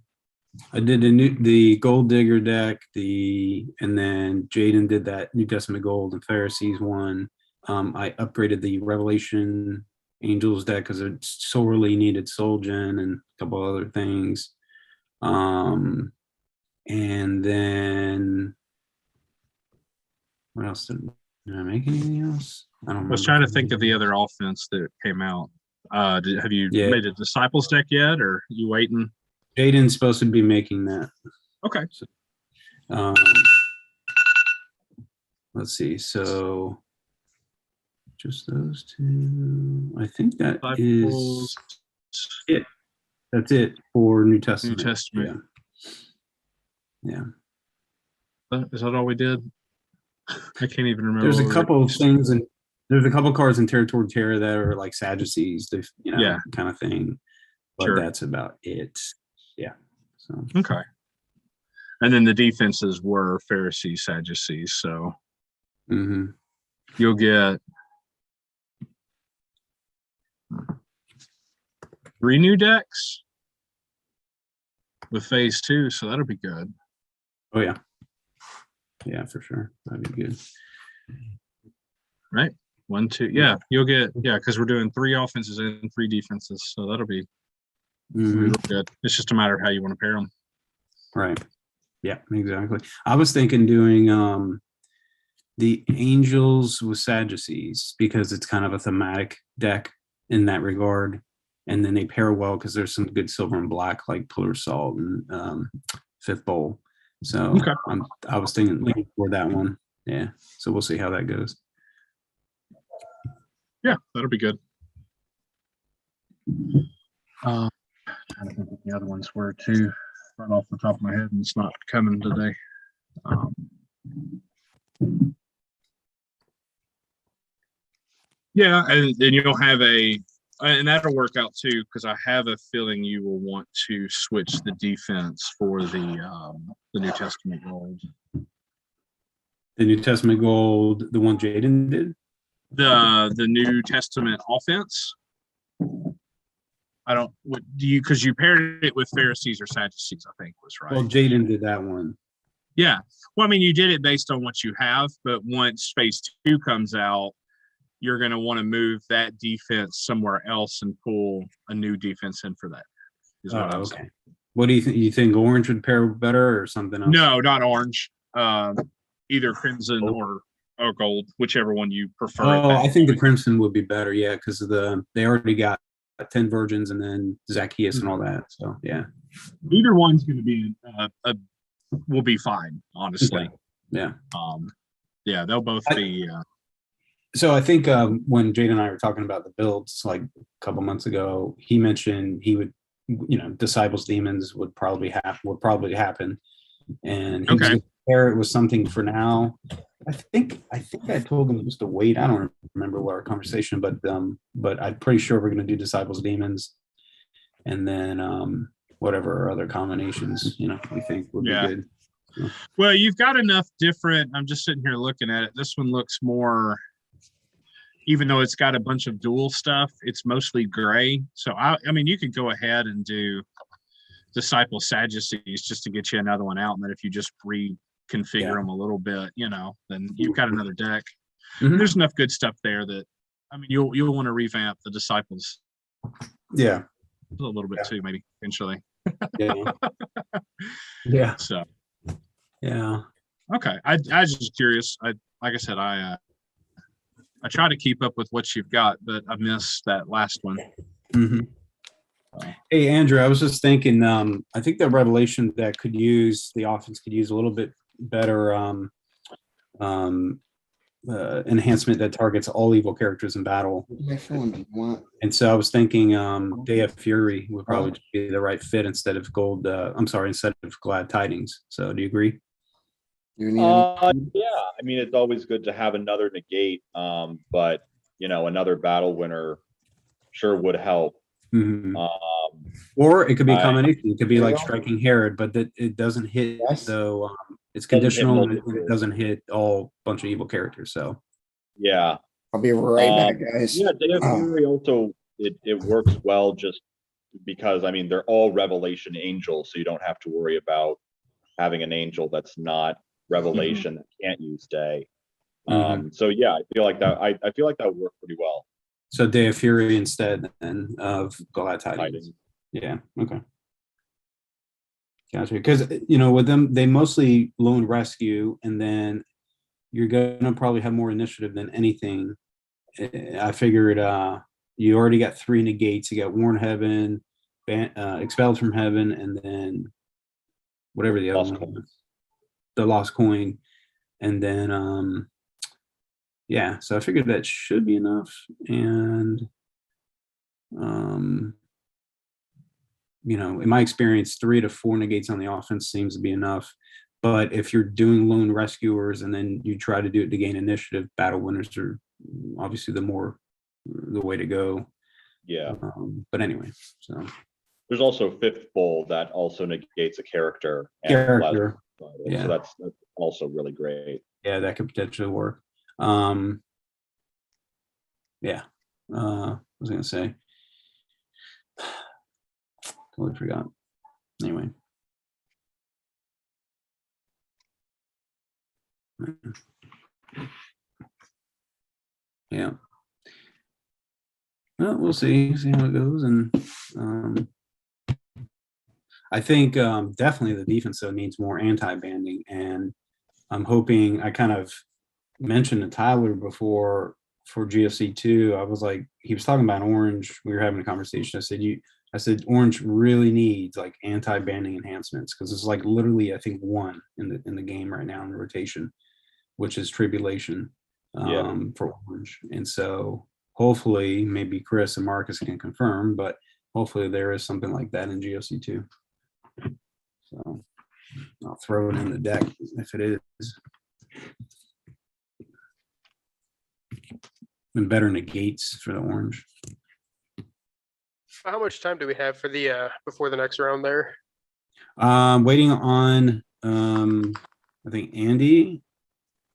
I did the Gold Digger deck, and then Jaden did that New Testament gold and Pharisees one. I upgraded the Revelation Angels deck because it sorely needed Soul Gen and a couple other things. And then what else? Did I make anything else? I don't know.
I was trying to think of the other offense that came out. Have you made a Disciples deck yet, or are you waiting?
Jaden's supposed to be making that.
Okay.
So, let's see. So just those 2. I think that is it. That's it for New Testament.
New Testament.
Yeah.
Is that all we did? I can't even remember.
There's a couple of things, and there's a couple of cards in Territory Terror that are like Sadducees, kind of thing. But that's about it. Yeah. So
okay. And then the defenses were Pharisees, Sadducees. So you'll get 3 new decks with phase 2, so that'll be good.
Oh yeah. Yeah, for sure. That'd be good.
Right. 1, 2. Yeah, you'll get because we're doing 3 offenses and 3 defenses, so that'll be real good. It's just a matter of how you want to pair them.
Right. Yeah, exactly. I was thinking doing the Angels with Sadducees because it's kind of a thematic deck in that regard. and then they pair well because there's some good silver and black like Pillar Salt and Fifth Bowl. So
Okay.
I was leaning for that one. Yeah. So we'll see how that goes.
Yeah, that'll be good. Trying to think what the other ones were too, right off the top of my head, and it's not coming today. Yeah, and you'll have and that'll work out too, because I have a feeling you will want to switch the defense for the New Testament Gold.
The New Testament Gold, the one Jaden did?
The New Testament offense. Because you paired it with Pharisees or Sadducees, I think was right.
Well, Jaden did that one.
Yeah. Well, I mean, you did it based on what you have, but once phase 2 comes out, you're going to want to move that defense somewhere else and pull a new defense in for that. Is what I'm saying.
What do you think? You think orange would pair better or something else?
No, not orange. Either crimson or gold, whichever one you prefer.
Oh, I think the crimson would be better. Yeah, because they already got 10 virgins and then Zacchaeus and all that. So yeah,
either one's going to be will be fine, honestly.
Okay. Yeah.
Yeah, they'll both be.
So I think when Jade and I were talking about the builds like a couple months ago, he mentioned he would, disciples demons would probably happen, and he was going to pair it with something for now. I think I told him just to wait. I don't remember what our conversation, but I'm pretty sure we're going to do disciples demons, and then whatever other combinations we think would be good. So.
Well, you've got enough different. I'm just sitting here looking at it. This one looks more. Even though it's got a bunch of dual stuff, it's mostly gray. So, I mean, you could go ahead and do Disciple Sadducees just to get you another one out. And then if you just reconfigure them a little bit, then you've got another deck. Mm-hmm. There's enough good stuff there that, I mean, you'll want to revamp the Disciples.
Yeah.
A little bit too, maybe, eventually.
Yeah. Yeah.
So.
Yeah.
Okay. I was just curious. Like I said, I try to keep up with what you've got, but I missed that last one.
Mm-hmm. Hey, Andrew, I was just thinking, I think the Revelation deck the offense could use a little bit better enhancement that targets all evil characters in battle.
My phone, do you want?
And so I was thinking Day of Fury would probably be the right fit instead of instead of Glad Tidings. So do you agree?
Yeah, I mean, it's always good to have another negate, but another battle winner sure would help.
Mm-hmm. Or it could be a combination. It could be like Striking Herod, but that it doesn't hit though. It's conditional and it doesn't hit all bunch of evil characters. So
yeah,
I'll be right back, guys.
Yeah, Day of Fury also it works well just because they're all Revelation angels, so you don't have to worry about having an angel that's not Revelation that can't use Day. So yeah, I feel like that. I feel like that would work pretty well.
So Day of Fury instead then of Glad Tidings. Yeah. Okay. Gotcha. Because with them, they mostly lone rescue, and then you're gonna probably have more initiative than anything. I figured you already got 3 negates. You got Warn Heaven, Expelled from Heaven, and then whatever the other one was. The Lost Coin, and then so I figured that should be enough, and in my experience 3 to 4 negates on the offense seems to be enough, but if you're doing lone rescuers and then you try to do it to gain initiative, battle winners are obviously the way to go. But anyway, so
there's also Fifth Bowl that also negates a character.
Yeah.
So that's also really great.
Yeah, that could potentially work. Yeah. I was gonna say. Totally forgot. Anyway. Yeah. Well, we'll see how it goes, and I think definitely the defense though needs more anti-banding, and I'm hoping I kind of mentioned to Tyler before for GFC2, I was like, he was talking about orange. We were having a conversation. I said orange really needs like anti-banding enhancements because it's like literally I think one in the game right now in the rotation, which is tribulation for orange. And so hopefully maybe Chris and Marcus can confirm, but hopefully there is something like that in GFC2. So I'll throw it in the deck if it is. And better negates for the orange.
How much time do we have for the before the next round there?
Waiting on I think Andy.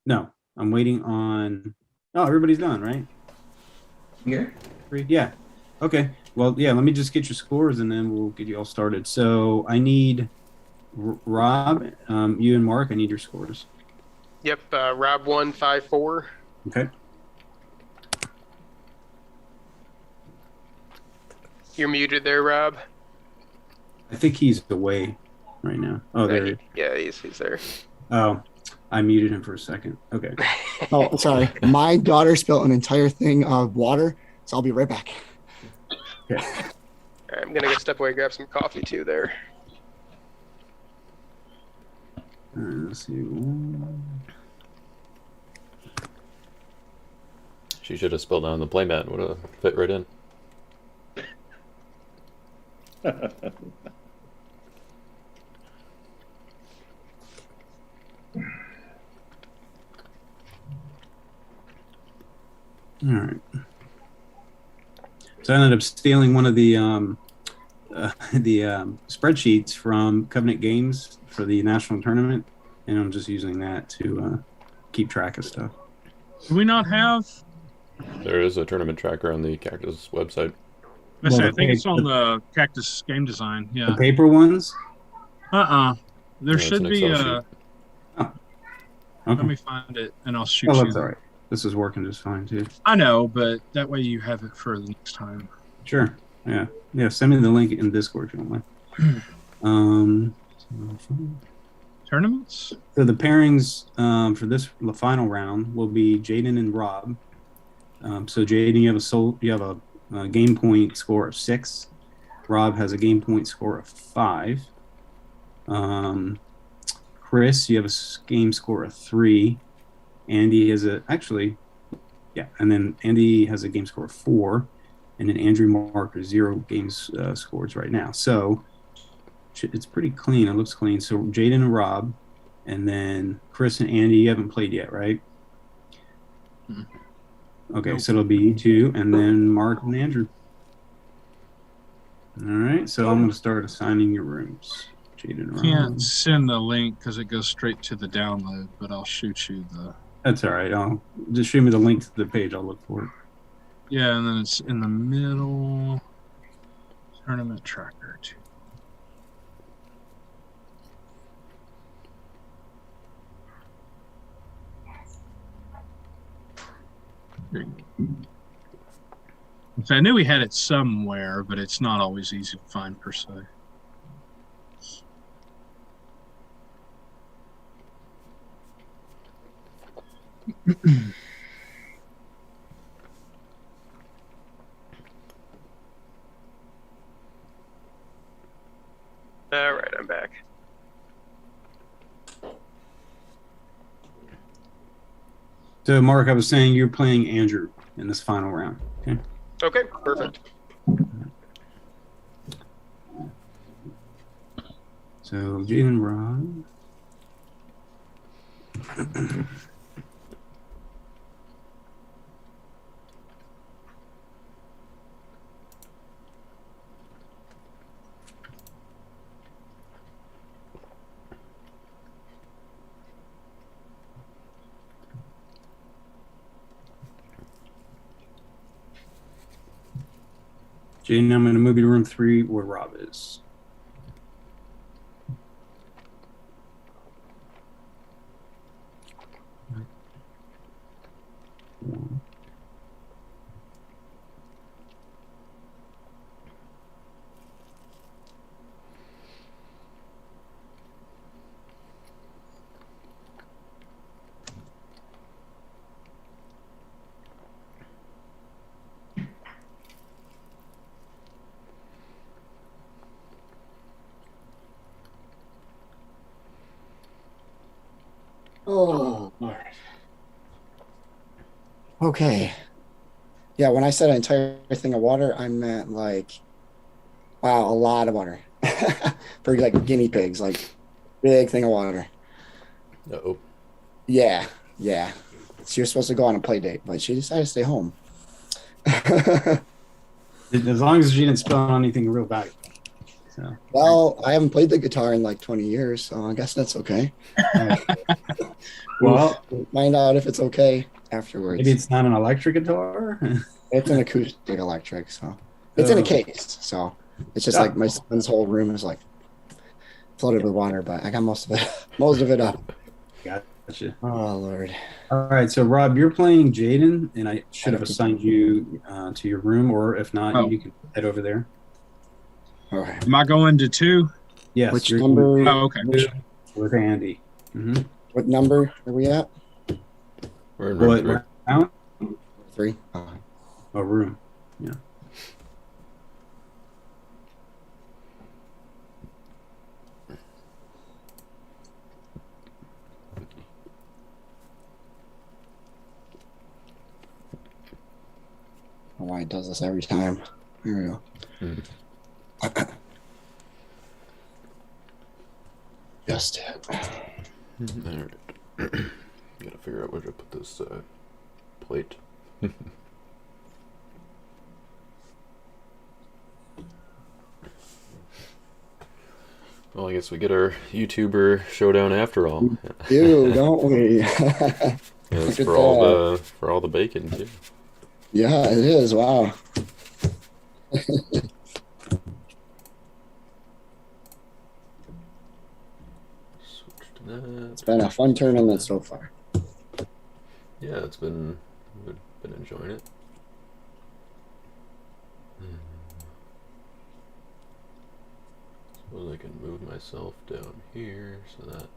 No, I'm waiting on. Oh, everybody's done, right?
Here.
Yeah. Okay. Well, yeah. Let me just get your scores, and then we'll get you all started. So I need Rob, you and Mark. I need your scores.
Yep. Rob 154.
Okay.
You're muted there, Rob.
I think he's away right now. Oh, there he is.
Yeah, he's there.
Oh, I muted him for a second. Okay.
Oh, sorry. My daughter spilled an entire thing of water, so I'll be right back.
Okay.
All right, I'm gonna go step away, grab some coffee too. There.
All right, let's see.
She should have spilled down the playmat. Would have fit right in.
All right. So I ended up stealing one of the spreadsheets from Covenant Games for the national tournament, and I'm just using that to keep track of stuff.
Do we not have?
There is a tournament tracker on the Cactus website.
I think it's on the Cactus Game Design.
The
Yeah.
paper ones?
There
No, it's
should
an
be.
Excel sheet.
Okay.
Let me find it, and I'll shoot
Oh,
you.
that's all right. This is working just fine too.
I know, but that way you have it for the next time.
Sure. Yeah. Yeah. Send me the link in Discord if you don't mind.
Tournaments?
So the pairings for this final round will be Jaden and Rob. So Jaden, you have a game point score of 6. Rob has a game point score of 5. Chris, you have a game score of 3. Andy has and then Andy has a game score of 4, and then Andrew Mark are 0 games scores right now. So it's pretty clean. It looks clean. So Jaden and Rob, and then Chris and Andy, you haven't played yet, right? Okay, so it'll be you two, and then Mark and Andrew. All right, so I'm going to start assigning your rooms. Jaden and Rob.
Can't send the link because it goes straight to the download, but I'll shoot you the.
That's all right. I'll just shoot me the link to the page. I'll look for it.
Yeah, and then it's in the middle. Tournament tracker too. So I knew we had it somewhere, but it's not always easy to find per se.
All right, I'm back.
So, Mark, I was saying you're playing Andrew in this final round. Okay.
Okay, perfect.
So, Jaden, Rob. Jaden, I'm going to move you to room 3 where Rob is.
Okay. Yeah, when I said an entire thing of water, I meant like, wow, a lot of water. For like guinea pigs, like big thing of water.
Uh-oh.
Yeah, yeah. She was supposed to go on a play date, but she decided to stay home.
As long as she didn't spill anything real valuable. So.
Well, I haven't played the guitar in like 20 years, so I guess that's okay.
Well,
We'll find out if it's okay afterwards.
maybe it's not an electric guitar.
It's an acoustic electric, so it's in a case. So it's just like my son's whole room is like flooded with water, but I got most of it up.
Gotcha.
Oh Lord.
All right, so Rob, you're playing Jaden, and I should have assigned you to your room, or if not, you can head over there.
Okay.
Am I going to 2?
Yes.
Which number?
Oh, okay.
With Andy. Mm-hmm.
What number are we at?
We're in room 3.
Round?
3.
A room. Yeah.
I don't know why it does this every time. Here we go. Just it.
Alright. Gotta figure out where to put this plate. Well, I guess we get our YouTuber showdown after all.
Ew, don't we?
Yeah, it's
Look
for all the bacon too.
Yeah, it is. Wow.
Switch to that.
It's been a fun tournament so far.
Yeah, we've been enjoying it. Suppose I can move myself down here so that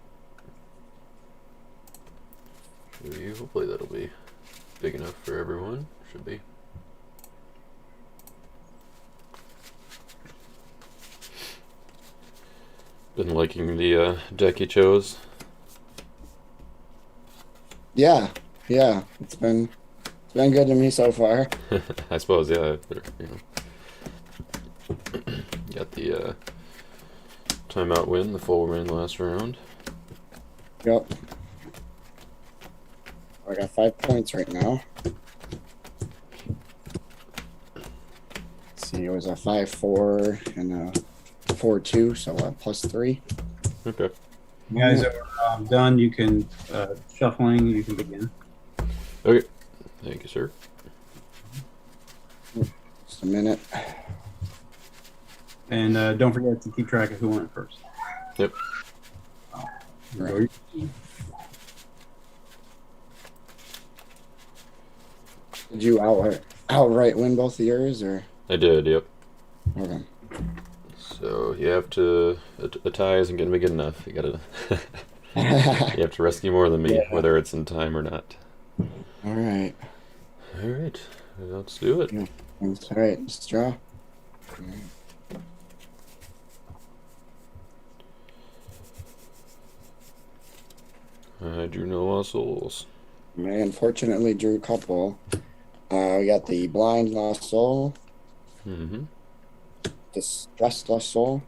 hopefully that'll be big enough for everyone. Should be. Been liking the deck you chose.
Yeah, it's been good to me so far.
I suppose, yeah. Got the timeout win, the full win last round.
Yep. I got 5 points right now. Let's see, it was a 5-4 and a 4-2, so +3.
Okay.
You guys are done. You can shuffling. You can begin.
Okay. Thank you, sir.
Just a minute.
And don't forget to keep track of who went first.
Yep.
Right. Did you outright win both of yours, or?
I did, yep.
Okay.
So you have to, a tie isn't going to be good enough. You gotta, you have to rescue more than me, whether it's in time or not.
All right.
All right, let's do it.
Yeah. All right, let's draw.
I drew no lost souls.
I unfortunately drew a couple. We got the blind lost soul,
Mm-hmm.
distressed lost soul,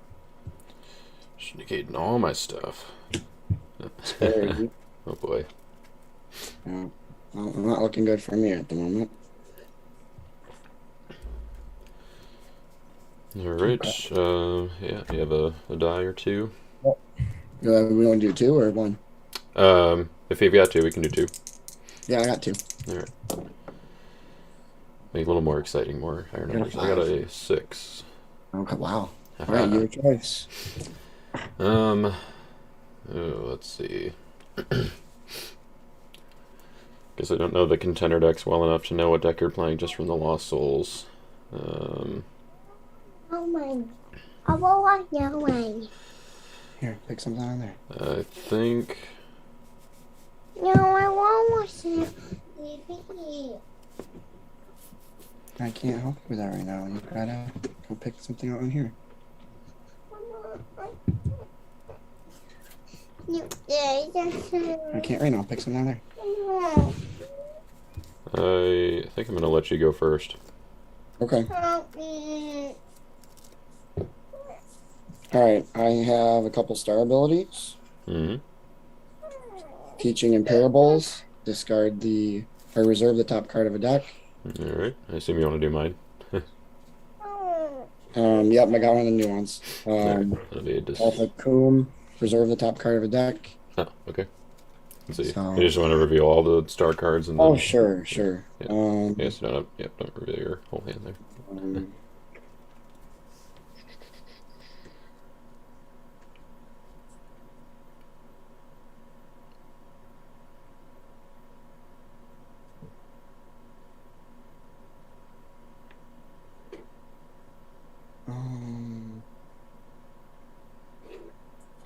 Just negating all my stuff.
Scary.
Oh boy.
Well, not looking good for me at the moment.
All right. Yeah, you have a die or two.
We want to do 2 or 1?
If you've got 2, we can do 2.
Yeah, I got 2.
All right. Make it a little more exciting, more higher numbers. I got a 6.
Okay, wow. All right, your choice.
Let's see. Guess I don't know the contender decks well enough to know what deck you're playing just from the Lost Souls.
Here, pick something on there.
I think.
No, I want to.
I can't help you with that right now. You gotta go pick something out in here. I can't right now. Pick something on there.
I think I'm gonna let you go first.
Okay. Alright, I have a couple star abilities.
Mm-hmm.
Teaching in parables. Discard the or reserve the top card of a deck.
Alright. I assume you want to do mine.
Yep, I got one of the new ones.
Alright. That'll be a
Alpha Coom, reserve the top card of a deck.
Oh, okay. Let's see.
So-
You just want to reveal all the star cards and then...
Oh, sure.
Yeah. Yes, don't reveal your whole hand there.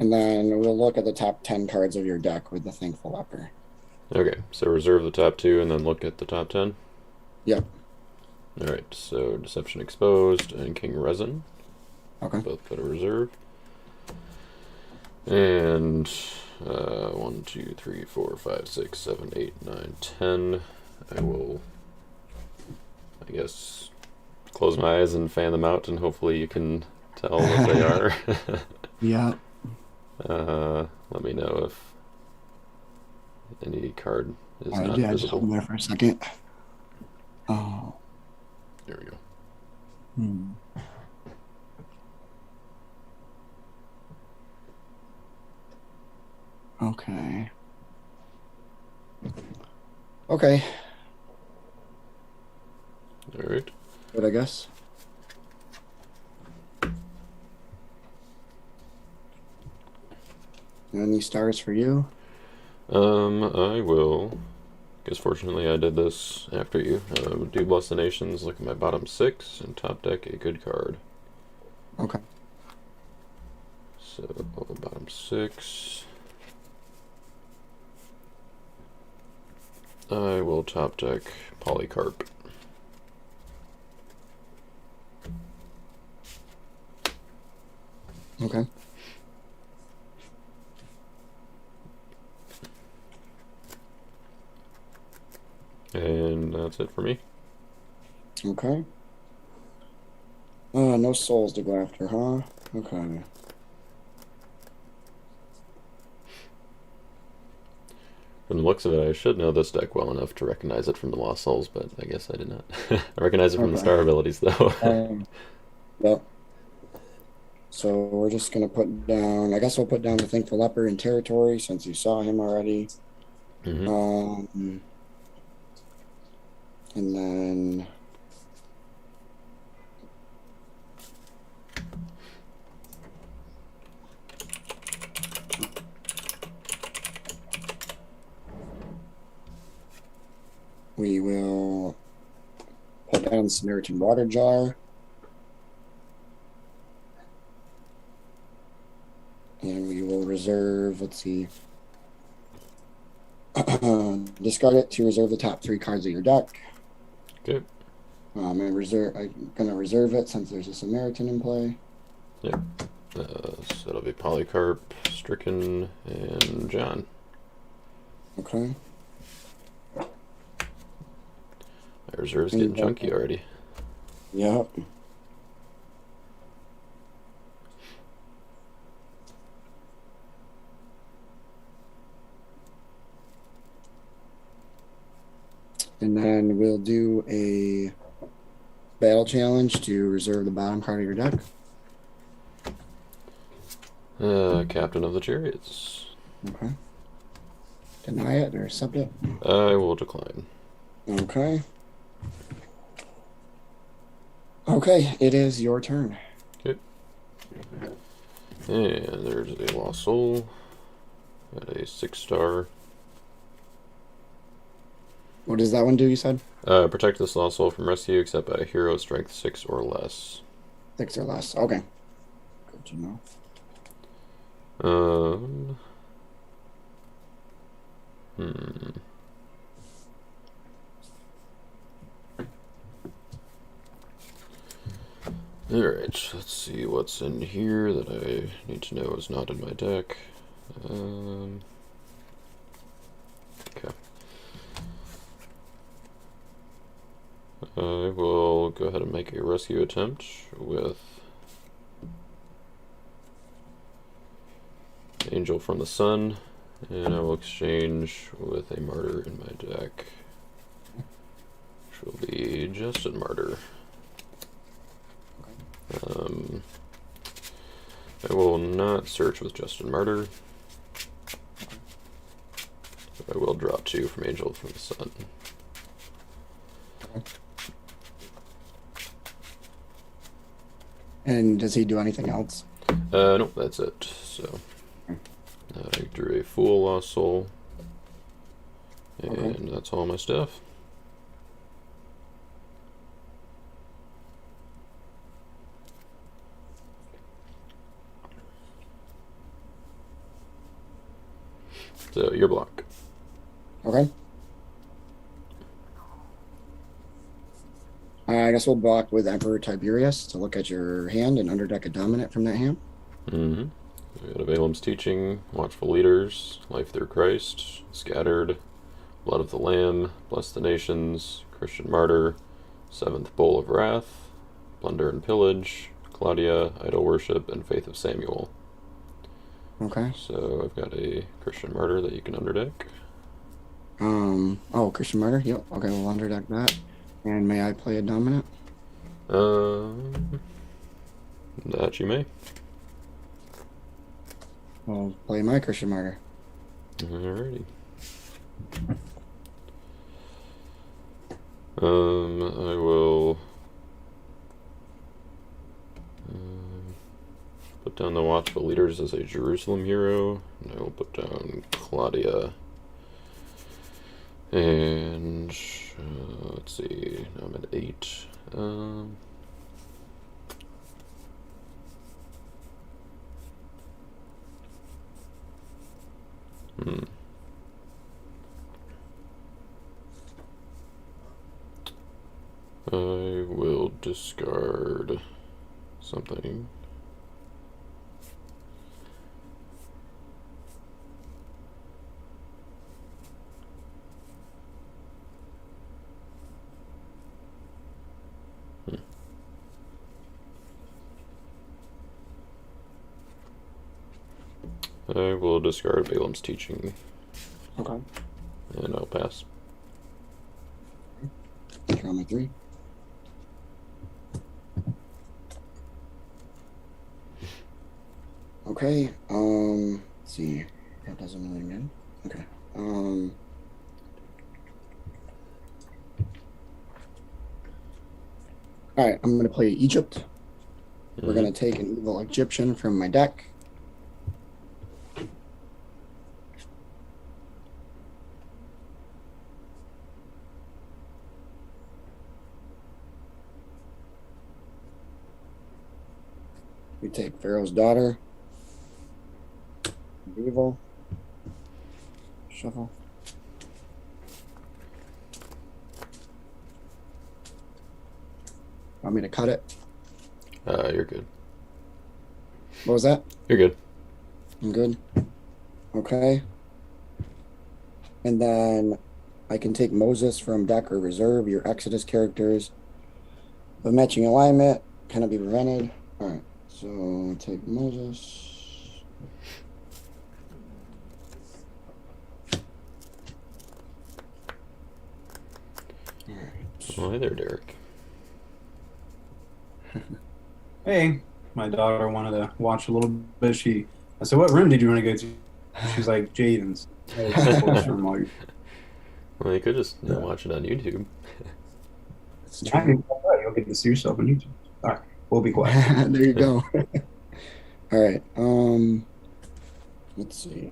And then we'll look at the top 10 cards of your deck with the Thankful Leper.
Okay, so reserve the top 2 and then look at the top 10?
Yep.
Alright, so Deception Exposed and King Resin.
Okay.
Both put a reserve. And 1, 2, 3, 4, 5, 6, 7, 8, 9, 10. I will, I guess, close my eyes and fan them out, and hopefully you can tell what they are.
Yeah.
Let me know if any card is not
Yeah, just
visible.
hold there for a second. Oh.
There we go.
Okay. Okay.
Alright.
Good, I guess. Any stars for you?
I will. Because fortunately I did this after you. Do Bless the Nations, look at my bottom 6, and top deck a good card.
Okay.
So, bottom 6. I will top deck Polycarp.
Okay.
And that's it for me.
Okay. No souls to go after, huh? Okay.
From the looks of it, I should know this deck well enough to recognize it from the Lost Souls, but I guess I did not. I recognize it from the
Okay.
star abilities, though.
Yep. So we're just gonna put down. I guess we'll put down the Thankful Leper in territory since you saw him already.
Mhm.
And then we will put down the Samaritan Water Jar. And we will reserve, let's see, discard it to reserve the top 3 cards of your deck.
Okay.
I'm gonna reserve it since there's a Samaritan in play.
Yep. So it'll be Polycarp, Stricken, and John.
Okay.
My reserve's getting chunky already.
Yep. And then we'll do a battle challenge to reserve the bottom card of your deck.
Captain of the Chariots.
Okay. Deny it or accept it?
I will decline.
Okay. Okay, it is your turn.
Okay. And there's a Lost Soul. Got a 6-star.
What does that one do, you said?
Protect this Lost Soul from rescue except by a hero strength 6 or less.
6 or less. Okay. Good to know.
Alright, let's see what's in here that I need to know is not in my deck. Okay. I will go ahead and make a rescue attempt with Angel from the Sun, and I will exchange with a Martyr in my deck, which will be Justin Martyr. I will not search with Justin Martyr. I will draw 2 from Angel from the Sun.
And does he do anything else?
Nope, that's it. So I drew a Fool, Lost Soul, and that's all my stuff. So your block.
Okay. I guess we'll block with Emperor Tiberius to look at your hand and underdeck a dominant from that hand.
Mm-hmm. We got Balaam's Teaching, Watchful Leaders, Life Through Christ, Scattered, Blood of the Lamb, Bless the Nations, Christian Martyr, Seventh Bowl of Wrath, Plunder and Pillage, Claudia, Idol Worship, and Faith of Samuel.
Okay.
So I've got a Christian Martyr that you can underdeck.
Oh, Christian Martyr? Yep. Okay, we'll underdeck that. And may I play a dominant?
That you may.
I'll play my Christian Martyr.
Alrighty. I will put down the Watchful Leaders as a Jerusalem hero, and I will put down Claudia. And let's see, now I'm at 8. I will discard something. I will discard Balaam's Teaching.
Okay.
And I'll pass.
Draw my 3. Okay. Let's see. That doesn't really good. Okay. All right. I'm gonna play Egypt. We're gonna take an evil Egyptian from my deck. We take Pharaoh's Daughter. Evil. Shuffle. Want me to cut it?
You're good.
What was that?
You're good.
I'm good. Okay. And then I can take Moses from deck or reserve. Your Exodus characters of matching alignment cannot be prevented. All right. So take Moses. All right.
Well, hi there, Derek.
Hey, my daughter wanted to watch a little bit. I said, "What room did you want to go to?" She's like, "Jaden's."
Well, you could just watch it on YouTube.
It's true.
You'll get to see yourself on YouTube. All right, we'll be quiet.
There you go. All right. Let's see.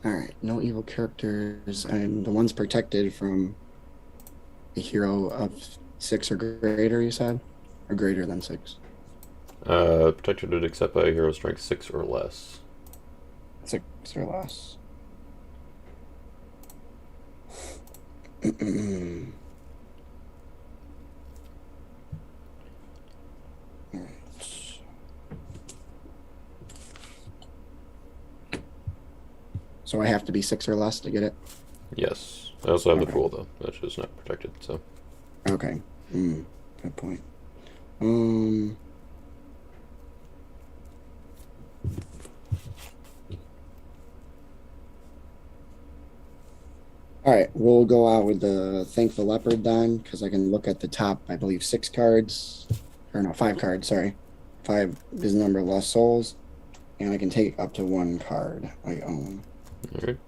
All right. No evil characters, and the one's protected from a hero of 6 or greater. You said, or greater than 6.
Protected it except by a hero strength 6 or less.
6 or less. All right. So I have to be 6 or less to get it?
Yes. I also have the
Okay.
pool, though. That's just not protected, so.
Okay. Good point. All right, we'll go out with the Thankful Leopard then, because I can look at the top, I believe, 6 cards. Or no, 5 cards, sorry. 5 is the number of lost souls. And I can take up to 1 card I own.
Alright.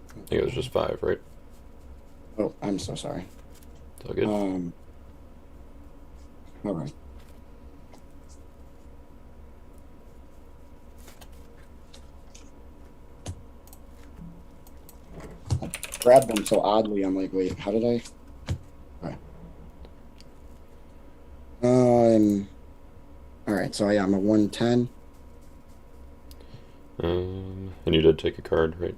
I think it was just 5, right?
Oh, I'm so sorry.
It's all good.
All right. I grabbed them so oddly. I'm like, wait, how did I? Okay. All right. So yeah, I'm a 110.
And you did take a card, right?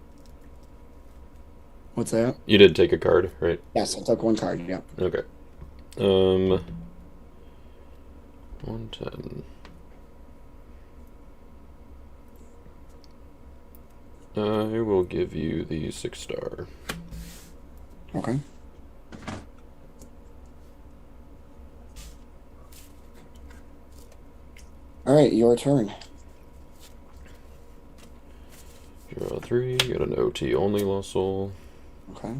What's that?
You did take a card, right?
Yes, I took 1 card. Yeah.
Okay. 110. I will give you the 6-star.
Okay. All right, your turn.
Draw 3, got an OT only lost soul.
Okay.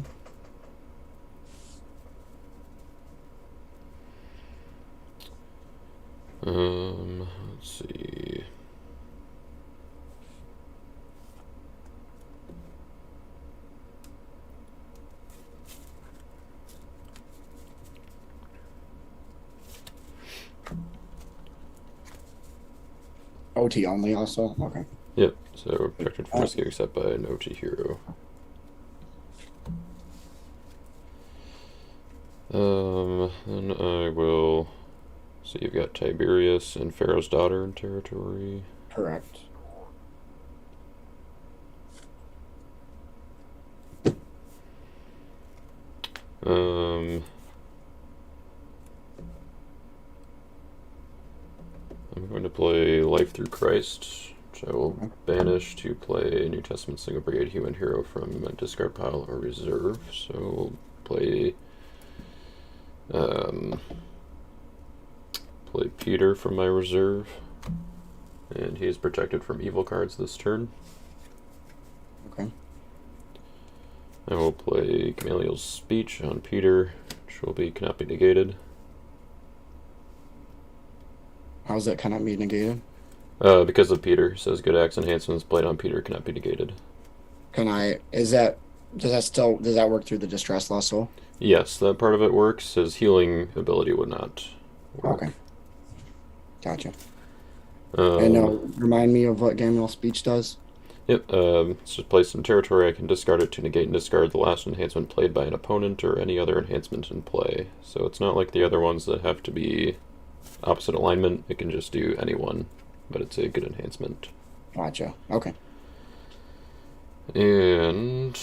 Let's see.
OT only also? Okay.
Yep, so protected from risk except by an OT hero. Then I will see, you've got Tiberius and Pharaoh's daughter in territory.
Correct.
I'm going to play Life Through Christ, which I will banish to play New Testament Single Brigade Human Hero from a discard pile or reserve. So we'll play Peter from my reserve, and he is protected from evil cards this turn.
Okay.
I will play Gamaliel's Speech on Peter, which will be cannot be negated.
How's that cannot be negated?
Because of Peter, it says good axe enhancements played on Peter cannot be negated.
Does that work through the distress lost soul?
Yes, that part of it works. His healing ability would not work.
Okay. Gotcha. And remind me of what Gamaliel's Speech does?
Yep, it's just placed in territory. I can discard it to negate and discard the last enhancement played by an opponent or any other enhancement in play. So it's not like the other ones that have to be opposite alignment. It can just do any one, but it's a good enhancement.
Gotcha. Okay.
And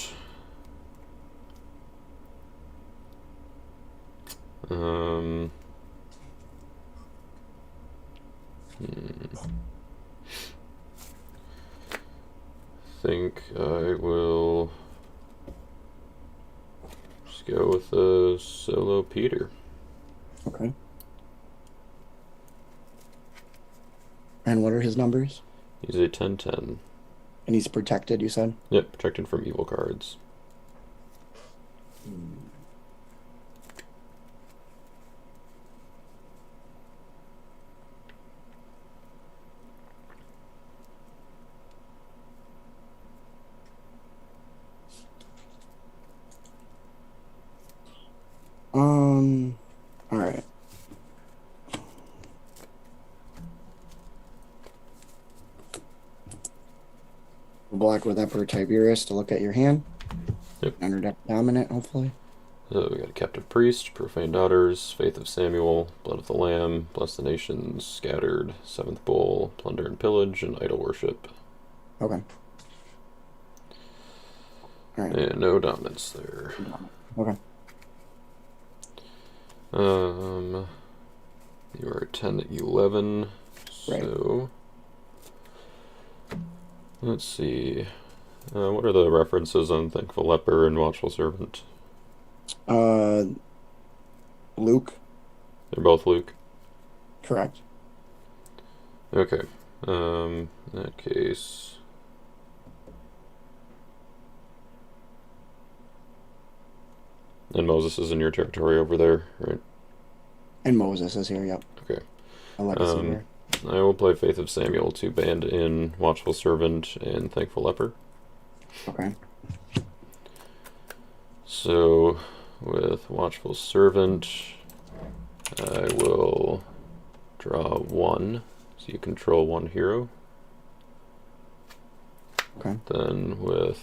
think I will just go with a solo Peter.
Okay. And what are his numbers?
He's a 10/10.
And he's protected, you said?
Yep, protected from evil cards.
All right. Black with Emperor Tiberius to look at your hand.
Yep.
Under deck dominant, hopefully.
So we got a Captive Priest, Profane Daughters, Faith of Samuel, Blood of the Lamb, Bless the Nations, Scattered, Seventh Bowl, Plunder and Pillage, and Idol Worship.
Okay. All right.
And no dominance there.
Okay.
You are 10-11.
Right.
So let's see. What are the references on Thankful Leper and Watchful Servant?
Luke.
They're both Luke.
Correct.
Okay. In that case, and Moses is in your territory over there, right?
And Moses is here. Yep.
Okay.
Alexis here.
I will play Faith of Samuel to band in Watchful Servant and Thankful Leper.
Okay.
So, with Watchful Servant, I will draw 1. So you control 1 hero.
Okay.
Then with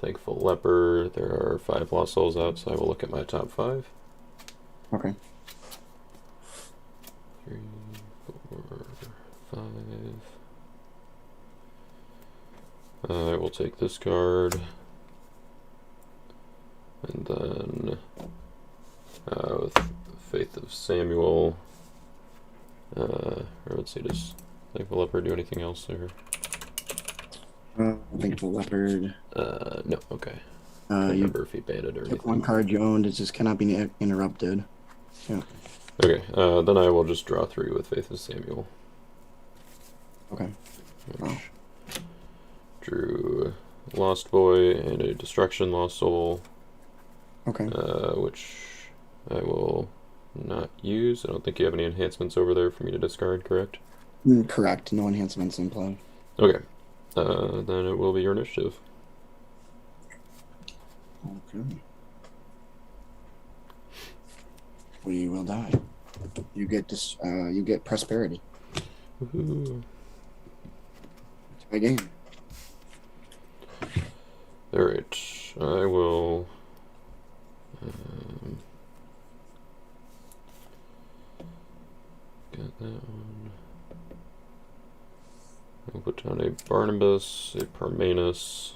Thankful Leper, there are 5 Lost Souls out, so I will look at my top 5.
Okay.
3, 4, 5. I will take this card. And then with Faith of Samuel, or let's see, does Thankful Leopard do anything else there?
Thankful Leopard.
No, okay. I
You
remember if he banned it or
took
anything.
1 card you owned. It just cannot be interrupted. Yeah.
Okay, then I will just draw 3 with Faith of Samuel.
Okay.
Which drew Lost Boy and a Destruction Lost Soul.
Okay.
Which I will not use. I don't think you have any enhancements over there for me to discard, correct?
Correct. No enhancements in play.
Okay. Then it will be your initiative.
Okay. We will die. You get this. You get prosperity.
Woohoo.
Tie game.
Alright. I will. Got that one. I'll put down a Barnabas, a Parmenas,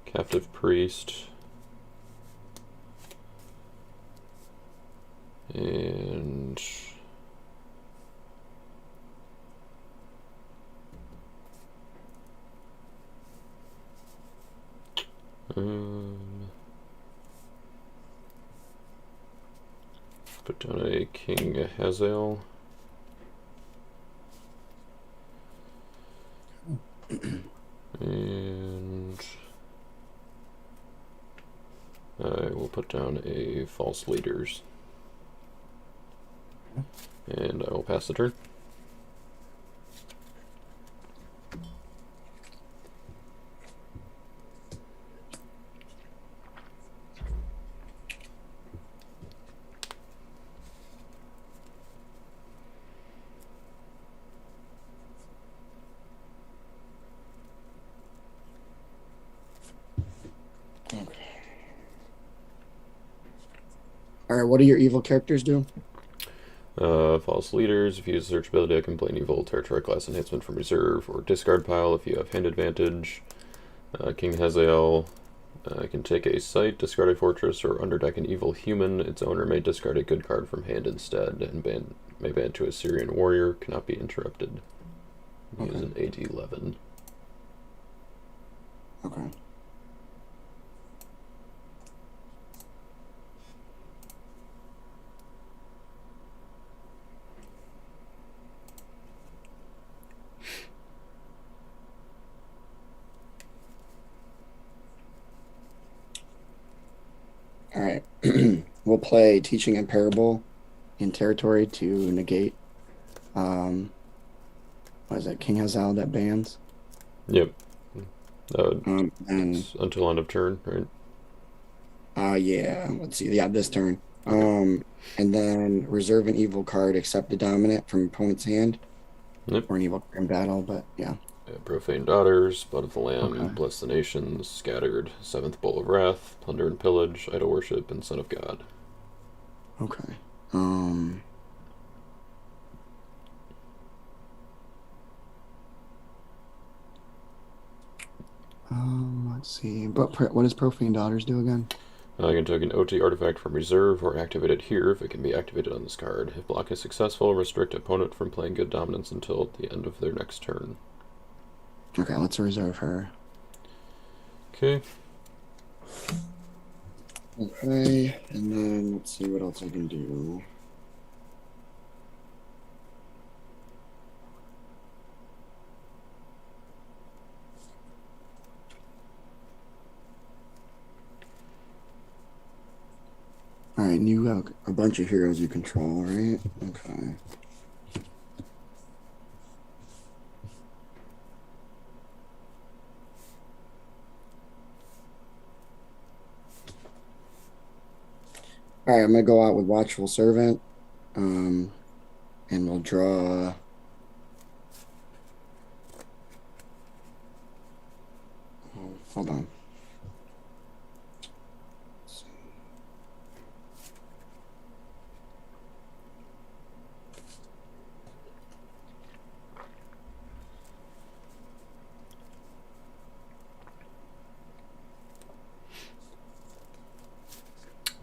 Captive Priest, and put down a King Hazael. And I will put down a False Leaders. And I will pass the turn.
All right. What do your evil characters do?
False Leaders, if you use search ability, I can play an evil territory class enhancement from reserve or discard pile if you have hand advantage. King Hazael, I can take a site, discard a fortress, or underdeck an evil human. Its owner may discard a good card from hand instead, and may ban to a Syrian warrior, cannot be interrupted. He is an AD 11.
Okay. All right. We'll play Teaching and Parable in territory to negate. What is it? King Hazael that bans.
Yep.
And
It's until end of turn, right?
yeah. Let's see. Yeah, this turn. And then reserve an evil card except the dominant from opponent's hand.
Yep.
Or an evil card in battle, but yeah.
Profane Daughters, Blood of the Lamb,
Okay.
Bless the Nations, Scattered, Seventh Bowl of Wrath, Plunder and Pillage, Idol Worship, and Son of God.
Okay. Let's see. But what does Profane Daughters do again?
You can take an OT artifact from reserve or activate it here if it can be activated on this card. If block is successful, restrict opponent from playing good dominance until the end of their next turn.
Okay, let's reserve her.
Okay.
Okay, and then let's see what else I can do. All right, you have a bunch of heroes you control, right? Okay. All right, I'm gonna go out with Watchful Servant, and we'll draw. Oh, hold on.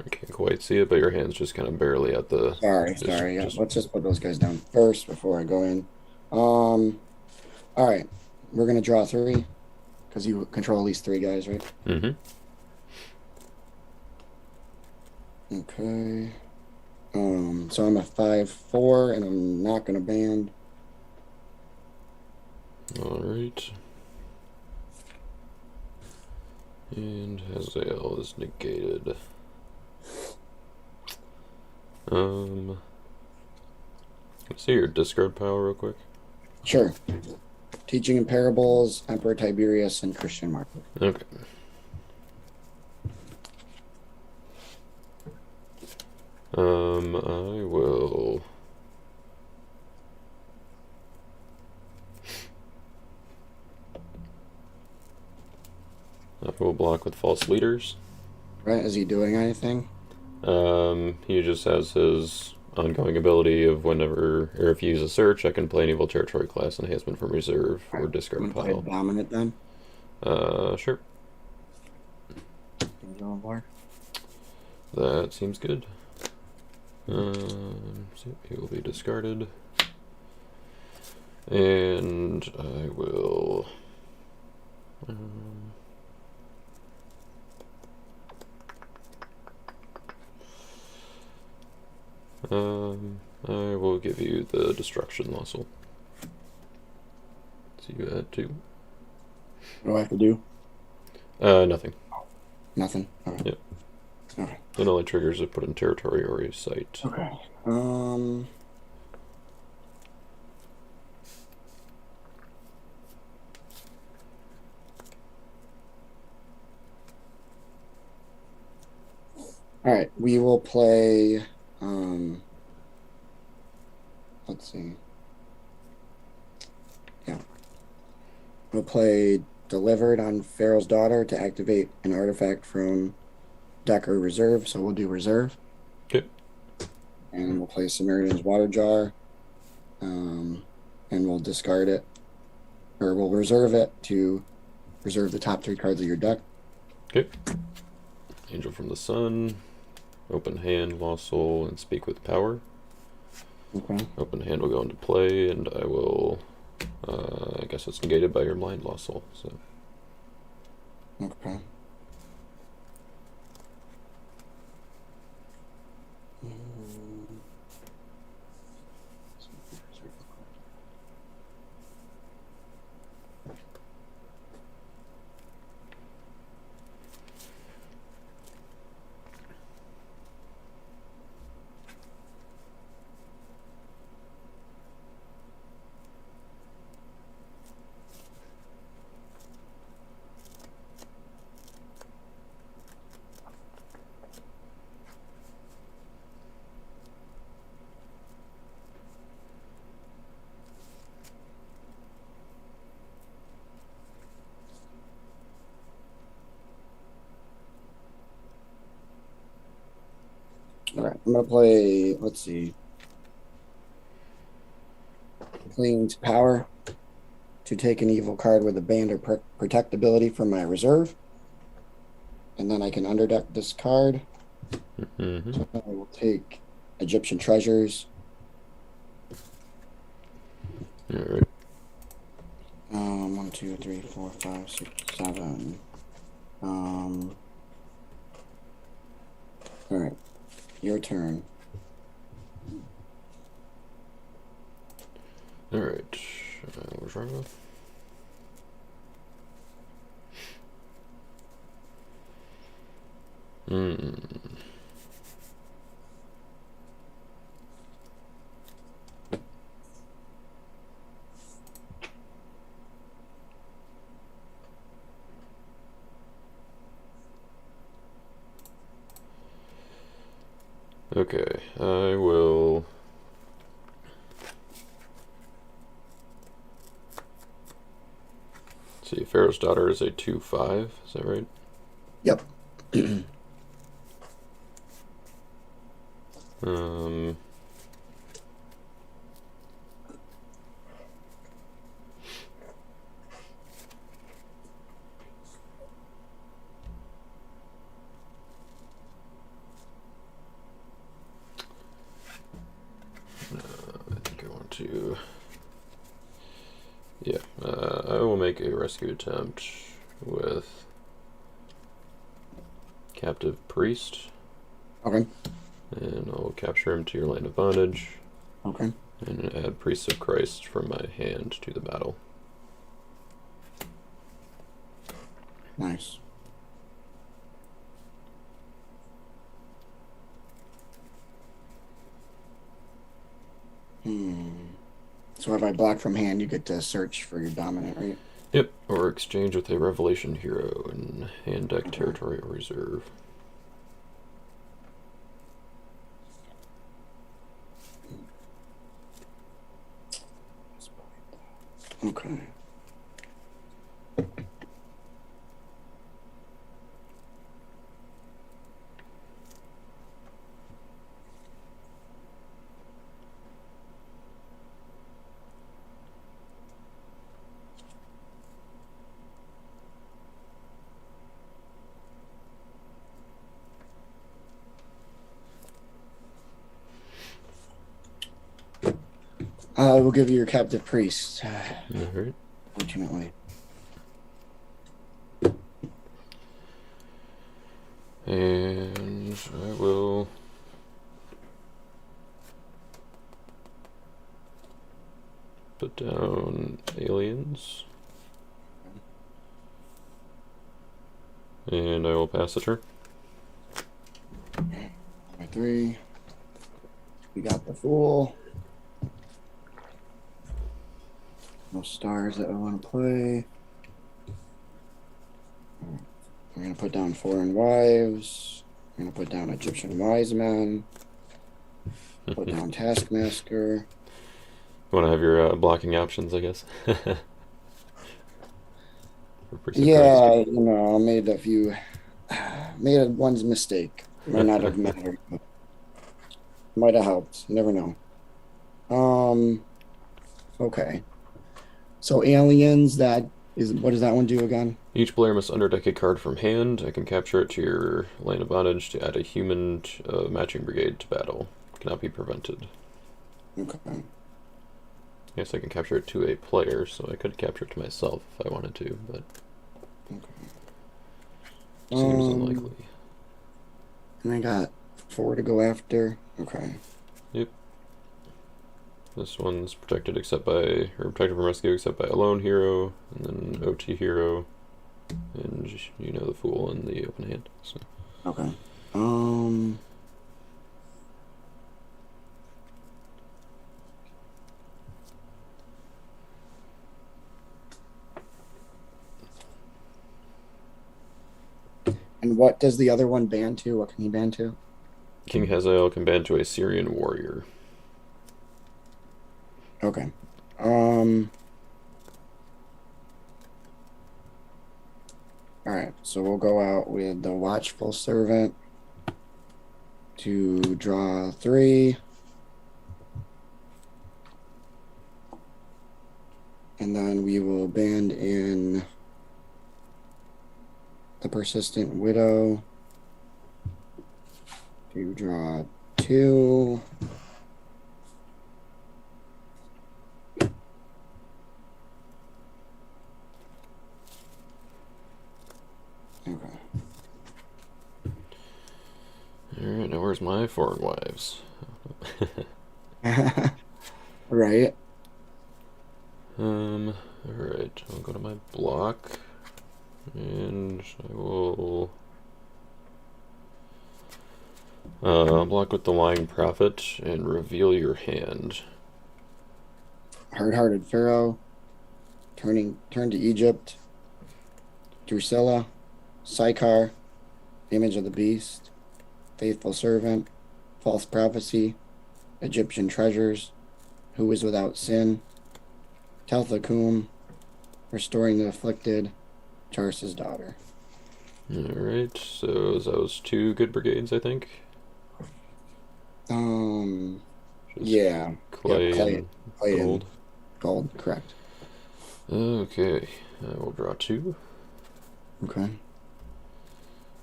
I can't quite see it, but your hand's just kind of barely at the...
Sorry. Yeah, let's just put those guys down first before I go in. All right, we're gonna draw 3 because you control at least 3 guys, right?
Mm-hmm.
Okay. So I'm a 5/4, and I'm not gonna band.
Alright. And Hazael is negated. Let's see your discard power real quick.
Sure. Teaching in Parables, Emperor Tiberius, and Christian Martyr.
Okay. I will... I will block with False Leaders.
Right? Is he doing anything?
He just has his ongoing ability of whenever, or if you use a search, I can play an Evil Territory class enhancement from reserve or discard
I'm gonna
pile.
play Dominant then.
Sure.
Angel of War.
That seems good. So he will be discarded. And I will... I will give you the Destruction Losel. So you add 2.
What do I have to do?
Nothing.
Nothing. All right.
Yep.
Okay.
It only triggers if put in territory or a site.
Okay. All right, we will play. Let's see. Yeah, we'll play Delivered on Pharaoh's Daughter to activate an artifact from deck or reserve. So we'll do reserve.
Okay.
And we'll play Samaritan's Water Jar, and we'll discard it, or we'll reserve it to reserve the top 3 cards of your deck.
Okay. Angel from the Sun, Open Hand, Lost Soul, and Speak with Power.
Okay.
Open Hand will go into play, and I will... I guess it's negated by your Blind Lost Soul. So.
Okay. All right, I'm gonna play. Let's see. Clinging to Power to take an evil card with a band or protect ability from my reserve, and then I can underdeck this card.
Mm-hmm.
So I will take Egyptian Treasures.
All right.
1, 2, 3, 4, 5, 6, 7. All right, your turn.
All right. Where's Rama? Hmm. Okay, I will. See, Pharaoh's Daughter is a 2/5. Is that right?
Yep.
Um. I think I want to. Yeah, I will make a rescue attempt with Captive Priest,
Okay.
and I'll capture him to your land of bondage,
Okay.
and add Priests of Christ from my hand to the battle.
Nice. So if I block from hand, you get to search for your dominant, right?
Yep, or exchange with a Revelation hero in hand deck, territory, or reserve.
Okay. I will give you your captive priest.
Alright.
Fortunately.
And I will put down aliens. And I will pass the turn.
By 3. We got the Fool. No stars that I want to play. I'm going to put down Foreign Wives. I'm going to put down Egyptian Wise Men. Put down Taskmaster.
You want to have your blocking options, I guess. For Priest of
Yeah,
Christ.
I made a few. Made one's mistake. Might not have mattered, but might have helped. You never know. Okay. So aliens, what does that one do again?
Each player must underdeck a card from hand. I can capture it to your land of bondage to add a human matching brigade to battle. Cannot be prevented.
Okay.
I guess I can capture it to a player, so I could capture it to myself if I wanted to, but
Okay.
seems unlikely.
And I got 4 to go after. Okay.
Yep. This one's protected protected from rescue except by a lone hero, and then OT hero, and the Fool and the open hand. So.
Okay. And what does the other one ban to? What can he ban to?
King Hazael can ban to a Syrian warrior.
Okay. Alright, so we'll go out with the Watchful Servant to draw 3. And then we will band in the Persistent Widow to draw 2. Okay.
Alright, now where's my Foreign Wives?
Right.
Alright, I'll go to my block. And I will block with the Lying Prophet and reveal your hand.
Hard-Hearted Pharaoh. Turn to Egypt. Drusilla. Sychar. Image of the Beast. Faithful Servant. False Prophecy. Egyptian Treasures. Who is Without Sin. Telthakum. Restoring the Afflicted. Char's Daughter.
Alright, so those 2 good brigades, I think. Just
Yeah.
clay,
Clay
and
and
gold.
gold, correct.
Okay, I will draw 2.
Okay.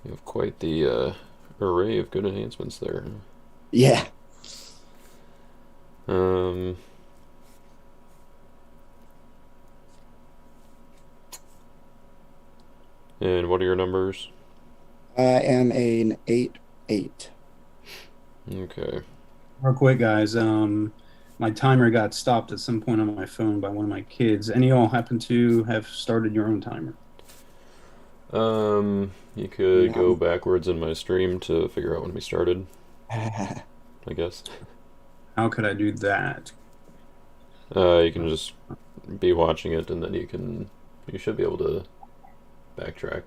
You have quite the array of good enhancements there.
Yeah.
And what are your numbers?
I am an 8/8.
Okay.
Real quick, guys. My timer got stopped at some point on my phone by one of my kids. Any of y'all happen to have started your own timer?
You could go
No.
backwards in my stream to figure out when we started, I guess.
How could I do that?
You can just be watching it, and then you should be able to backtrack.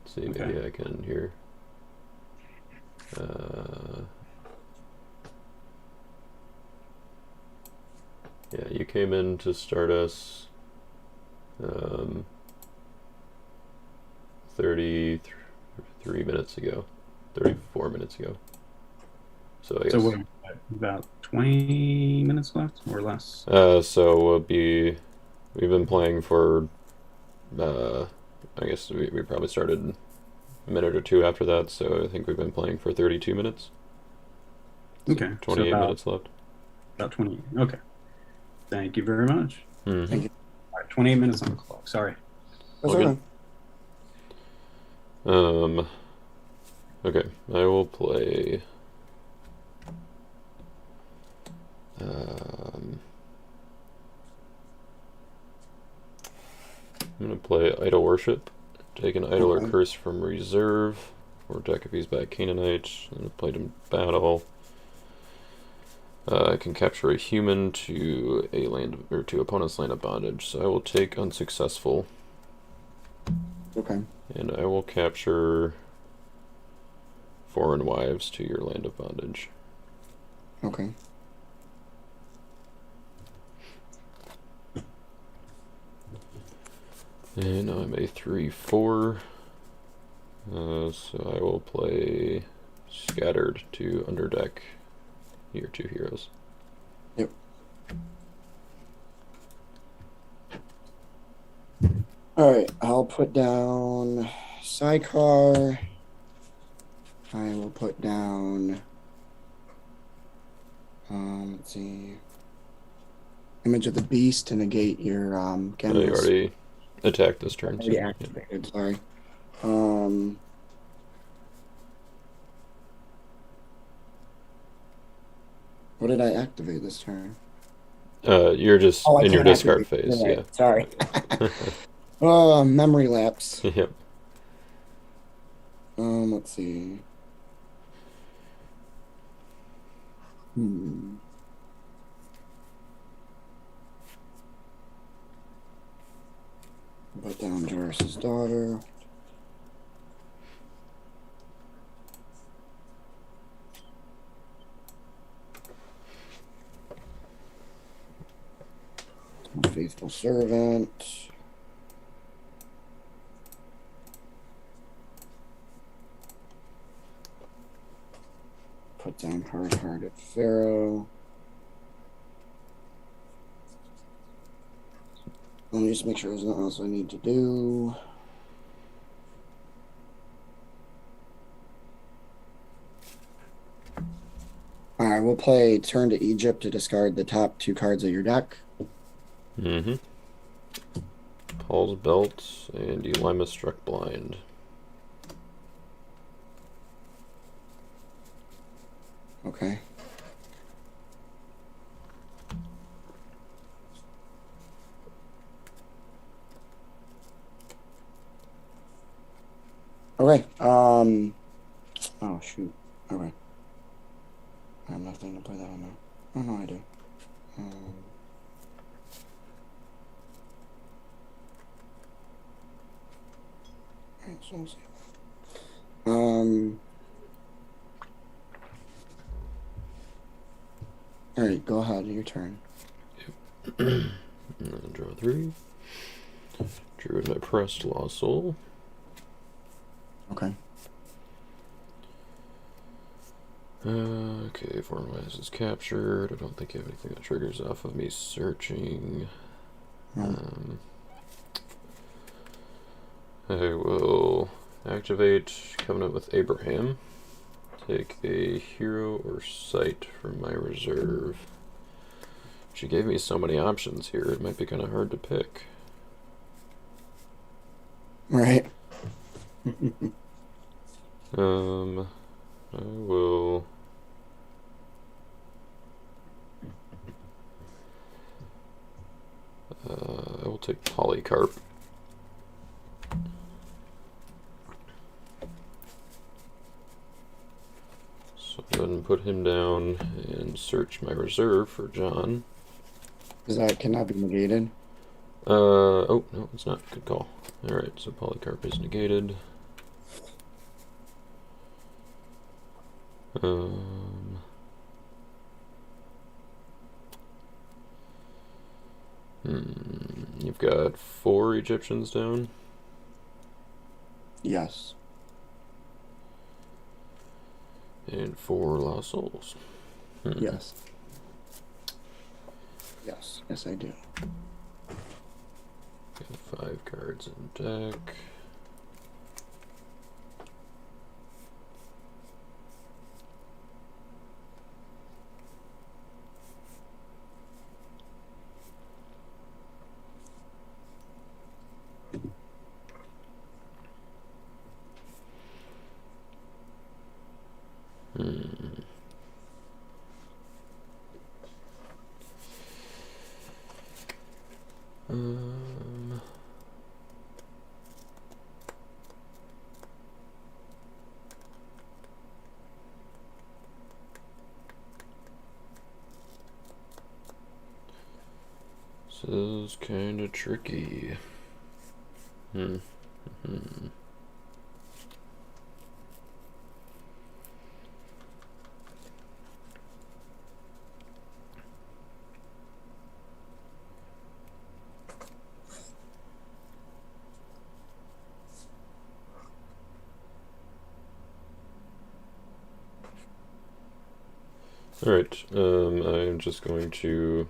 See, maybe
Okay.
I can here. Yeah, you came in to start us 33 minutes ago, 34 minutes ago. So I guess.
So what, about 20 minutes left or less?
So we've been playing for, I guess we probably started a minute or 2 after that, so I think we've been playing for 32 minutes. So
Okay.
28
so
minutes left.
About 20. Okay. Thank you very much.
Mm-hmm.
Thank you.
All right, 28 minutes on the clock. Sorry.
That's
All
okay.
good. Okay, I will play. I'm gonna play Idol Worship. Take an idol or
Okay.
curse from reserve, or deck if he's back Canaanite. I'm gonna play him battle. I can capture a human to a land or to opponent's land of bondage. So I will take unsuccessful,
Okay.
and I will capture foreign wives to your land of bondage.
Okay.
And I'm a 3/4. So I will play Scattered to underdeck your 2 heroes.
Yep. All right. I'll put down Sychar. I will put down. Let's see. Image of the Beast to negate your
You
Genlis.
already attacked this turn.
Already
So, yeah.
activated. Sorry. What did I activate this turn?
You're just
Oh, I
in your
can't
discard
activate.
phase.
You're
Yeah.
right. Sorry. Oh, memory lapse.
Yep.
Let's see. Put down Joris's daughter. Faithful servant. Put down hard-hearted Pharaoh. Let me just make sure there's nothing else I need to do. will play Turn to Egypt to discard the top 2 cards of your deck.
Mm-hmm. Paul's Belt and Elima Struck Blind.
Okay. Okay. Oh shoot. Okay. I have nothing to play that on now. Oh no, I do. Alright, so we'll see. Alright, go ahead, your turn.
And then draw 3. Drew my pressed Lost Soul.
Okay.
Okay, Formwise is captured. I don't think I have anything that triggers off of me searching. I will activate Covenant with Abraham. Take a hero or site from my reserve. She gave me so many options here, it might be kind of hard to pick.
Right.
I will... I will take Polycarp. So then put him down and search my reserve for John.
That cannot be negated.
Oh, no, it's not. Good call. Alright, so Polycarp is negated. You've got 4 Egyptians down.
Yes.
And 4 Lost Souls.
Yes. Yes. Yes, I do.
Got 5 cards in deck. This is kind of tricky. Alright, I'm just going to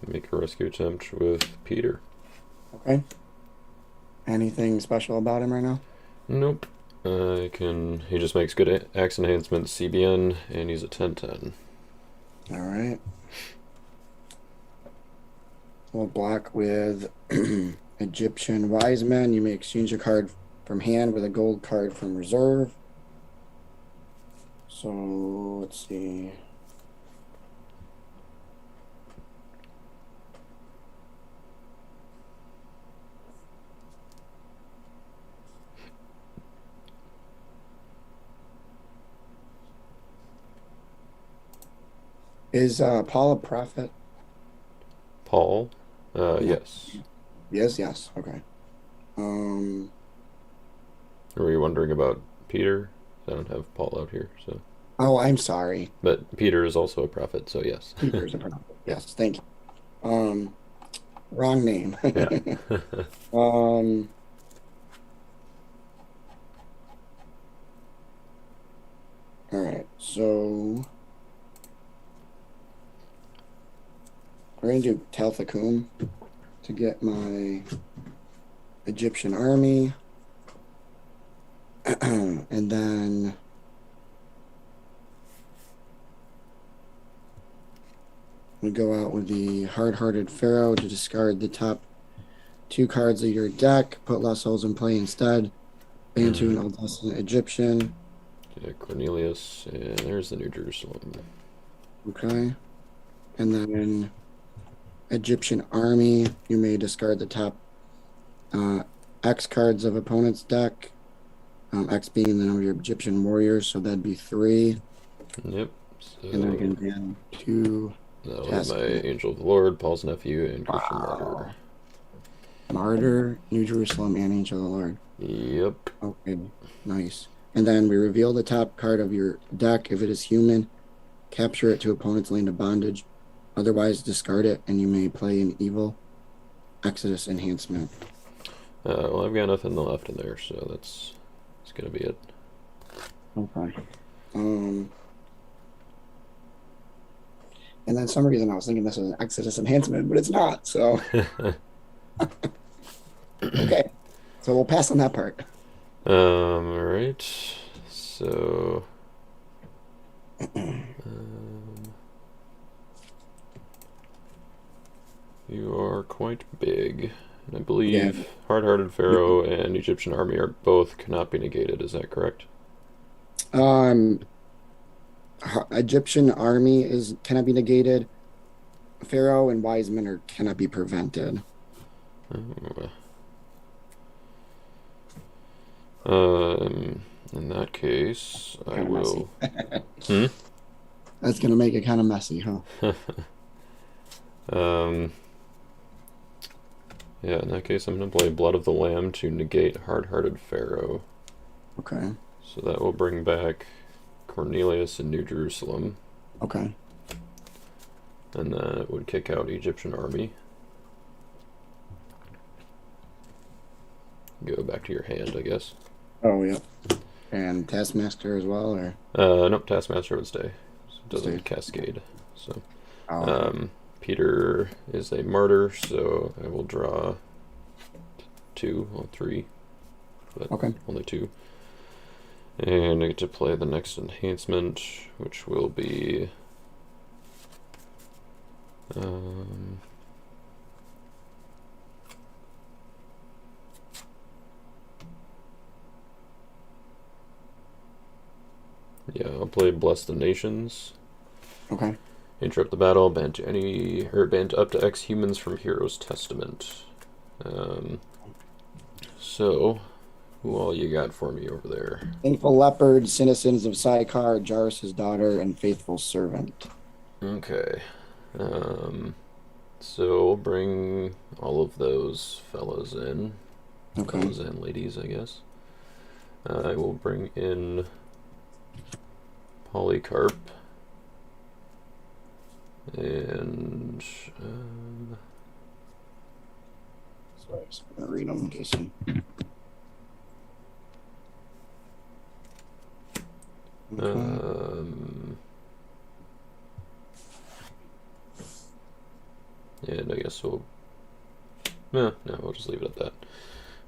make a rescue attempt with Peter.
Okay. Anything special about him right now?
Nope. He just makes good axe enhancement CBN, and he's a 10/10.
Alright. We'll block with Egyptian Wise Men. You may exchange a card from hand with a gold card from reserve. So, let's see. Is Paul a prophet?
Paul? Yes.
Yes. Okay.
Were you wondering about Peter? I don't have Paul out here, so.
Oh, I'm sorry.
But Peter is also a prophet, so yes.
Peter is a prophet. Yes, thank you. Wrong name.
Yeah.
All right, so we're gonna do Telthakum to get my Egyptian army, and then We go out with the Hard-Hearted Pharaoh to discard the top 2 cards of your deck, put less souls in play instead. Bantu and Old Egyptian.
Yeah, Cornelius, and there's the New Jerusalem.
Okay. And then Egyptian Army, you may discard the top X cards of opponent's deck. X being the number of your Egyptian warriors, so that'd be 3.
Yep. So
And then again, ban 2.
that'll hit my Angel of the Lord, Paul's nephew, and Christian Martyr.
Martyr, New Jerusalem, and Angel of the Lord.
Yep.
Okay, nice. And then we reveal the top card of your deck. If it is human, capture it to opponent's land of bondage. Otherwise, discard it, and you may play an evil Exodus enhancement.
Well, I've got nothing left in there, so that's gonna be it.
Okay. And then some reason I was thinking this was an Exodus enhancement, but it's not. So okay. So we'll pass on that part.
All right. So. You are quite big. And I believe Hard-Hearted Pharaoh and Egyptian Army are both cannot be negated. Is that correct?
Egyptian Army cannot be negated. Pharaoh and Wise Men cannot be prevented.
In that case, I
Kinda
will.
That's gonna make it kind of messy, huh?
Yeah, in that case, I'm going to play Blood of the Lamb to negate Hard-Hearted Pharaoh.
Okay.
So that will bring back Cornelius and New Jerusalem.
Okay.
And that would kick out Egyptian Army. Go back to your hand, I guess.
Oh, yeah. And Taskmaster as well, or?
Nope, Taskmaster would stay. It doesn't cascade. So, Peter is a martyr, so I will draw 2 or 3. But
okay.
Only 2. And I get to play the next enhancement, which will be yeah, I'll play Bless the Nations.
Okay.
Interrupt the battle, ban up to X humans from Hero's Testament. So, who all you got for me over there?
Thankful Leopard, Citizens of Sychar, Jairus' daughter, and Faithful Servant.
Okay. So we'll bring all of those fellows in.
Okay.
Fellows and ladies, I guess. I will bring in Polycarp. And
sorry, I'm just gonna read them in case you...
and I guess we'll we'll just leave it at that.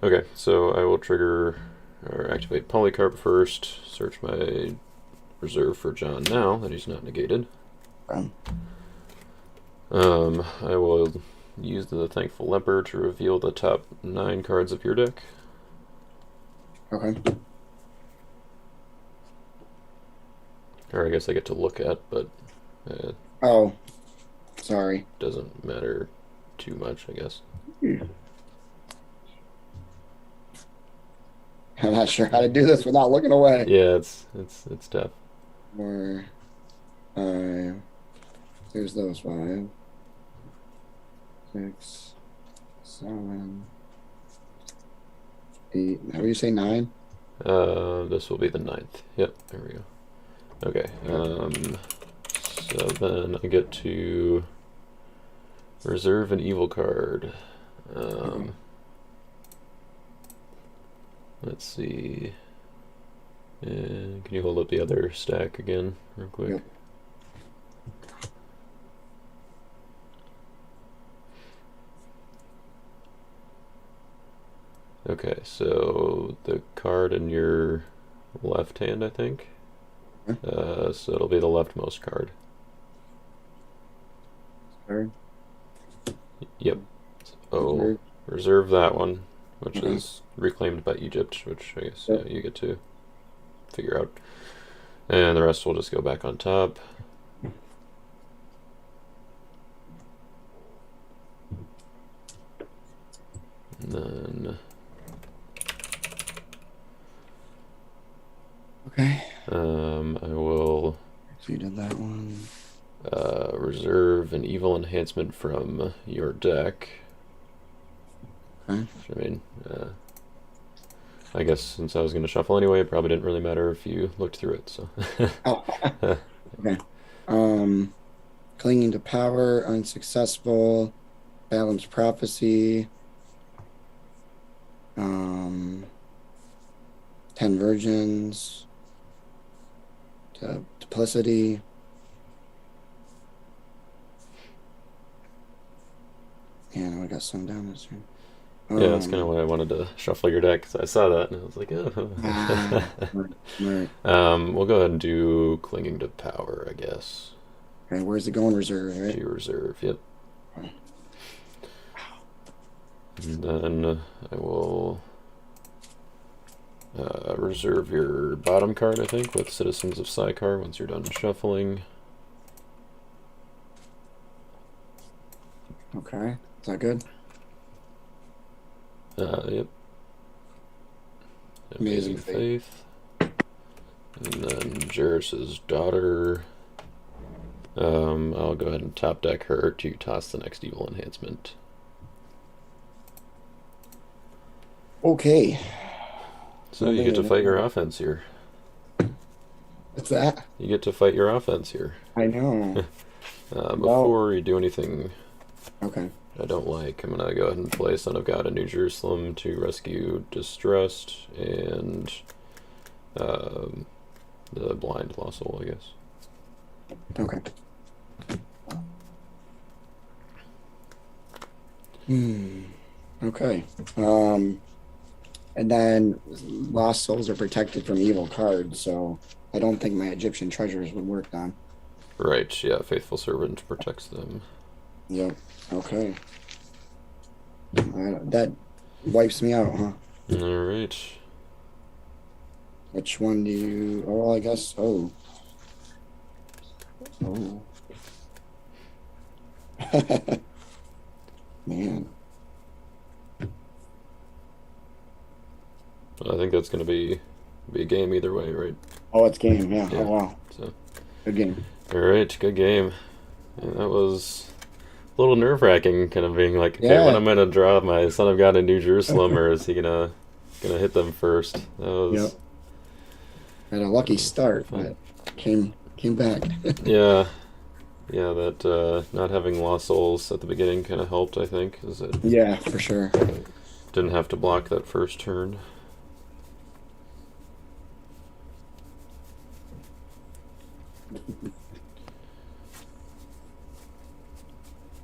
Okay, so I will trigger or activate Polycarp first, search my reserve for John now that he's not negated. I will use the Thankful Leopard to reveal the top 9 cards of your deck.
Okay.
Or I guess I get to look at, but
oh, sorry.
Doesn't matter too much, I guess.
I'm not sure how to do this without looking away.
Yeah, it's tough.
Or there's those 5, 6, 7, 8. How do you say 9?
This will be the 9th. Yep, there we go. Okay. So then I get to reserve an evil card. Let's see. Can you hold up the other stack again, real quick?
Yep.
Okay, so the card in your left hand, I think. So it'll be the leftmost card.
Card.
Yep. Oh,
Reserve.
reserve that one, which
Okay.
is reclaimed by Egypt, which I guess
Yep.
yeah, you get to figure out. And the rest will just go back on top. And then
Okay.
I will
So you did that one.
reserve an evil enhancement from your deck.
Okay.
Which, I mean, I guess since I was going to shuffle anyway, it probably didn't really matter if you looked through it. So.
Oh. Okay. Clinging to power, unsuccessful. Balanced prophecy. 10 virgins. Duplicity. And I got some down this turn.
Yeah, that's kind of why I wanted to shuffle your deck, because I saw that and I was like, oh.
Right.
We'll go ahead and do Clinging to Power, I guess.
Okay, where's it going? Reserve, right?
Do reserve, yep. And then I will reserve your bottom card, I think, with Citizens of Sycar once you're done shuffling.
Okay, is that good?
Yep.
Amazing
Amazing Faith. And then Jairus' daughter. I'll go ahead and top deck her to toss the next evil enhancement.
Okay.
So you get to fight your offense here.
What's that?
You get to fight your offense here.
I know.
Before you do anything
Okay.
I don't like, I'm gonna go ahead and play Son of God in New Jerusalem to rescue Distressed and the Blind Lost Soul, I guess.
Okay. Okay. And then Lost Souls are protected from evil cards, so I don't think my Egyptian treasures would work on.
Right, yeah, Faithful Servant protects them.
Yep. Okay. That wipes me out, huh?
Alright.
Which one do you... Oh, well, I guess... Oh. Oh. Man.
I think that's gonna be a game either way, right?
Oh, it's game, yeah.
Yeah.
Oh, wow.
So.
Good game.
Alright, good game. Yeah, that was a little nerve-wracking, kind of being like, okay,
Yeah.
when I'm gonna draw my Son of God in New Jerusalem, or is he gonna hit them first? That was...
Yep. Had a lucky start, but came back.
Yeah. Yeah, that not having Lost Souls at the beginning kind of helped, I think, is it
Yeah, for sure.
didn't have to block that first turn.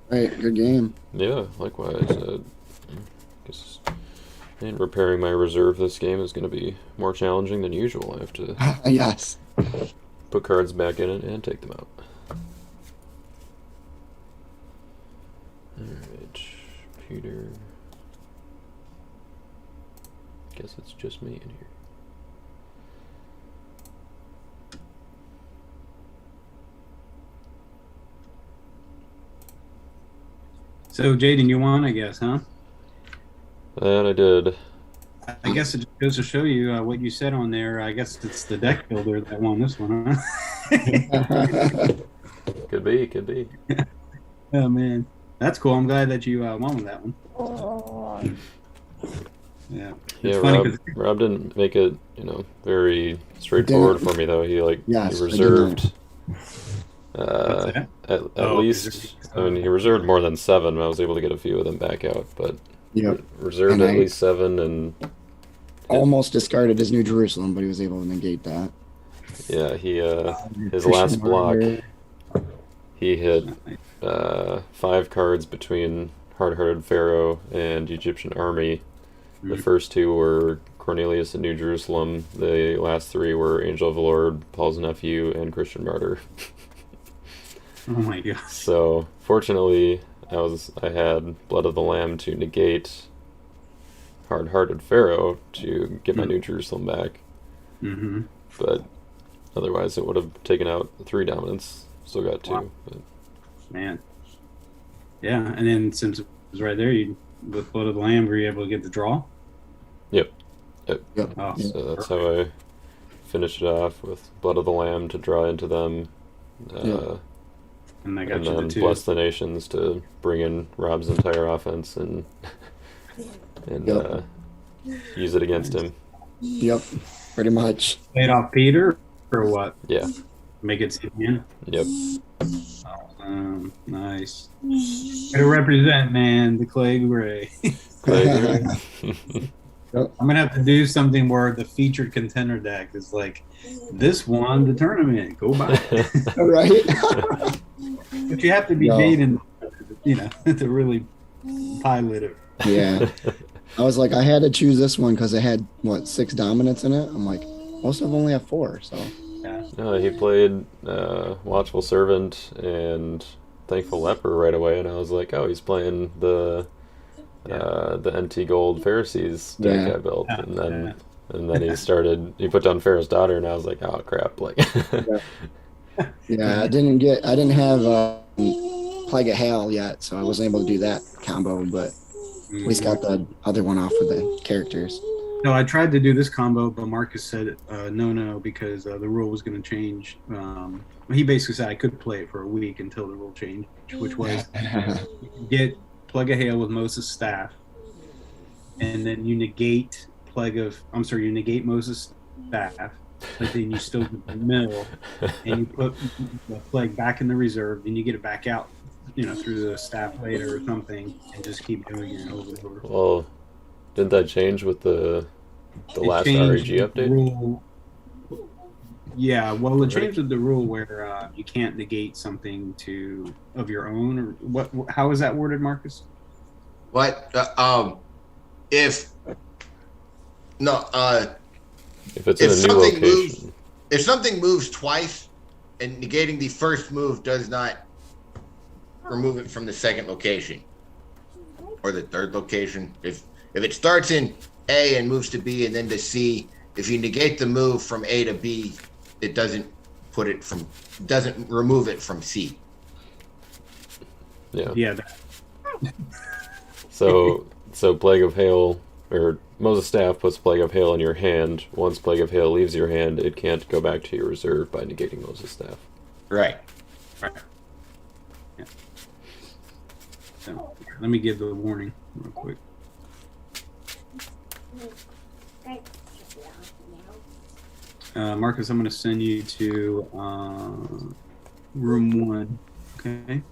Right, good game.
Yeah, likewise. Guess, and repairing my reserve this game is going to be more challenging than usual. I have to
Yes.
put cards back in it and take them out. Alright, Peter. Guess it's just me in here.
So, Jaden, you won, I guess, huh?
That I did.
I guess it just goes to show you what you said on there. I guess it's the deck builder that won this one, huh?
Could be, could be.
Oh, man. That's cool. I'm glad that you won with that one. Yeah. It's
Yeah,
funny
Rob,
'cause-
Rob didn't make it, very straightforward for me though. He
Yes,
he
I did
reserved
What's that?
at
Oh,
least. I mean, he reserved more than 7. I was able to get a few of them back out, but
Yep.
reserved
And
at
I-
least 7, and
Almost discarded his New Jerusalem, but he was able to negate that.
yeah, he his
Christian
last block,
Martyr.
he hit 5 cards between Hard-Hearted Pharaoh and Egyptian Army. The first 2 were Cornelius and New Jerusalem. The last 3 were Angel of the Lord, Paul's Nephew, and Christian Martyr.
Oh my god.
So fortunately, I had Blood of the Lamb to negate Hard-Hearted Pharaoh to get my New Jerusalem back.
Mm-hmm.
But otherwise, it would have taken out 3 dominance. Still got 2.
Wow.
But
Man. Yeah, and then since it was right there, you with Blood of the Lamb, were you able to get the draw?
Yep.
Oh,
So that's how I finished it off with Blood of the Lamb to draw into them.
and I got
And
you
then
the 2.
Bless the Nations to bring in Rob's entire offense and use it against him.
Yep, pretty much.
Paid off Peter, or what?
Yeah.
Make it see again?
Yep.
Nice. Way to represent, man, the Clay Gray. I'm gonna have to do something where the featured contender deck is like, this won the tournament. Go buy it.
Right?
But you have to be dating, to really pilot it.
Yeah. I was like, I had to choose this one because it had, 6 dominants in it? I'm like, most of them only have 4, so.
No, he played Watchful Servant and Thankful Leper right away, and I was like, oh, he's playing the NT Gold Pharisees deck I built, and then he put down Pharaoh's Daughter, and I was like, oh crap, like.
Yeah, I didn't have Plague of Hail yet, so I wasn't able to do that combo, but at least got the other one off with the characters.
No, I tried to do this combo, but Marcus said no, because the rule was going to change. He basically said I could play it for a week until the rule changed, which was you get Plague of Hail with Moses' staff, and then you negate Moses' staff, but then you still get the mill, and you put the plague back in the reserve, and you get it back out, through the staff later or something, and just keep doing it over and over.
Well, didn't that change with the last REG update?
Rule. Yeah, well, it changed with the rule where you can't negate something of your own, or what? How is that worded, Marcus?
What? If
it's in a new location.
If something moves twice, and negating the first move does not remove it from the second location or the third location. If it starts in A and moves to B and then to C, if you negate the move from A to B, it doesn't remove it from C.
Yeah.
Yeah.
So Plague of Hail, or Moses' Staff puts Plague of Hail in your hand. Once Plague of Hail leaves your hand, it can't go back to your reserve by negating Moses' Staff.
Right.
Yeah. So, let me give the warning real quick. Marcus, I'm going to send you to room 1. Okay.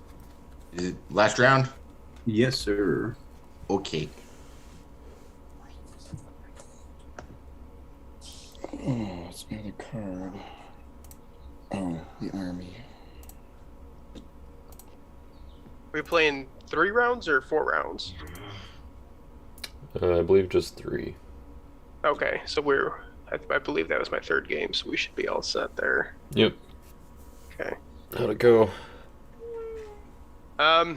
Is it last round?
Yes, sir.
Okay.
Oh, it's my other card. Oh, the army.
We playing 3 rounds or 4 rounds?
I believe just 3.
Okay, so I believe that was my 3rd game, so we should be all set there.
Yep.
Okay.
How'd it go?
I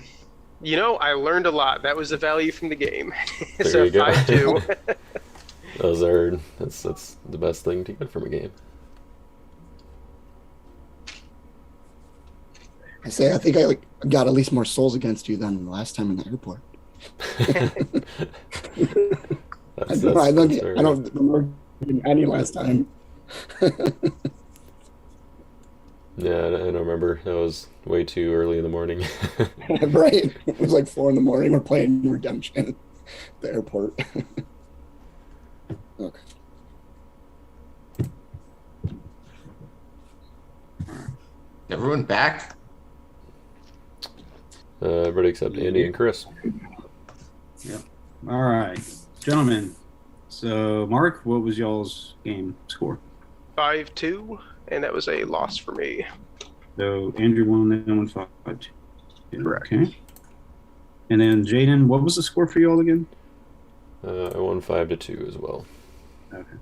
learned a lot. That was the value from the game.
There
So
you go.
5-2.
That's the best thing to get from a game.
I think I got at least more souls against you than the last time in the airport. I don't remember any last time.
Yeah, I don't remember. That was way too early in the morning.
Right. It was like 4 a.m. We're playing Redemption at the airport. Okay.
Everyone back?
Everybody except Andy and Chris.
Yep. All right, gentlemen. So, Mark, what was y'all's game score?
5-2, and that was a loss for me.
So, Andrew won, then won 5-2.
Correct.
Okay. And then, Jaden, what was the score for y'all again?
I won 5-2 as well.
Okay.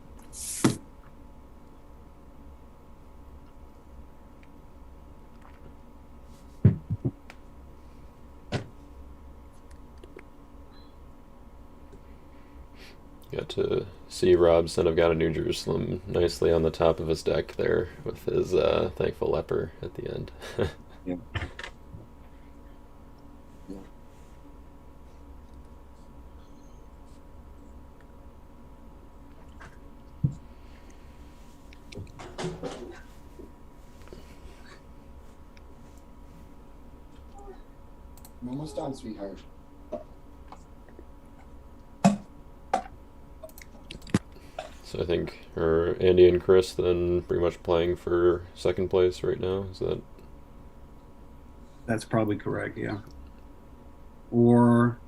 Got to see Rob, son of God of New Jerusalem, nicely on the top of his deck there with his thankful leper at the end.
Yeah. I'm almost done, sweetheart.
So I think Andy and Chris then pretty much playing for second place right now. Is that?
That's probably correct, yeah. Or,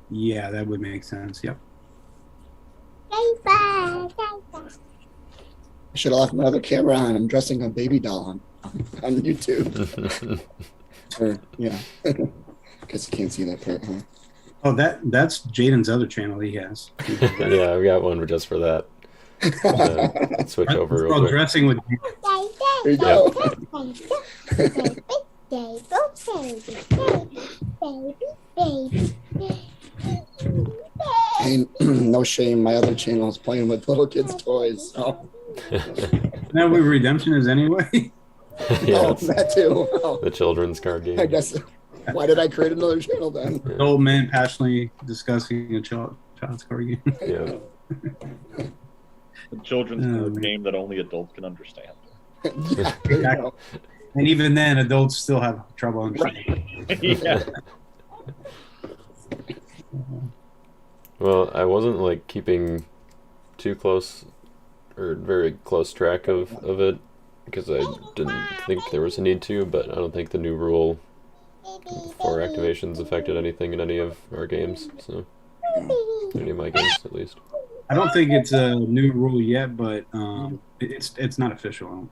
yeah, that would make sense. Yep.
Bye.
I should have left my other camera on. I'm dressing a baby doll on YouTube. Or, yeah. Guess you can't see that part, huh?
Oh, that's Jaden's other channel he has.
Yeah, I've got one just for that. Switch over
It's
real
called
quick.
Dressing with.
There you go. Hey, no shame. My other channel is playing with little kids' toys. So.
Isn't that what Redemption is anyway?
Yeah,
Oh,
it's
that too. Oh,
the children's card game.
I guess. Why did I create another channel then?
An old man passionately discussing a child's card game.
Yeah.
The children's
Oh,
card
man.
game that only adults can understand.
Yeah, there you go.
And even then, adults still have trouble understanding.
Yeah.
Well, I wasn't like keeping too close or very close track of it because I didn't think there was a need to, but I don't think the new rule for activations affected anything in any of our games, so any of my games at least.
I don't think it's a new rule yet, but it's not official.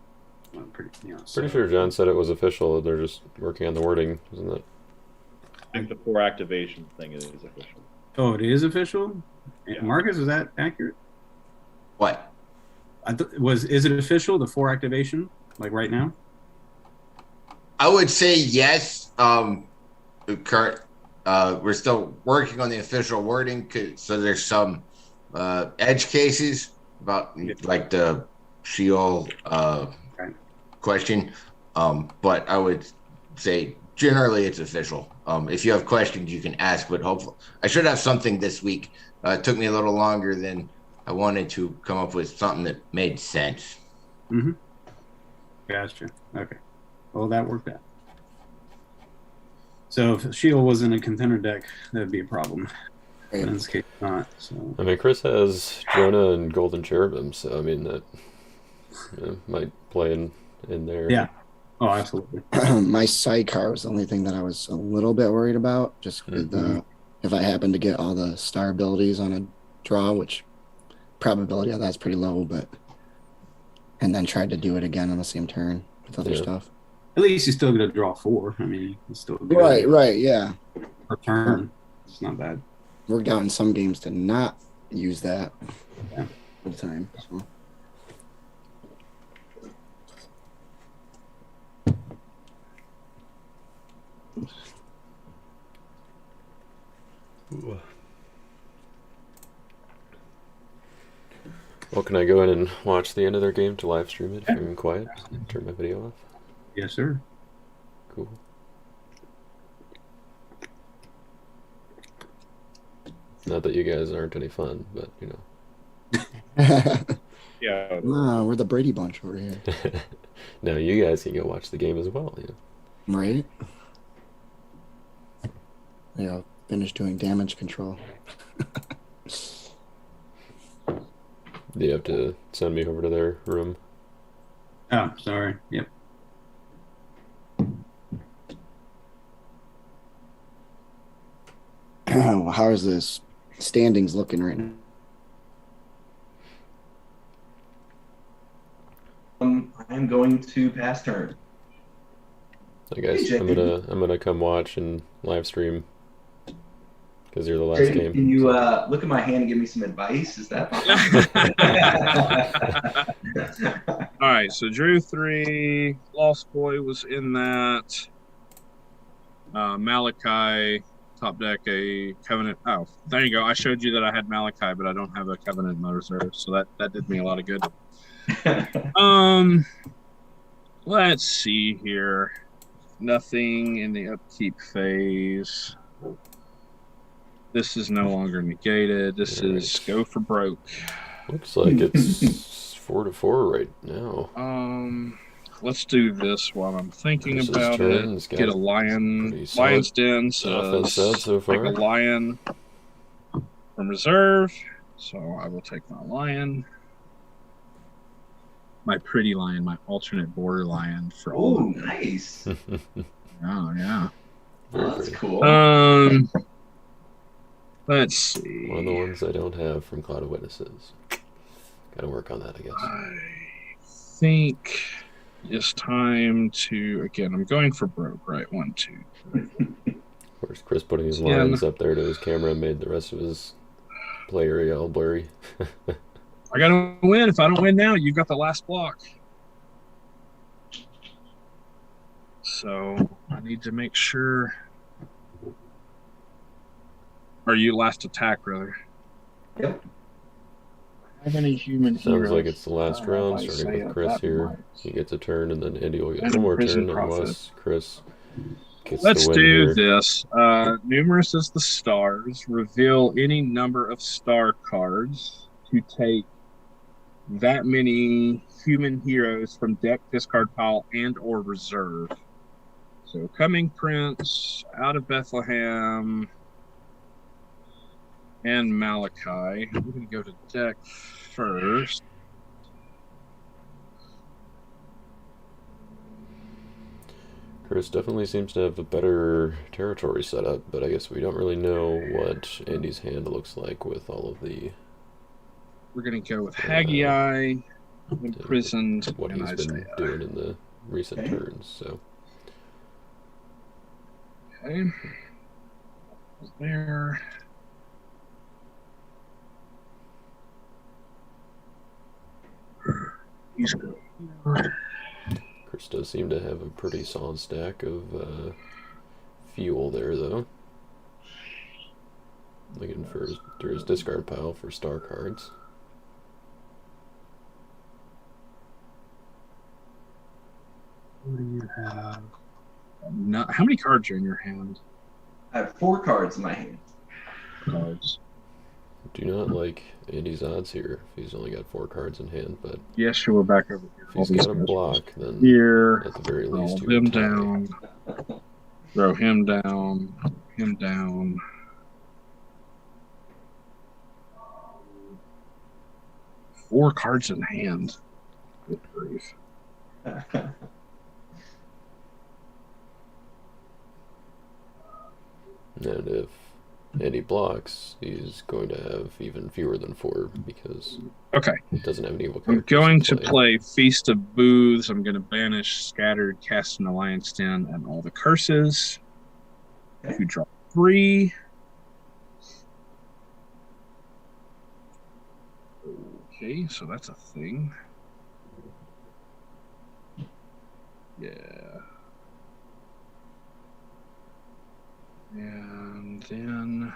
I'm pretty
Pretty sure John said it was official. They're just working on the wording, isn't it?
I think the 4 activation thing is official.
Oh, it is official.
Yeah.
Marcus, is that accurate?
What?
Is it official? The 4 activation, like right now?
I would say yes. Kurt, we're still working on the official wording, so there's some edge cases about like the Sheol question. But I would say generally it's official. If you have questions, you can ask. But hopefully, I should have something this week. It took me a little longer than I wanted to come up with something that made sense.
Mm-hmm. Gotcha. Okay. Well, that worked out. So if Sheol was in a contender deck, that'd be a problem. But in this case, not. So.
I mean, Chris has Jonah and Golden Cherubim, so I mean that might play in there.
Yeah. Oh, absolutely.
My sidecar was the only thing that I was a little bit worried about. Just with if I happen to get all the star abilities on a draw, which probability of that's pretty low, but and then tried to do it again on the same turn with other stuff.
At least you're still going to draw 4. I mean, it's still good.
Right, yeah.
Per turn. It's not bad.
Worked out in some games to not use that
Yeah.
all the time. So.
Well, can I go in and watch the end of their game to live stream it if I'm quiet? Turn my video off.
Yes, sir.
Cool. Not that you guys aren't any fun, but you know.
Yeah.
No, we're the Brady Bunch over here.
No, you guys can go watch the game as well. You know.
Right? Yeah, finish doing damage control.
Do you have to send me over to their room?
Oh, sorry. Yep.
How is this standings looking right now?
I'm going to pass turn.
I guess
Hey,
I'm gonna come watch and live stream because you're the last
Jaden,
game.
can you look at my hand and give me some advice? Is that possible?
All right, so Drew 3, Lost Boy was in that. Malachi top deck a Covenant. Oh, there you go. I showed you that I had Malachi, but I don't have a Covenant in my reserve, so that did me a lot of good. Let's see here. Nothing in the upkeep phase. This is no longer negated. This is go for broke.
Looks like it's 4-4 right now.
Let's do this while I'm thinking
Chris's
about
turn.
it. Get a lion.
pretty solid
Lion's Den
offense out
says
so
take
far.
a lion from reserve. So I will take my lion. My pretty lion, my alternate border lion for all.
Oh, nice.
Oh yeah.
Very
That's
pretty.
cool.
Let's see.
One of the ones I don't have from Cloud of Witnesses. Gotta work on that, I guess.
I think it's time to, again, I'm going for broke, right? 1, 2.
Of course, Chris putting his
Yeah.
lines up there to his camera made the rest of his play area all blurry.
I gotta win. If I don't win now, you've got the last block. So I need to make sure. Are you last attack, brother?
Yep.
Have any human
Sounds
heroes?
like it's the last round,
I
starting
say
with Chris
that
here.
might.
He gets a turn, and then Andy will get
And
one more
Prison
turn
Prophet.
unless Chris gets
Let's
the win
do
here.
this. Numerous as the stars. Reveal any number of star cards to take that many human heroes from deck, discard pile, and or reserve. So Coming Prince, Out of Bethlehem, and Malachi. I'm going to go to deck first.
Chris definitely seems to have a better territory set up, but I guess we don't really know what Andy's hand looks like with all of the
We're going to go with Haggai, Imprisoned,
what
and
he's been
Isaiah.
doing in the recent
Okay.
turns. So
Okay. There. He's good.
Chris does seem to have a pretty solid stack of fuel there, though. Looking for through his discard pile for star cards.
What do you have? Not, how many cards are in your hand?
I have 4 cards in my hand.
Cards.
Do not like Andy's odds here if he's only got 4 cards in hand, but
Yes, you were back over here.
if he's got a block, then
Here.
at the very
Roll
least you
him
would tie.
down. Throw him down. Him down. Four cards in hand. Good grief.
And if Andy blocks, he's going to have even fewer than 4 because
Okay.
he doesn't have any evil
I'm
characters.
going to play Feast of Booths. I'm going to banish Scattered, Cast an Alliance Den, and all the curses. You draw 3. Okay, so that's a thing. Yeah. And then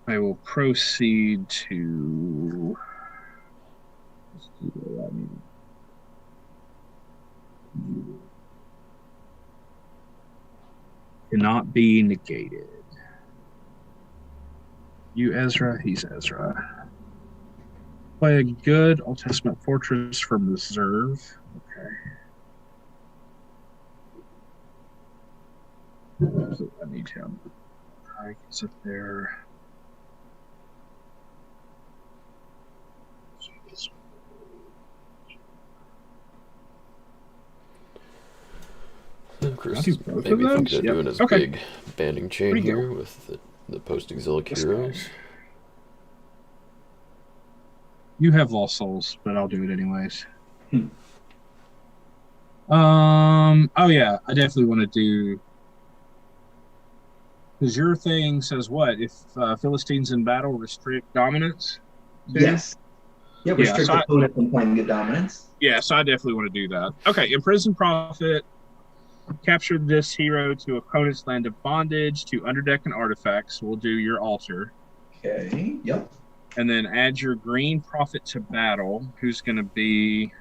I will proceed to let's see what I mean. Cannot be negated. You Ezra, he's Ezra. Play a good Old Testament fortress from reserve. Okay. I need him. I can sit there.
Chris
I'll do both
maybe
of
thinking
those?
of
Yep.
doing his
Okay.
big banding chain
There you go.
here with the post-exilic
This guy.
heroes.
You have Lost Souls, but I'll do it anyways.
Hmm.
Oh yeah, I definitely want to do because your thing says what? If Philistines in battle restrict dominance?
Yes. Yeah, restrict
so I-
opponent from playing good dominance.
Yeah, so I definitely want to do that. Okay, Imprisoned Prophet. Capture this hero to opponent's land of bondage to underdeck an artifact. So we'll do your altar.
Okay. Yep.
And then add your green prophet to battle, who's going to be...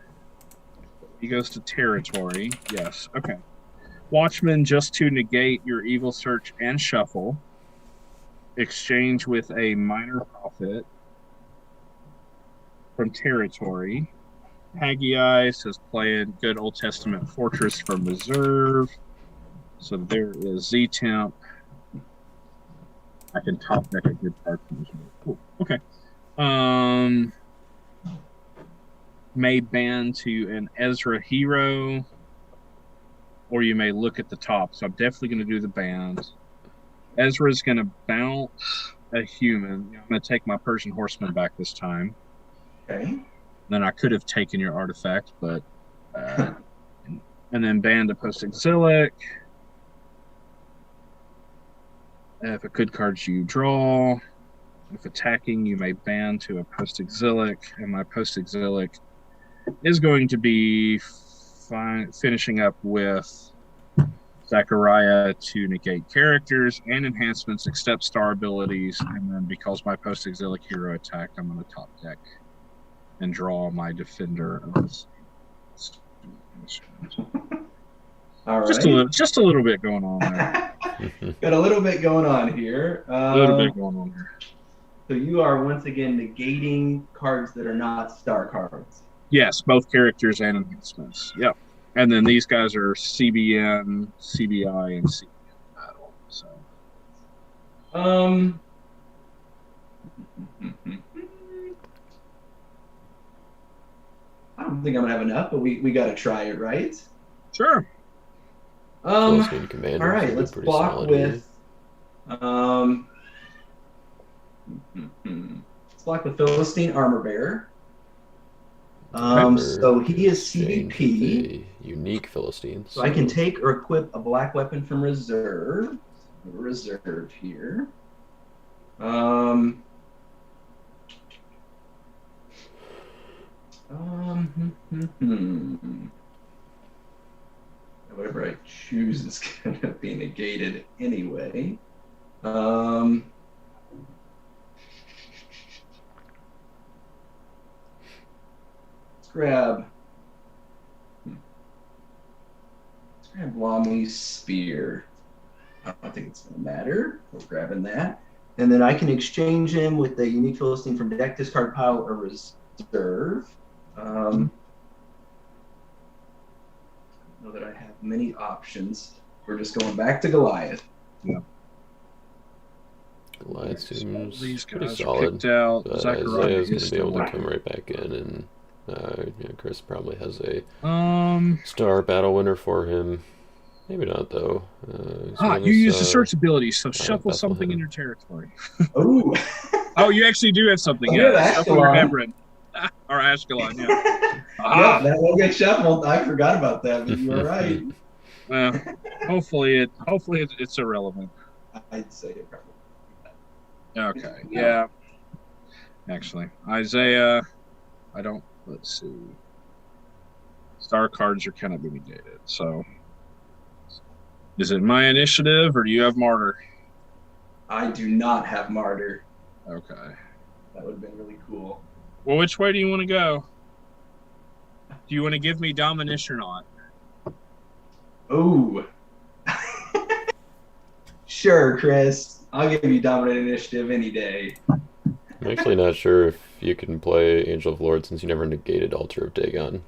He goes to territory. Yes. Okay. Watchman just to negate your evil search and shuffle. Exchange with a minor prophet from territory. Haggai says play a good Old Testament fortress from reserve. So there is Z-Temp. I can top deck a good card from reserve. Cool. Okay. May ban to an Ezra hero, or you may look at the top. So I'm definitely going to do the bans. Ezra's going to bounce a human. I'm going to take my Persian horseman back this time.
Okay.
Then I could have taken your artifact, but and then ban to post-exilic. If a good card you draw, if attacking, you may ban to a post-exilic, and my post-exilic is going to be finishing up with Zachariah to negate characters and enhancements except star abilities, and then because my post-exilic hero attacked, I'm going to top deck and draw my defender of this.
All right.
Just a little bit going on there.
Got a little bit going on here.
A little bit going on here.
So you are once again negating cards that are not star cards.
Yes, both characters and enhancements. Yep. And then these guys are CBN, CBI, and CBN battle. So.
I don't think I'm gonna have enough, but we got to try it, right?
Sure.
All right, let's block with. Let's block with Philistine Armor Bearer. So he is CBP.
Unique Philistine.
So I can take or equip a black weapon from reserve. Reserve here. Whatever I choose is going to be negated anyway. Let's grab Lami's Spear. I don't think it's going to matter. We're grabbing that. And then I can exchange him with the unique Philistine from deck, discard pile, or reserve. I don't know that I have many options. We're just going back to Goliath.
Yeah.
Goliath seems
these
pretty
guys are
solid.
picked out.
But
Zachariah
Isaiah's going
is
to be able
still
to come right back in, and Chris probably has a
there.
star battle winner for him. Maybe not, though.
You use the search ability, so shuffle something in your territory.
Oh.
Oh, you actually do have something. Yeah, shuffle your Hebron. Or Ashkelon, yeah.
Yeah, that will get shuffled. I forgot about that, but you were right.
Well, hopefully it's irrelevant.
I'd say it probably.
Okay, yeah. Actually, Isaiah, let's see. Star cards are kind of being negated, so. Is it my initiative, or do you have Martyr?
I do not have Martyr.
Okay.
That would have been really cool.
Well, which way do you want to go? Do you want to give me Dominish or not?
Oh. Sure, Chris. I'll give you dominant initiative any day.
I'm actually not sure if you can play Angel of Lord since you never negated Altar of Dagon.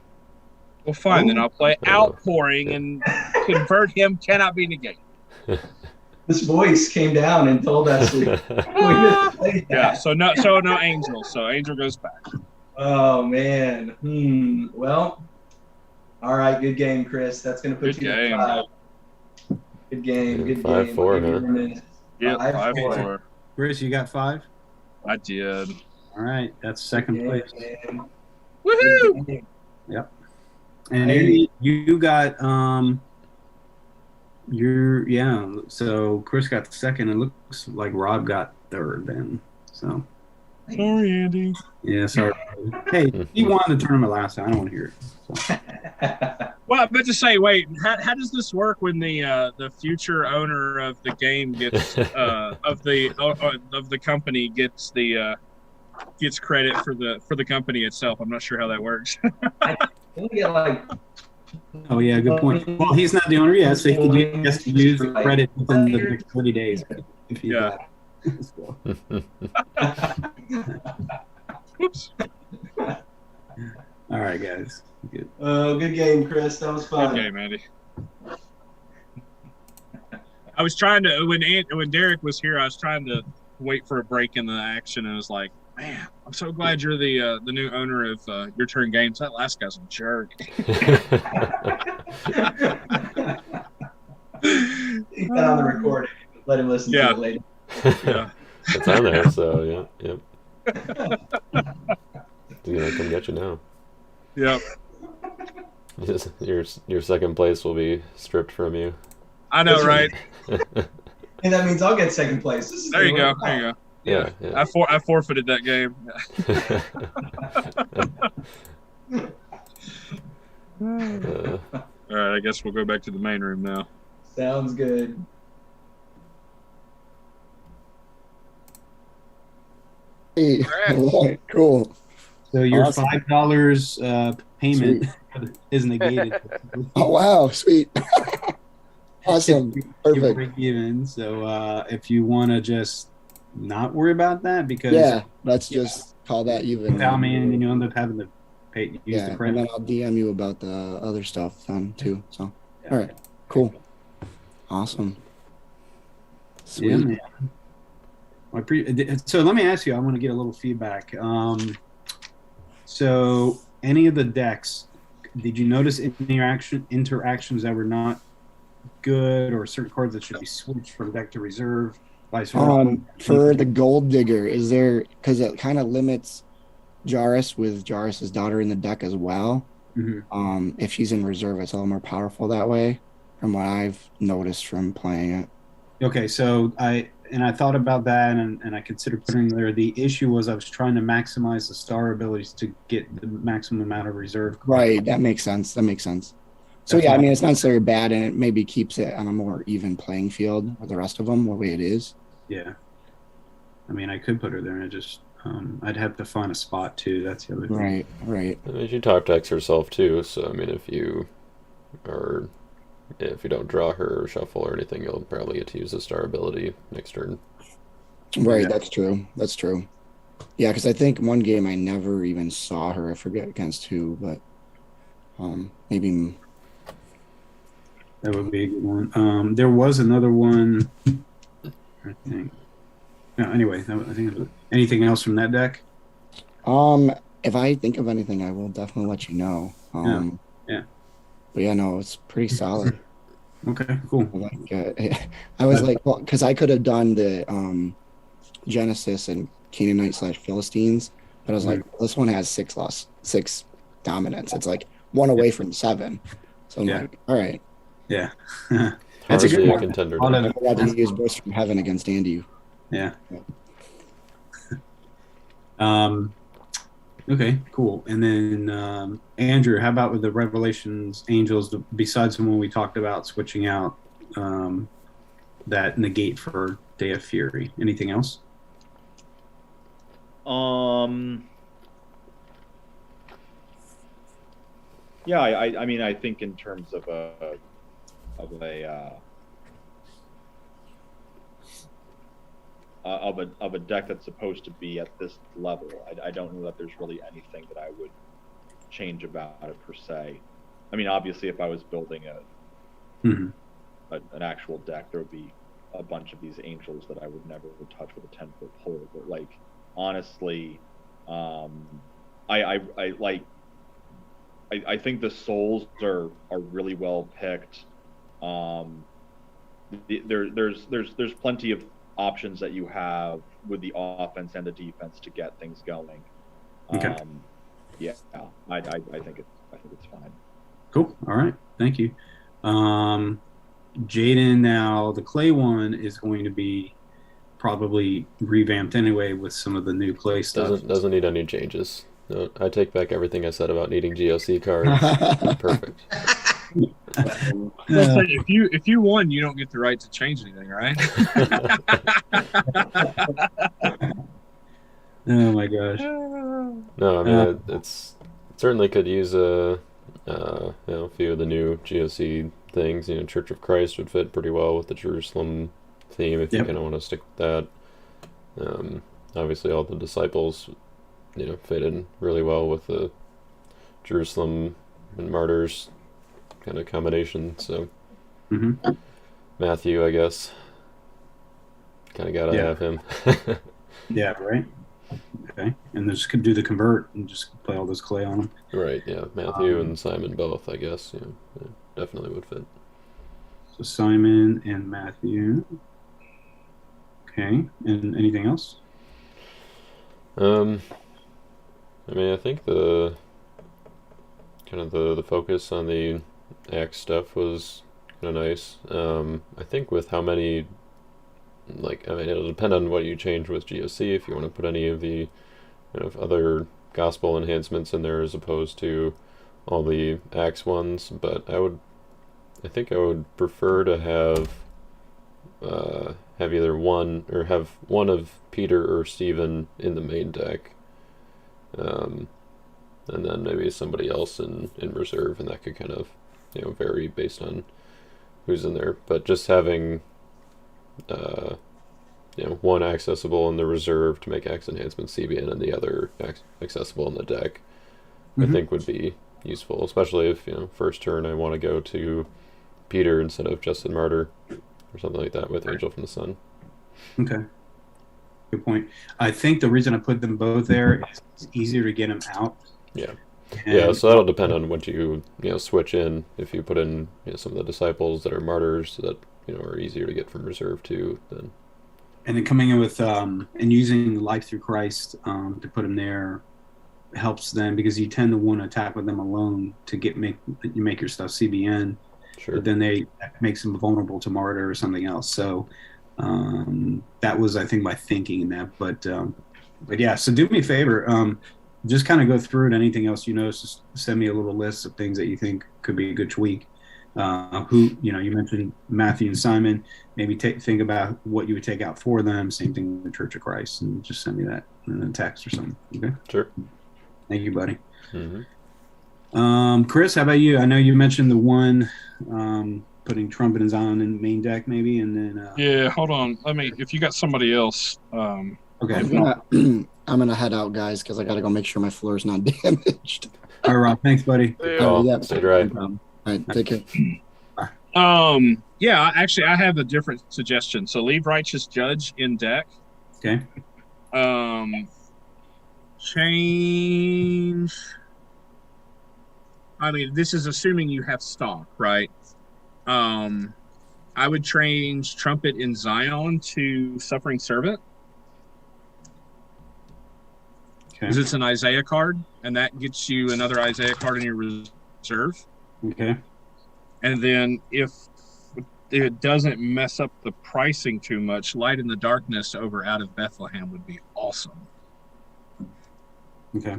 Well, fine, then I'll play Outpouring and convert him cannot be negated.
This voice came down and told us we didn't play that.
Yeah, so no Angel. So Angel goes back.
Oh man. Well, all right. Good game, Chris. That's going to put
Good
you
game.
at 5. Good game. Good
5-4,
game.
huh?
Yeah,
5-4. Chris, you got 5?
I did.
All right, that's second place.
Woohoo!
Yep. And Andy, you got so Chris got second. It looks like Rob got third then. So
sorry, Andy.
Yeah, sorry. Hey, he won the tournament last time. I don't want to hear it. So.
Well, I meant to say, wait, how does this work when the future owner of the game gets of the company gets credit for the company itself? I'm not sure how that works.
I only get like.
Oh yeah, good point. Well, he's not the owner yet, so he has to use the credit within the next 30 days. If he's
Yeah.
So.
Whoops.
All right, guys. Good.
Oh, good game, Chris. That was fun.
Okay, Mandy. I was trying to when Derek was here, I was trying to wait for a break in the action, and I was like, man, I'm so glad you're the new owner of Your Turn Games. That last guy's a jerk.
Keep that on the recording. Let him listen to it later.
Yeah.
It's on there, so yeah, yep. He's gonna come get you now.
Yep.
Your second place will be stripped from you.
I know, right?
And that means I'll get second place. This is
There you go. There you go.
Yeah.
I forfeited that game. All right, I guess we'll go back to the main room now.
Sounds good.
Hey, all right, cool.
So your
Awesome.
$5 payment is negated.
Oh wow, sweet. Awesome.
You
Perfect.
break even. So if you want to just not worry about that, because
Yeah, let's just call that even.
without me, and then you end up having to use
Yeah,
the
and
credit.
then I'll DM you about the other stuff then too. So,
Yeah.
all right, cool, awesome, sweet.
Yeah, man. So let me ask you. I want to get a little feedback. So any of the decks, did you notice interactions that were not good, or certain cards that should be switched from deck to reserve? Vice versa?
For the Gold Digger, is there, because it kind of limits Jarus with Jarus's daughter in the deck as well.
Mhm.
If she's in reserve, it's a little more powerful that way, from what I've noticed from playing it.
Okay, so I thought about that, and I considered putting there. The issue was I was trying to maximize the star abilities to get the maximum amount of reserve.
Right, that makes sense. So
That's
yeah, I
all.
mean, it's not necessarily bad, and it maybe keeps it on a more even playing field with the rest of them, the way it is.
Yeah. I mean, I could put her there, and I'd have to find a spot too. That's the other thing.
Right.
I mean, she top decks herself too, so I mean, if you don't draw her or shuffle or anything, you'll probably get to use the star ability next turn.
Right,
Yeah.
that's true. Yeah, because I think one game I never even saw her. I forget against who, but maybe.
That would be a good one. There was another one, I think. No, anyway, I think it was, anything else from that deck?
If I think of anything, I will definitely let you know.
Yeah.
But yeah, no, it's pretty solid.
Okay, cool.
I was like, well, because I could have done the Genesis and Canaanite / Philistines, but I was like, this one has 6 dominance. It's like one away from 7. So I'm like, all right.
Yeah. That's a
Hardly
good one.
contender.
All
deck.
of-
I got to use Burst from Heaven against Andy.
Yeah. Okay, cool. And then Andrew, how about with the Revelations Angels? Besides the one we talked about switching out that negate for Day of Fury, anything else?
Yeah, I mean, I think in terms of a deck that's supposed to be at this level, I don't know that there's really anything that I would change about it per se. I mean, obviously, if I was building an actual deck, there would be a bunch of these angels that I would never touch with a 10-foot pole. But like, honestly, I think the souls are really well picked. There's plenty of options that you have with the offense and the defense to get things going.
Okay.
Yeah, I think it's fine.
Cool. All right. Thank you. Jaden, now the clay one is going to be probably revamped anyway with some of the new clay stuff.
Doesn't need any changes. No, I take back everything I said about needing GOC cards. Perfect.
Let's say if you won, you don't get the right to change anything, right?
Oh my gosh.
No, I mean it's it certainly could use a few of the new GOC things. Church of Christ would fit pretty well with the Jerusalem theme if you
Yep.
kind of want to stick with that. Obviously, all the disciples, fit in really well with the Jerusalem and martyrs kind of combination. So
hmm
Matthew, I guess, kind of gotta
Yeah.
have him.
Yeah, right. Okay, and just could do the convert and just play all this clay on them.
Right, yeah, Matthew and Simon both, I guess. Definitely would fit.
So Simon and Matthew. Okay, and anything else?
I mean, I think the focus on the axe stuff was kind of nice. I think with how many, it'll depend on what you change with GOC if you want to put any of the other gospel enhancements in there as opposed to all the axe ones. But I think I would prefer to have either one or have one of Peter or Stephen in the main deck, and then maybe somebody else in reserve, and that could kind of vary based on who's in there. But just having one accessible in the reserve to make axe enhancement CBN and the other accessible in the deck, I think would be useful, especially if first turn I want to go to Peter instead of Justin Martyr or something like that with Angel from the Sun.
Okay. Good point. I think the reason I put them both there is it's easier to get them out.
Yeah.
And
Yeah, so that'll depend on what you switch in. If you put in some of the disciples that are martyrs that are easier to get from reserve too, then
then coming in with and using life through Christ to put them there helps them because you tend to want to attack with them alone to make your stuff CBN.
sure.
But then that makes them vulnerable to martyr or something else. So that was, I think, my thinking in that. But yeah, so do me a favor. Just kind of go through it. Anything else you notice, just send me a little list of things that you think could be a good tweak. You mentioned Matthew and Simon. Maybe think about what you would take out for them. Same thing with the Church of Christ, and just send me that in a text or something. Okay.
Sure.
Thank you, buddy.
Mm-hmm.
Chris, how about you? I know you mentioned the one putting Trumpet and Zion in main deck, maybe, and then.
Yeah, hold on. If you got somebody else.
Okay.
I'm gonna head out, guys, because I gotta go make sure my floor is not damaged.
All right, Rob. Thanks, buddy.
Oh,
yeah.
stay dry.
All right, take care.
Yeah, actually, I have a different suggestion. So leave Righteous Judge in deck.
Okay.
Change. I mean, this is assuming you have stock, right? I would change Trumpet in Zion to Suffering Servant. Because it's an Isaiah card, and that gets you another Isaiah card in your reserve.
Okay.
And then if it doesn't mess up the pricing too much, Light in the Darkness over Out of Bethlehem would be awesome.
Okay.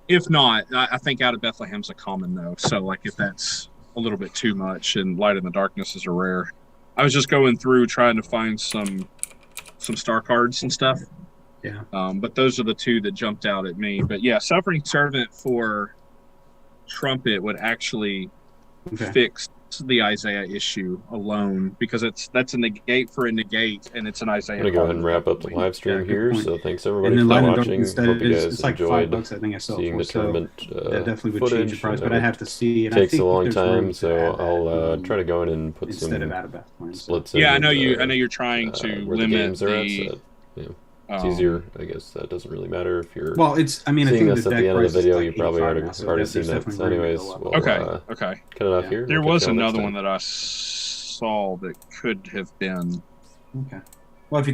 If not, I think Out of Bethlehem's a common though. So if that's a little bit too much, and Light in the Darkness is a rare. I was just going through trying to find some star cards and stuff.
Yeah.
But those are the two that jumped out at me. But yeah, Suffering Servant for Trumpet would actually fix the Isaiah issue alone because that's a negate for a negate, and it's an Isaiah.
I'm gonna go ahead and wrap up the live stream here. So thanks everybody
and
for
then
watching. Hope you guys
it's like
enjoyed
$5, I think I saw
seeing
for,
the tournament
that definitely would
footage.
change the price, but I have to see. And
It takes
I think
a long
there's
time,
room to
so
add
I'll
that,
try to go in and put
instead
some
of out of Bethlehem.
splits.
Yeah,
in
I know
with,
you. I know you're trying to
where
limit
the games are at, so it's easier. I guess that doesn't really matter if you're.
Well, it's. I mean, I
seeing
think
this
the
at
deck
the end of the
price is
video,
like
you probably
85
already
now, so
already
there's
seen that.
definitely
So,
room to
anyways,
go up.
we'll
Okay.
cut it off
Yeah.
here.
There
We'll
was
catch y'all next
another
time.
one that I saw that could have been.
Okay.